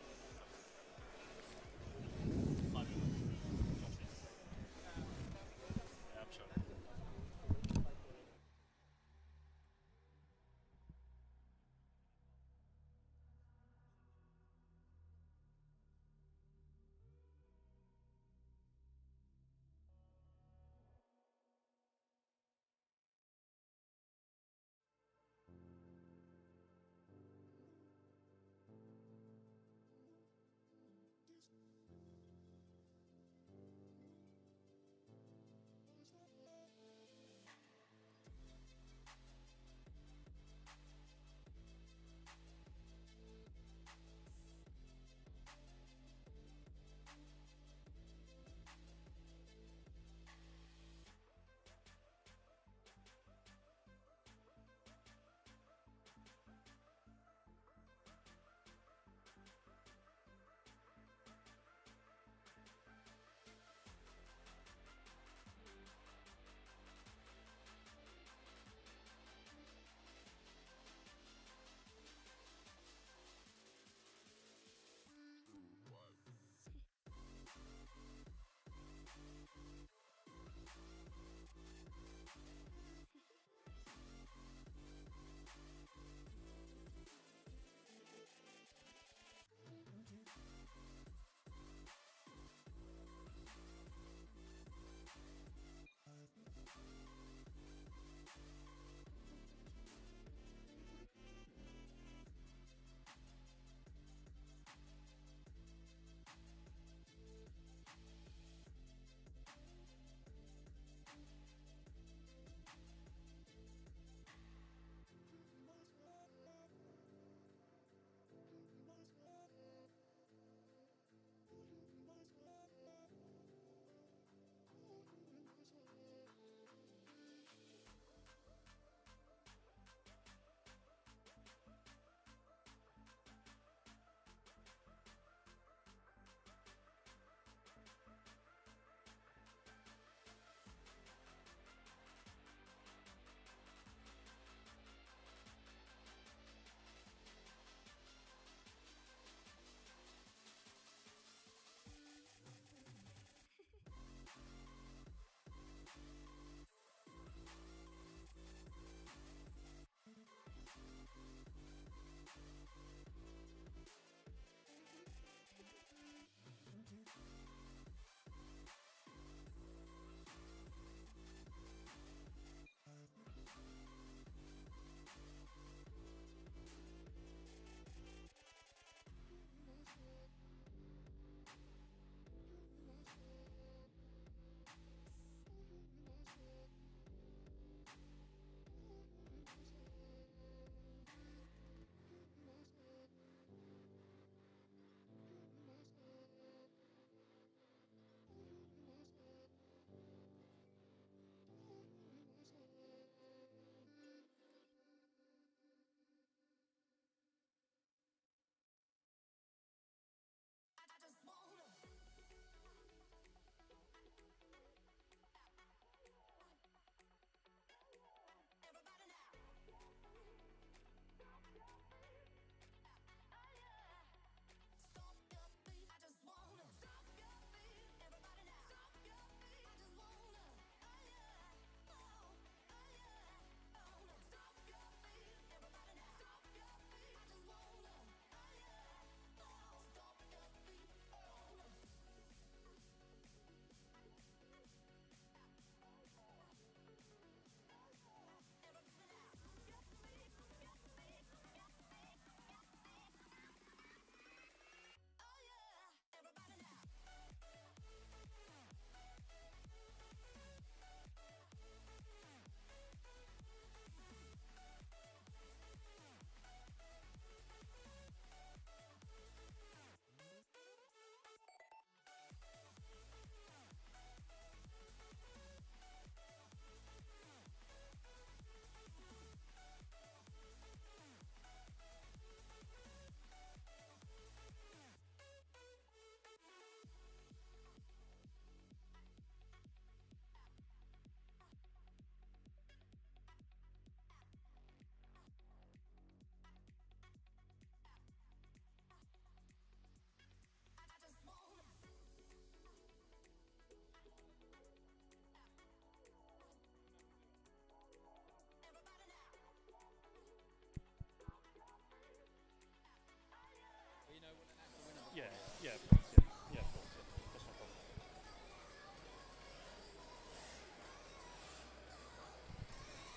Yeah, yeah, of course, yeah. Yeah, of course, yeah. That's no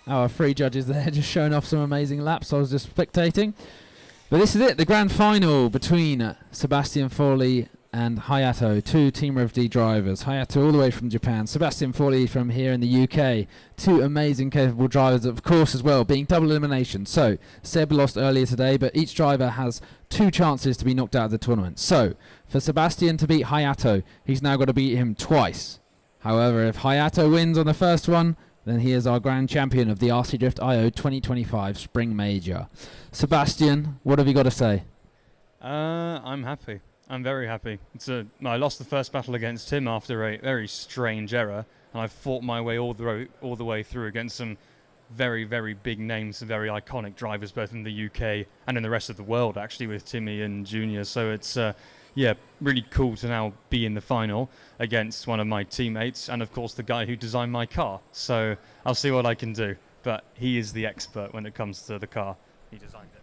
problem. Our three judges there just showing off some amazing laps. I was just spectating. But this is it, the grand final between Sebastian Foley and Hayato, two Team Rev D drivers. Hayato all the way from Japan, Sebastian Foley from here in the UK. Two amazing, capable drivers, of course, as well, being double elimination. So, Seb lost earlier today, but each driver has two chances to be knocked out of the tournament. So, for Sebastian to beat Hayato, he's now got to beat him twice. However, if Hayato wins on the first one, then he is our grand champion of the RC Drift IO 2025 Spring Major. Sebastian, what have you got to say? I'm happy. I'm very happy. I lost the first battle against him after a very strange error, and I fought my way all the way through against some very, very big names, some very iconic drivers, both in the UK and in the rest of the world, actually, with Timmy and Junior. So it's really cool to now be in the final against one of my teammates, and of course the guy who designed my car. So I'll see what I can do. But he is the expert when it comes to the car. He designed it.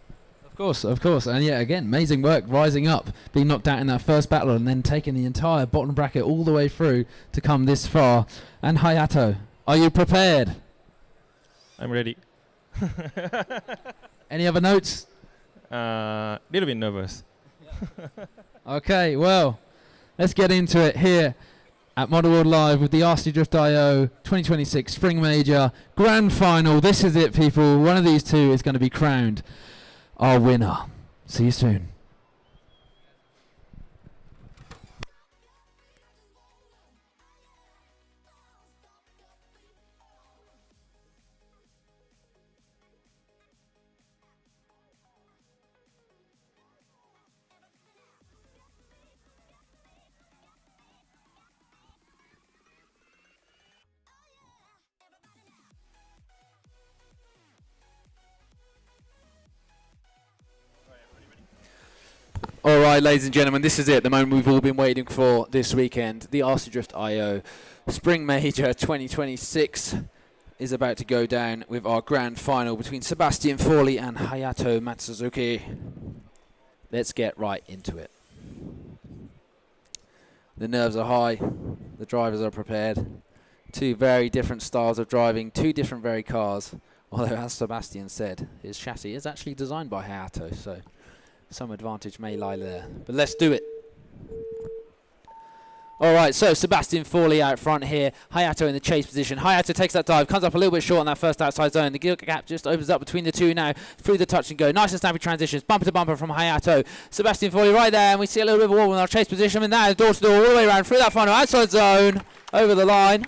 Of course, and yeah, again, amazing work, rising up, being knocked out in that first battle, and then taking the entire bottom bracket all the way through to come this far. And Hayato, are you prepared? I'm ready. Any other notes? Little bit nervous. Okay, well, let's get into it here at Model World Live with the RC Drift IO 2026 Spring Major Grand Final. This is it, people. One of these two is going to be crowned our winner. See you soon. All right, ladies and gentlemen, this is it, the moment we've all been waiting for this weekend. The RC Drift IO Spring Major 2026 is about to go down with our grand final between Sebastian Foley and Hayato Matsuzuki. Let's get right into it. The nerves are high, the drivers are prepared. Two very different styles of driving, two different very cars. Although, as Sebastian said, his chassis is actually designed by Hayato, so some advantage may lie there. But let's do it. All right, so Sebastian Foley out front here. Hayato in the chase position. Hayato takes that dive, comes up a little bit short on that first outside zone. The gear gap just opens up between the two now through the touch and go. Nice and snappy transitions, bumper to bumper from Hayato. Sebastian Foley right there, and we see a little bit of a wall in our chase position. And now door to door all the way around through that final outside zone, over the line.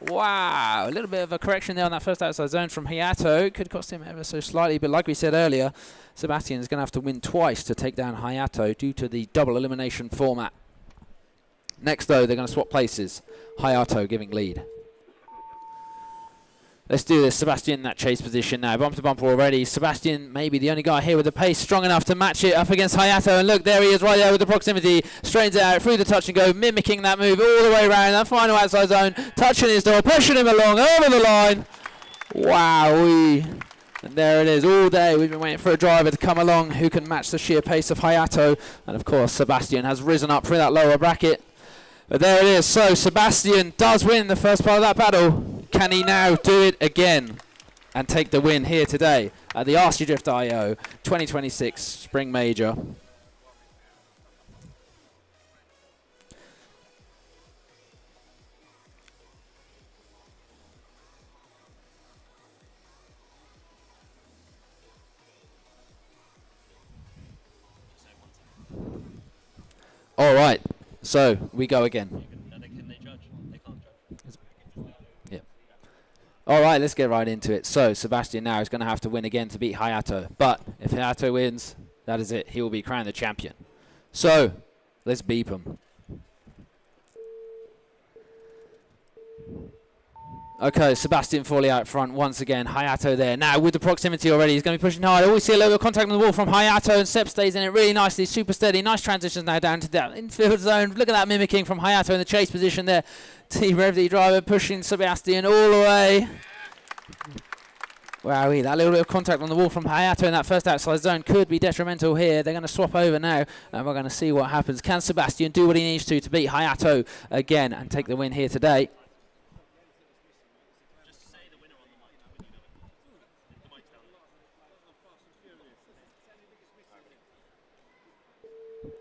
Wow, a little bit of a correction there on that first outside zone from Hayato. Could cost him ever so slightly, but like we said earlier, Sebastian is going to have to win twice to take down Hayato due to the double elimination format. Next, though, they're going to swap places. Hayato giving lead. Let's do this. Sebastian in that chase position now. Bumper to bumper already. Sebastian, maybe the only guy here with the pace strong enough to match it up against Hayato. And look, there he is right there with the proximity. Straightens it out through the touch and go, mimicking that move all the way around. That final outside zone. Touching his door, pushing him along over the line. Wowee. And there it is. All day we've been waiting for a driver to come along who can match the sheer pace of Hayato. And of course, Sebastian has risen up through that lower bracket. But there it is. So Sebastian does win the first part of that battle. Can he now do it again and take the win here today at the RC Drift IO 2026 Spring Major? All right, so we go again. Can they judge? They can't judge. Yeah. All right, let's get right into it. So Sebastian now is going to have to win again to beat Hayato. But if Hayato wins, that is it. He will be crowned the champion. So let's beep him. Okay, Sebastian Foley out front once again. Hayato there. Now with the proximity already, he's going to be pushing hard. Always see a little bit of contact on the wall from Hayato, and Seb stays in it really nicely. Super steady. Nice transitions now down to that infield zone. Look at that mimicking from Hayato in the chase position there. Team Rev D driver pushing Sebastian all the way. Wowee, that little bit of contact on the wall from Hayato in that first outside zone could be detrimental here. They're going to swap over now, and we're going to see what happens. Can Sebastian do what he needs to beat Hayato again and take the win here today?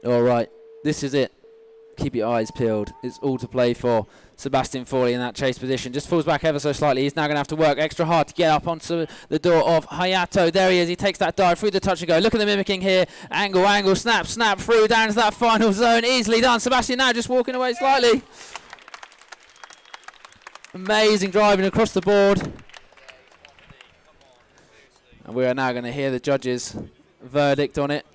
All right, this is it. Keep your eyes peeled. It's all to play for. Sebastian Forley in that chase position. Just falls back ever so slightly. He's now going to have to work extra hard to get up onto the door of Hayato. There he is. He takes that dive through the touch and go. Look at the mimicking here. Angle, snap through down to that final zone. Easily done. Sebastian now just walking away slightly. Amazing driving across the board. And we are now going to hear the judges' verdict on it.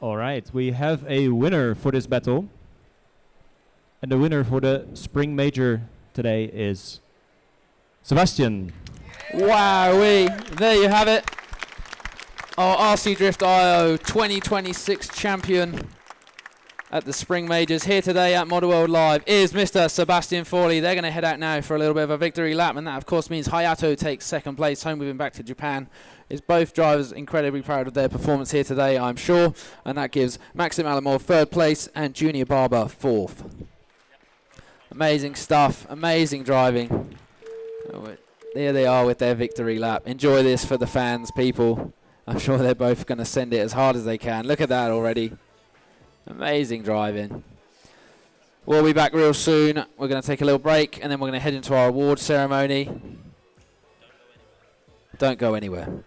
All right, we have a winner for this battle. And the winner for the Spring Major today is Sebastian. Wowee, there you have it. Our RC Drift IO 2026 champion at the Spring Majors here today at Model World Live is Mr. Sebastian Forley. They're going to head out now for a little bit of a victory lap, and that of course means Hayato takes second place, home with him back to Japan. Is both drivers incredibly proud of their performance here today, I'm sure, and that gives Maxim Alamov third place and Junior Barber fourth. Amazing stuff, amazing driving. There they are with their victory lap. Enjoy this for the fans, people. I'm sure they're both going to send it as hard as they can. Look at that already. Amazing driving. We'll be back real soon. We're going to take a little break, and then we're going to head into our award ceremony. Don't go anywhere.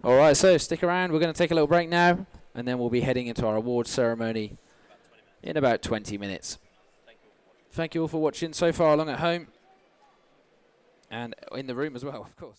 All right, so stick around. We're going to take a little break now, and then we'll be heading into our awards ceremony in about 20 minutes. Thank you all for watching so far along at home and in the room as well, of course.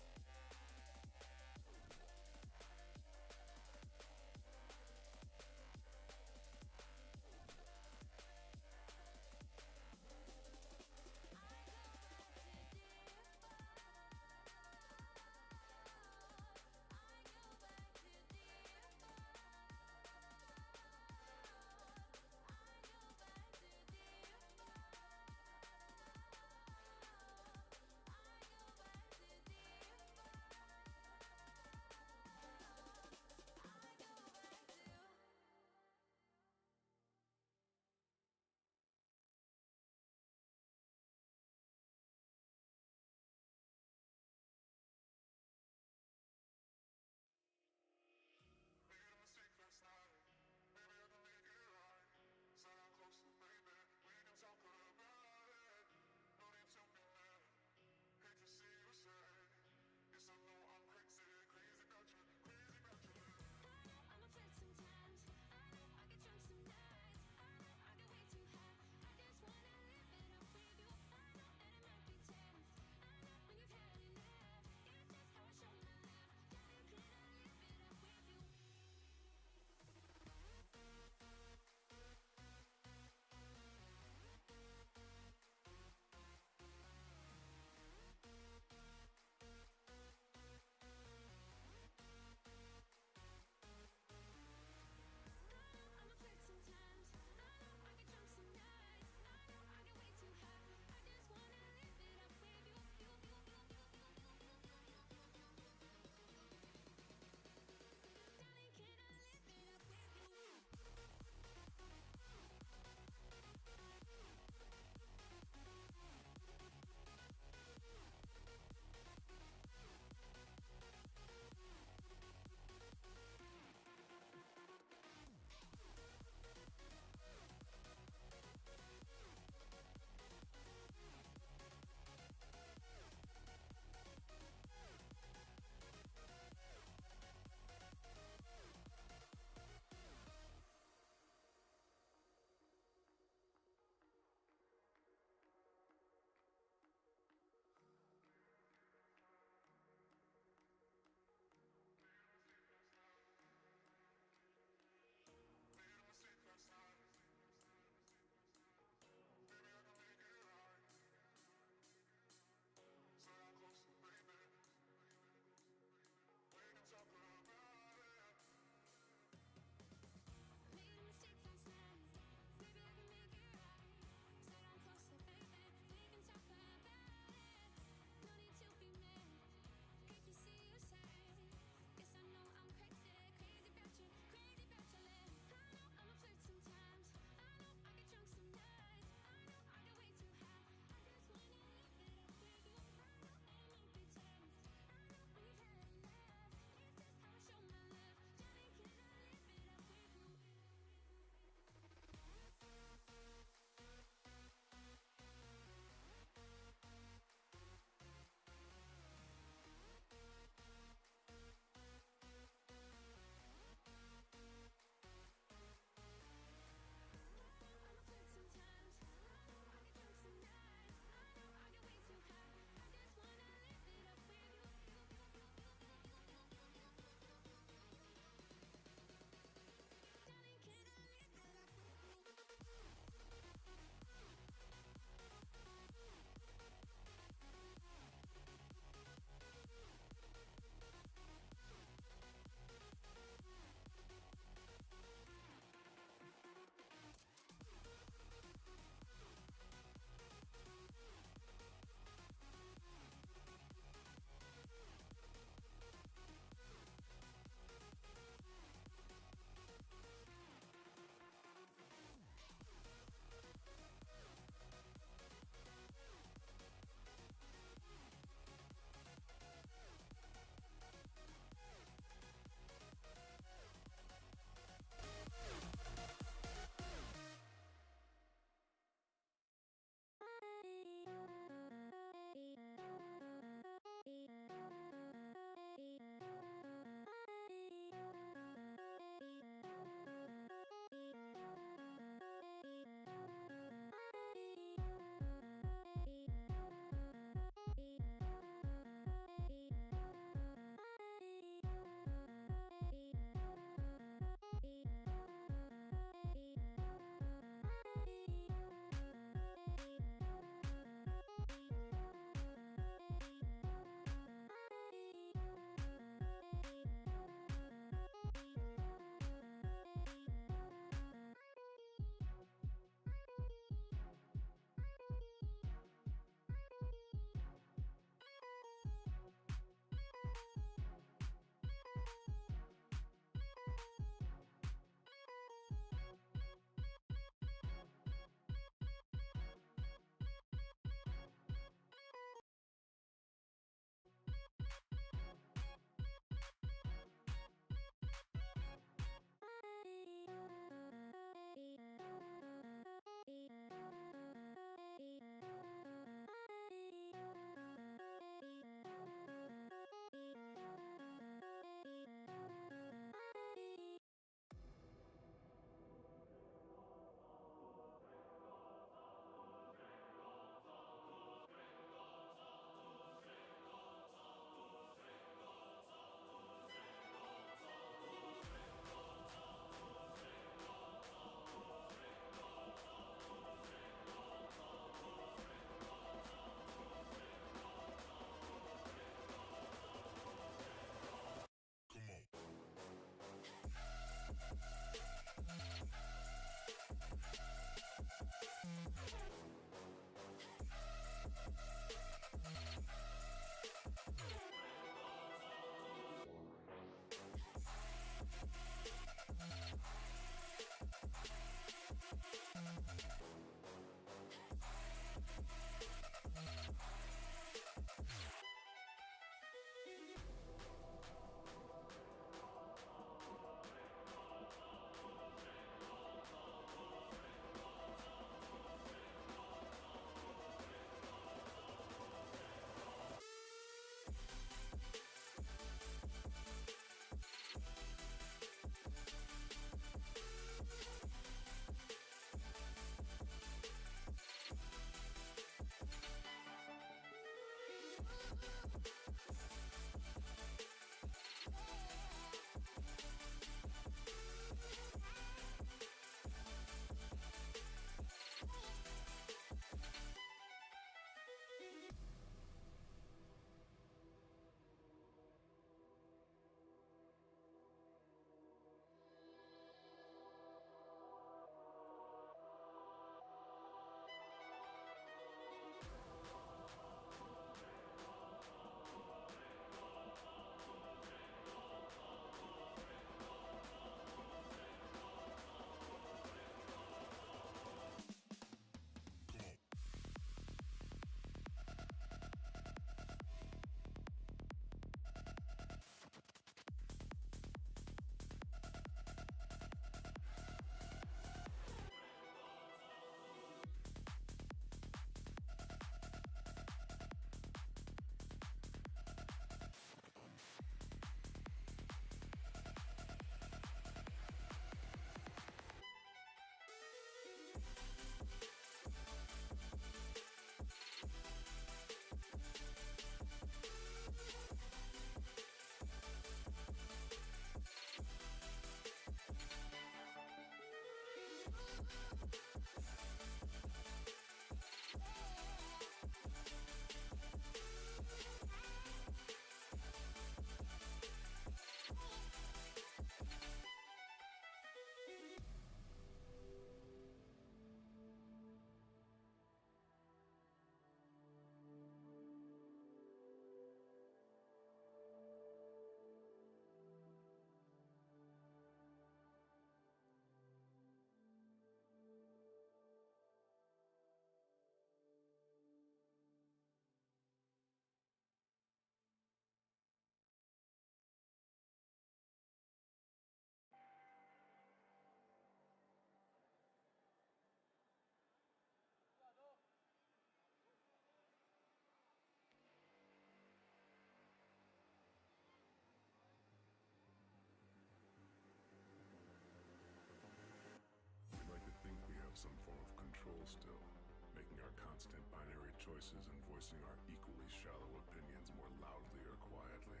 some form of control still, making our constant binary choices and voicing our equally shallow opinions more loudly or quietly.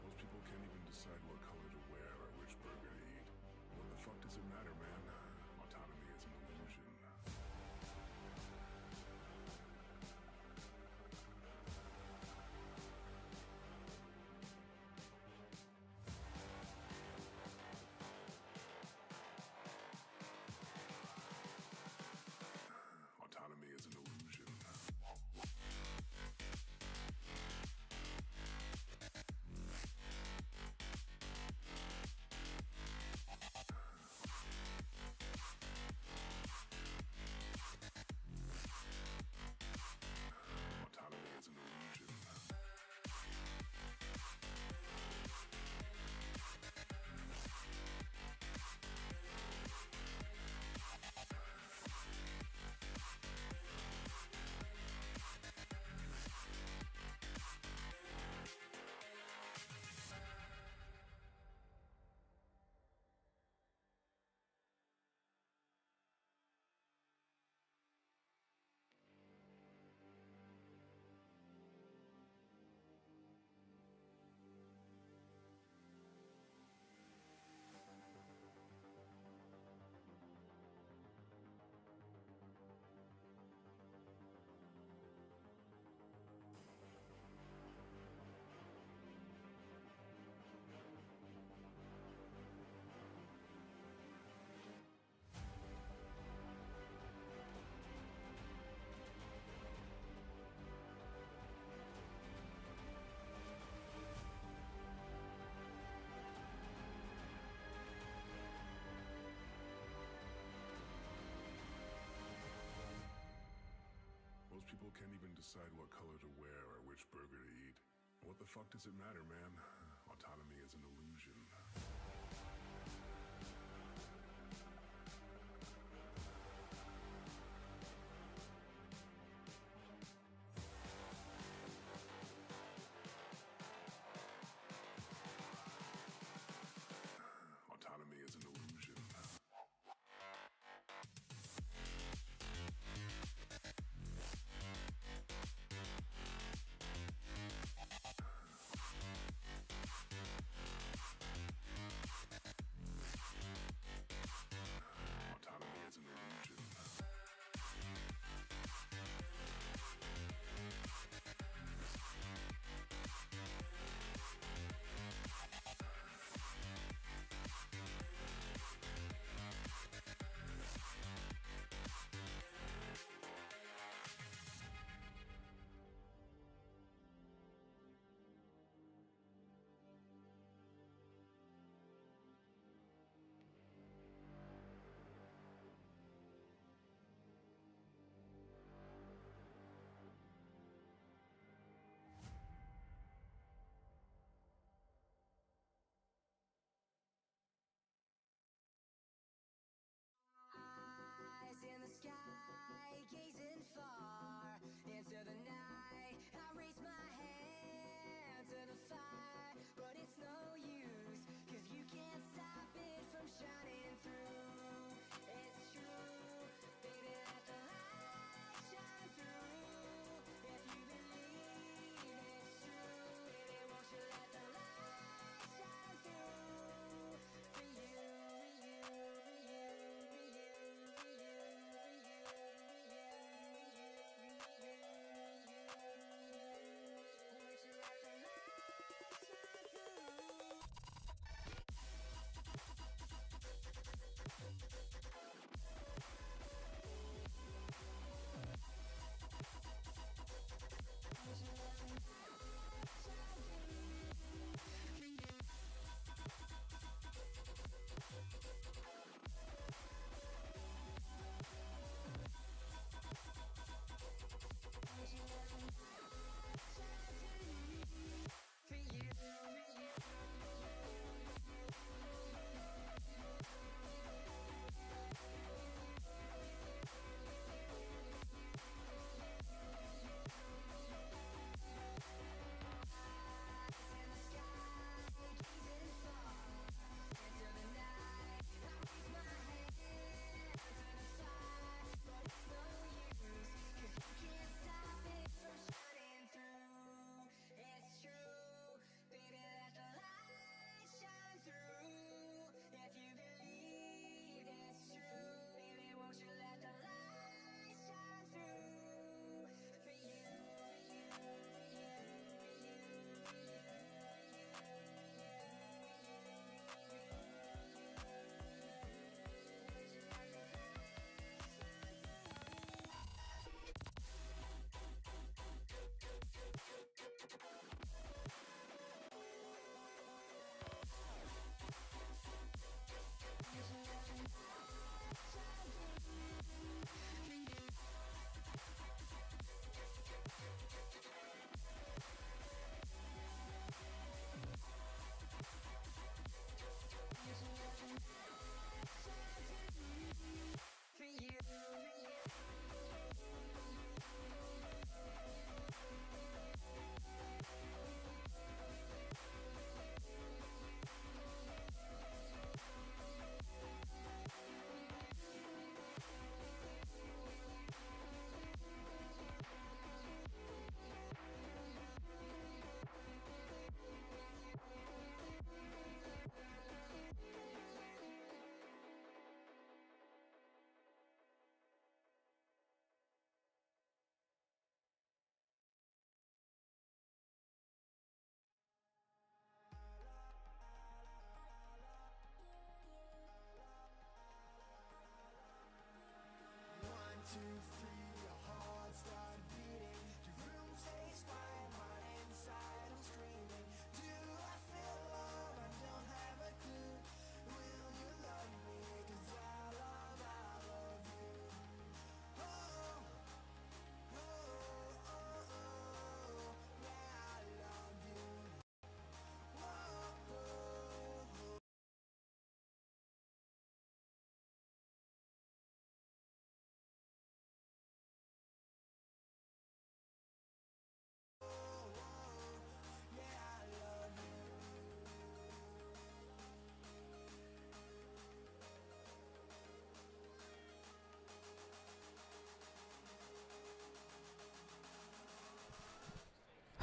Most people can't even decide what color to wear or which burger to eat. What the fuck does it matter, man? Autonomy is an illusion. Autonomy is an illusion. Autonomy is an illusion. Most people can't even decide what color to wear or which burger to eat. What the fuck does it matter, man? Autonomy is an illusion. Autonomy is an illusion.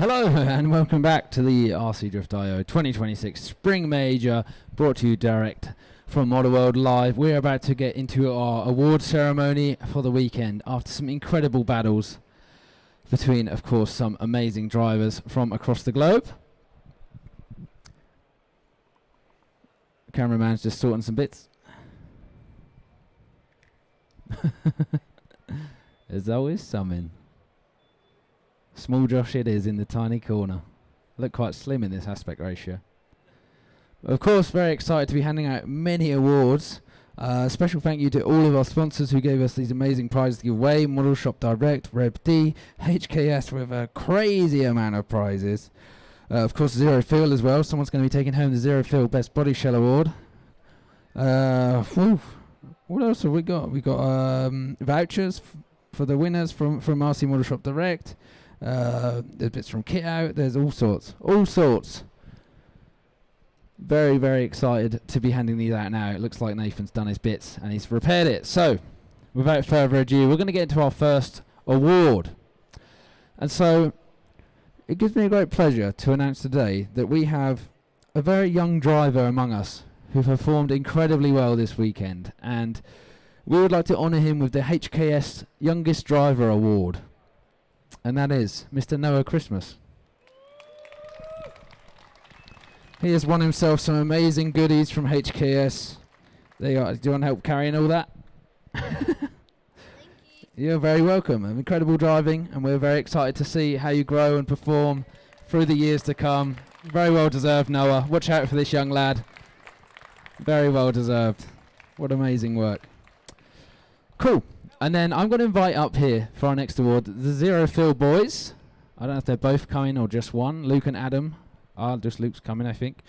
Hello and welcome back to the RC Drift IO 2026 Spring Major, brought to you direct from Model World Live. We're about to get into our award ceremony for the weekend after some incredible battles between, of course, some amazing drivers from across the globe. Cameraman's just sorting some bits. There's always something. Small Josh it is in the tiny corner. Look quite slim in this aspect ratio. Of course, very excited to be handing out many awards. Special thank you to all of our sponsors who gave us these amazing prizes to give away. Model Shop Direct, Reb D, HKS with a crazy amount of prizes. Of course, Zero Fill as well. Someone's going to be taking home the Zero Fill Best Body Shell Award. What else have we got? We got vouchers for the winners from RC Model Shop Direct. There's bits from Kit Out. There's all sorts. Very, very excited to be handing these out now. It looks like Nathan's done his bits and he's repaired it. So, without further ado, we're going to get into our first award. And so, it gives me a great pleasure to announce today that we have a very young driver among us who performed incredibly well this weekend. And we would like to honour him with the HKS Youngest Driver Award. And that is Mr. Noah Christmas. He has won himself some amazing goodies from HKS. There you are. Do you want help carrying all that? You're very welcome. Incredible driving, and we're very excited to see how you grow and perform through the years to come. Very well deserved, Noah. Watch out for this young lad. Very well deserved. What amazing work. Cool. And then I'm going to invite up here for our next award the Zero Fill boys. I don't know if they're both coming or just one. Luke and Adam. Just Luke's coming, I think.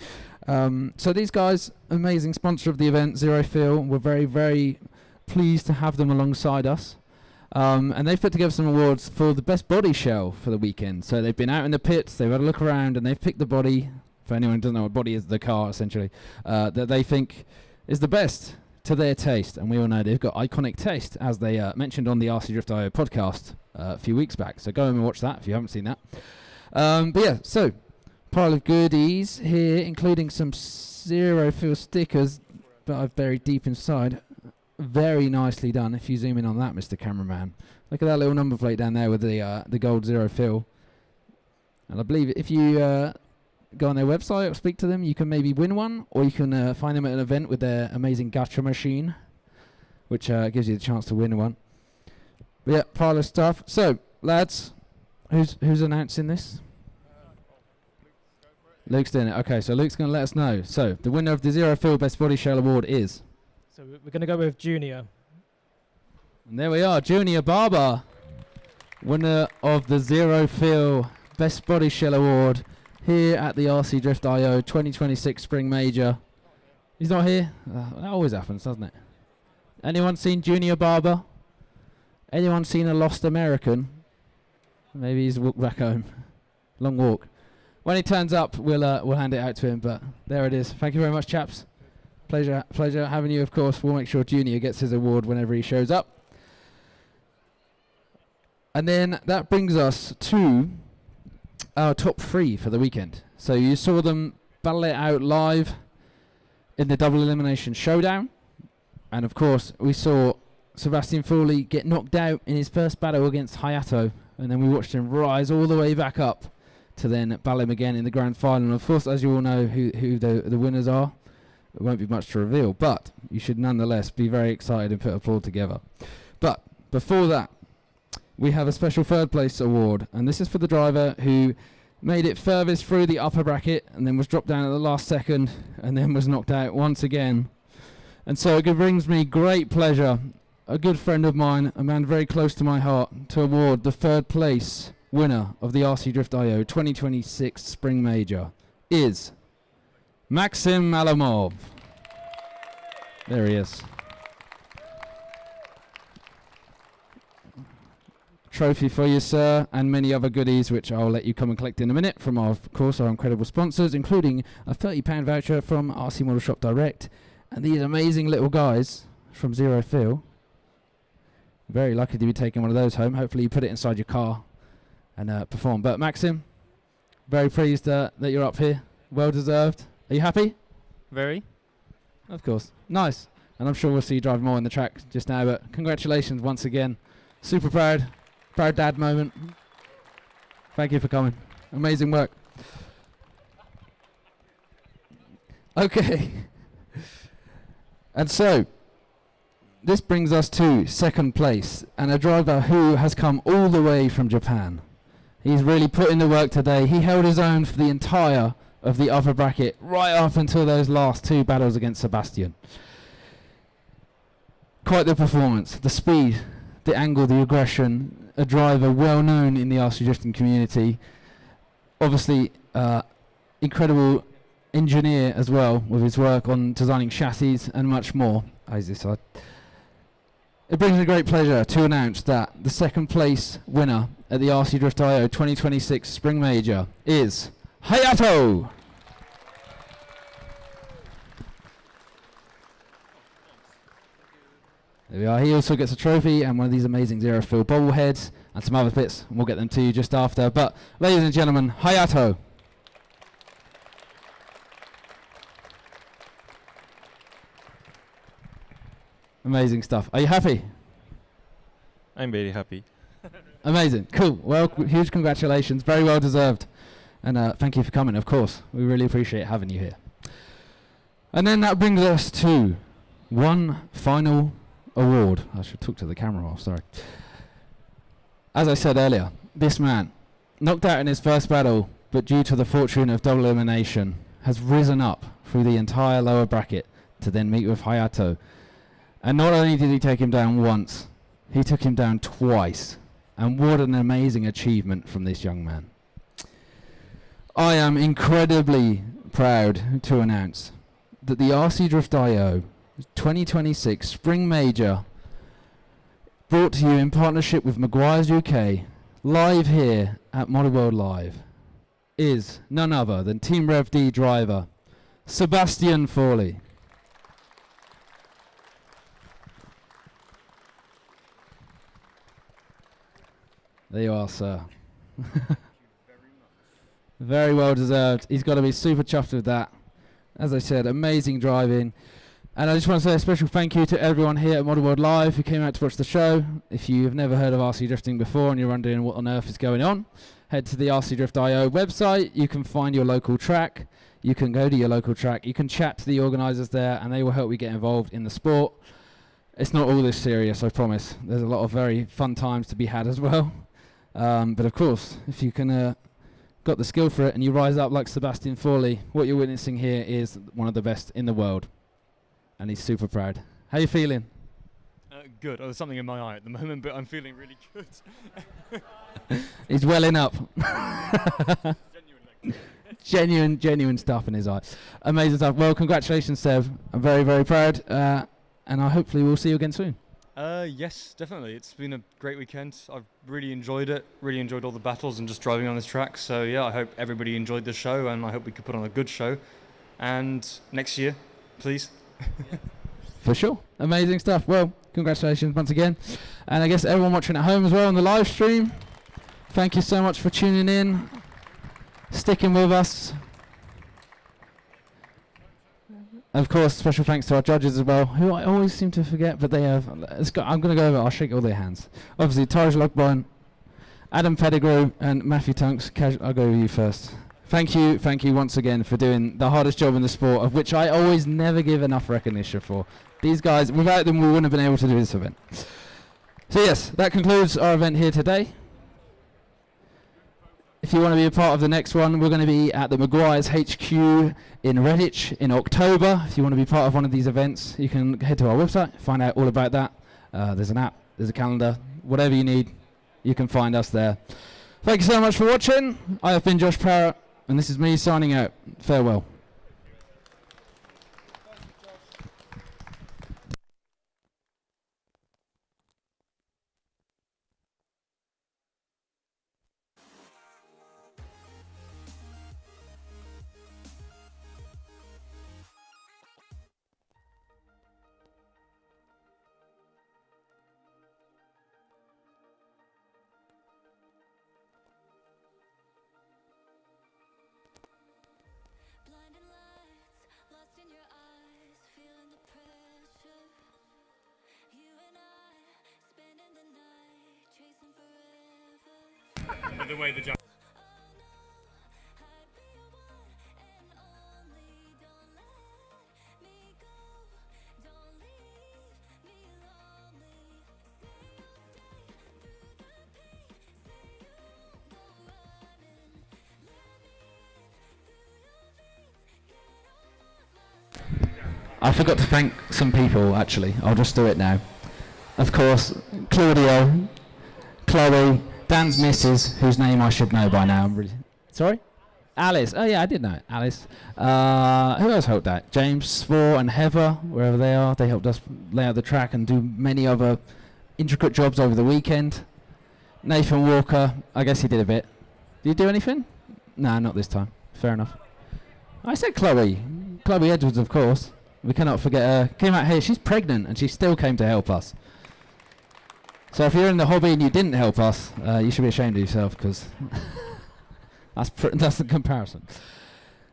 So these guys, amazing sponsor of the event, Zero Fill. We're very, very pleased to have them alongside us. And they've put together some awards for the best body shell for the weekend. So they've been out in the pits, they've had a look around, and they've picked the body, for anyone who doesn't know what body is, the car essentially, that they think is the best to their taste. And we all know they've got iconic taste, as they mentioned on the RC Drift IO podcast a few weeks back. So go and watch that if you haven't seen that. But yeah, so pile of goodies here, including some Zero Fill stickers that I've buried deep inside. Very nicely done. If you zoom in on that, Mr. Cameraman, look at that little number plate down there with the gold Zero Fill. And I believe if you go on their website or speak to them, you can maybe win one, or you can find them at an event with their amazing gacha machine, which gives you the chance to win one. But yeah, pile of stuff. So, lads, who's announcing this? Luke's doing it. Okay, so Luke's going to let us know. So, the winner of the Zero Fill Best Body Shell Award is... So we're going to go with Junior. And there we are, Junior Barber, winner of the Zero Fill Best Body Shell Award here at the RC Drift IO 2026 Spring Major. He's not here? That always happens, doesn't it? Anyone seen Junior Barber? Anyone seen a Lost American? Maybe he's walked back home. Long walk. When he turns up, we'll hand it out to him, but there it is. Thank you very much, chaps. Pleasure having you, of course. We'll make sure Junior gets his award whenever he shows up. And then that brings us to our top three for the weekend. So you saw them battle it out live in the double elimination showdown. And of course, we saw Sebastian Foley get knocked out in his first battle against Hayato. And then we watched him rise all the way back up to then battle him again in the grand final. And of course, as you all know who the winners are, it won't be much to reveal, but you should nonetheless be very excited and put a poll together. But before that, we have a special third place award, and this is for the driver who made it furthest through the upper bracket and then was dropped down at the last second and then was knocked out once again. And so it brings me great pleasure, a good friend of mine, a man very close to my heart, to award the third place winner of the RC Drift IO 2026 Spring Major is Maxim Alamov. There he is. Trophy for you, sir, and many other goodies, which I'll let you come and collect in a minute from, of course, our incredible sponsors, including a £30 voucher from RC Model Shop Direct, and these amazing little guys from Zero Fill. Very lucky to be taking one of those home. Hopefully you put it inside your car and perform. But Maxim, Very pleased that you're up here. Well deserved. Are you happy? Very. Of course. Nice. And I'm sure we'll see you drive more on the track just now, but congratulations once again. Super proud. Proud dad moment. Thank you for coming. Amazing work. Okay. And so, this brings us to second place, and a driver who has come all the way from Japan. He's really put in the work today. He held his own for the entire of the upper bracket, right up until those last two battles against Sebastian. Quite the performance, the speed, the angle, the aggression. A driver well known in the RC drifting community. Obviously, incredible engineer as well with his work on designing chassis and much more. It brings me great pleasure to announce that the second place winner at the RC Drift IO 2026 Spring Major is Hayato. There we are. He also gets a trophy and one of these amazing zero fill bobbleheads and some other bits, and we'll get them to you just after. But ladies and gentlemen, Hayato. Amazing stuff. Are you happy? I'm very happy. Amazing. Cool. Well, huge congratulations. Very well deserved. And thank you for coming, of course. We really appreciate having you here. And then that brings us to one final award. I should talk to the camera off, sorry. As I said earlier, this man, knocked out in his first battle, but due to the fortune of double elimination, has risen up through the entire lower bracket to then meet with Hayato. And not only did he take him down once, he took him down twice. And what an amazing achievement from this young man. I am incredibly proud to announce that the RC Drift IO 2026 Spring Major, brought to you in partnership with Maguire's UK, live here at Model World Live, is none other than Team Rev D driver Sebastian Fawley. There you are, sir. Very well deserved. He's got to be super chuffed with that. As I said, amazing driving. And I just want to say a special thank you to everyone here at Model World Live who came out to watch the show. If you've never heard of RC drifting before and you're wondering what on earth is going on, head to the RC Drift IO website. You can find your local track. You can go to your local track. You can chat to the organisers there and they will help you get involved in the sport. It's not all this serious, I promise. There's a lot of very fun times to be had as well. But of course, if you can got the skill for it and you rise up like Sebastian Fawley, what you're witnessing here is one of the best in the world. And he's super proud. How you feeling? Good. Oh, there's something in my eye at the moment, but I'm feeling really good. He's welling up. Genuine stuff in his eye. Amazing stuff. Well, congratulations, Seb. I'm very, very proud. And I hopefully we'll see you again soon. Yes, definitely. It's been a great weekend. I've really enjoyed it. Really enjoyed all the battles and just driving on this track. So yeah, I hope everybody enjoyed the show, and I hope we could put on a good show. And next year, please. For sure. Amazing stuff. Well, congratulations once again. And I guess everyone watching at home as well on the live stream, thank you so much for tuning in, sticking with us. Of course, special thanks to our judges as well, who I always seem to forget, but they have. I'm going to go over. I'll shake all their hands. Obviously, Taj Lockburn, Adam Pettigrew, and Matthew Tunks. I'll go with you first. Thank you once again for doing the hardest job in the sport, of which I always never give enough recognition for. These guys, without them, we wouldn't have been able to do this event. So yes, that concludes our event here today. If you want to be a part of the next one, we're going to be at the Maguire's HQ in Redditch in October. If you want to be part of one of these events, you can head to our website, find out all about that. There's an app, there's a calendar, whatever you need, you can find us there. Thank you so much for watching. I have been Josh Parrott, and this is me signing out. Farewell. the way the jump. I forgot to thank some people, actually. I'll just do it now. Of course, Claudio, Chloe, Dan's missus, whose name I should know by now. Sorry? Alice. Oh, yeah, I did know it. Alice. Who else helped out? James, Svor, and Heather, wherever they are. They helped us lay out the track and do many other intricate jobs over the weekend. Nathan Walker, I guess he did a bit. Did you do anything? No, not this time. Fair enough. I said Chloe. Chloe Edwards, of course. We cannot forget her. Came out here, she's pregnant, and she still came to help us. So if you're in the hobby and you didn't help us, you should be ashamed of yourself, because that's the comparison.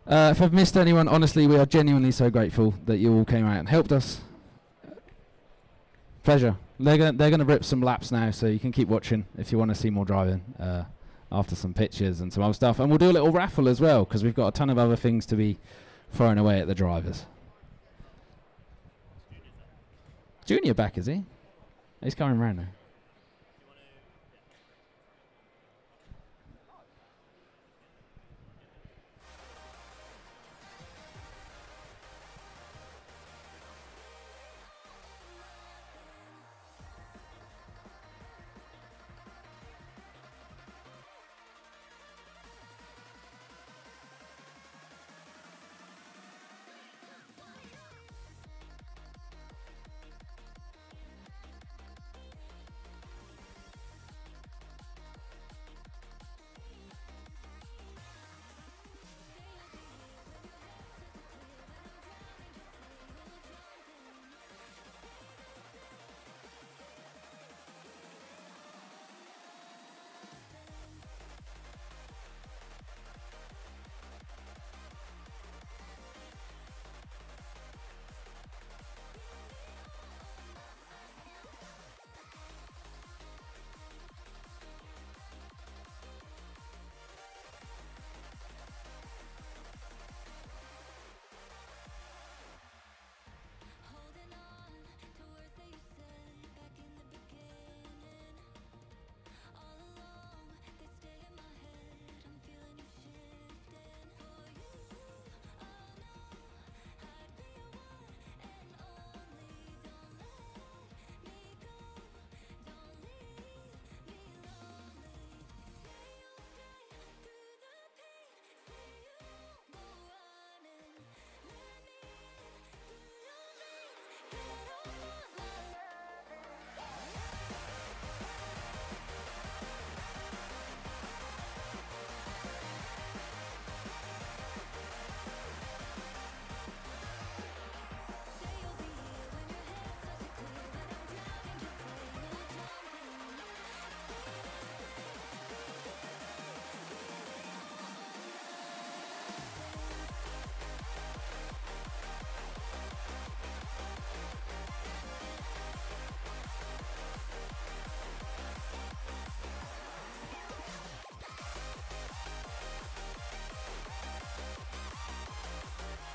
If I've missed anyone, honestly, we are genuinely so grateful that you all came out and helped us. Pleasure. They're going to rip some laps now, so you can keep watching if you want to see more driving after some pictures and some other stuff. And we'll do a little raffle as well, because we've got a ton of other things to be throwing away at the drivers. Junior back, is he? He's coming round now.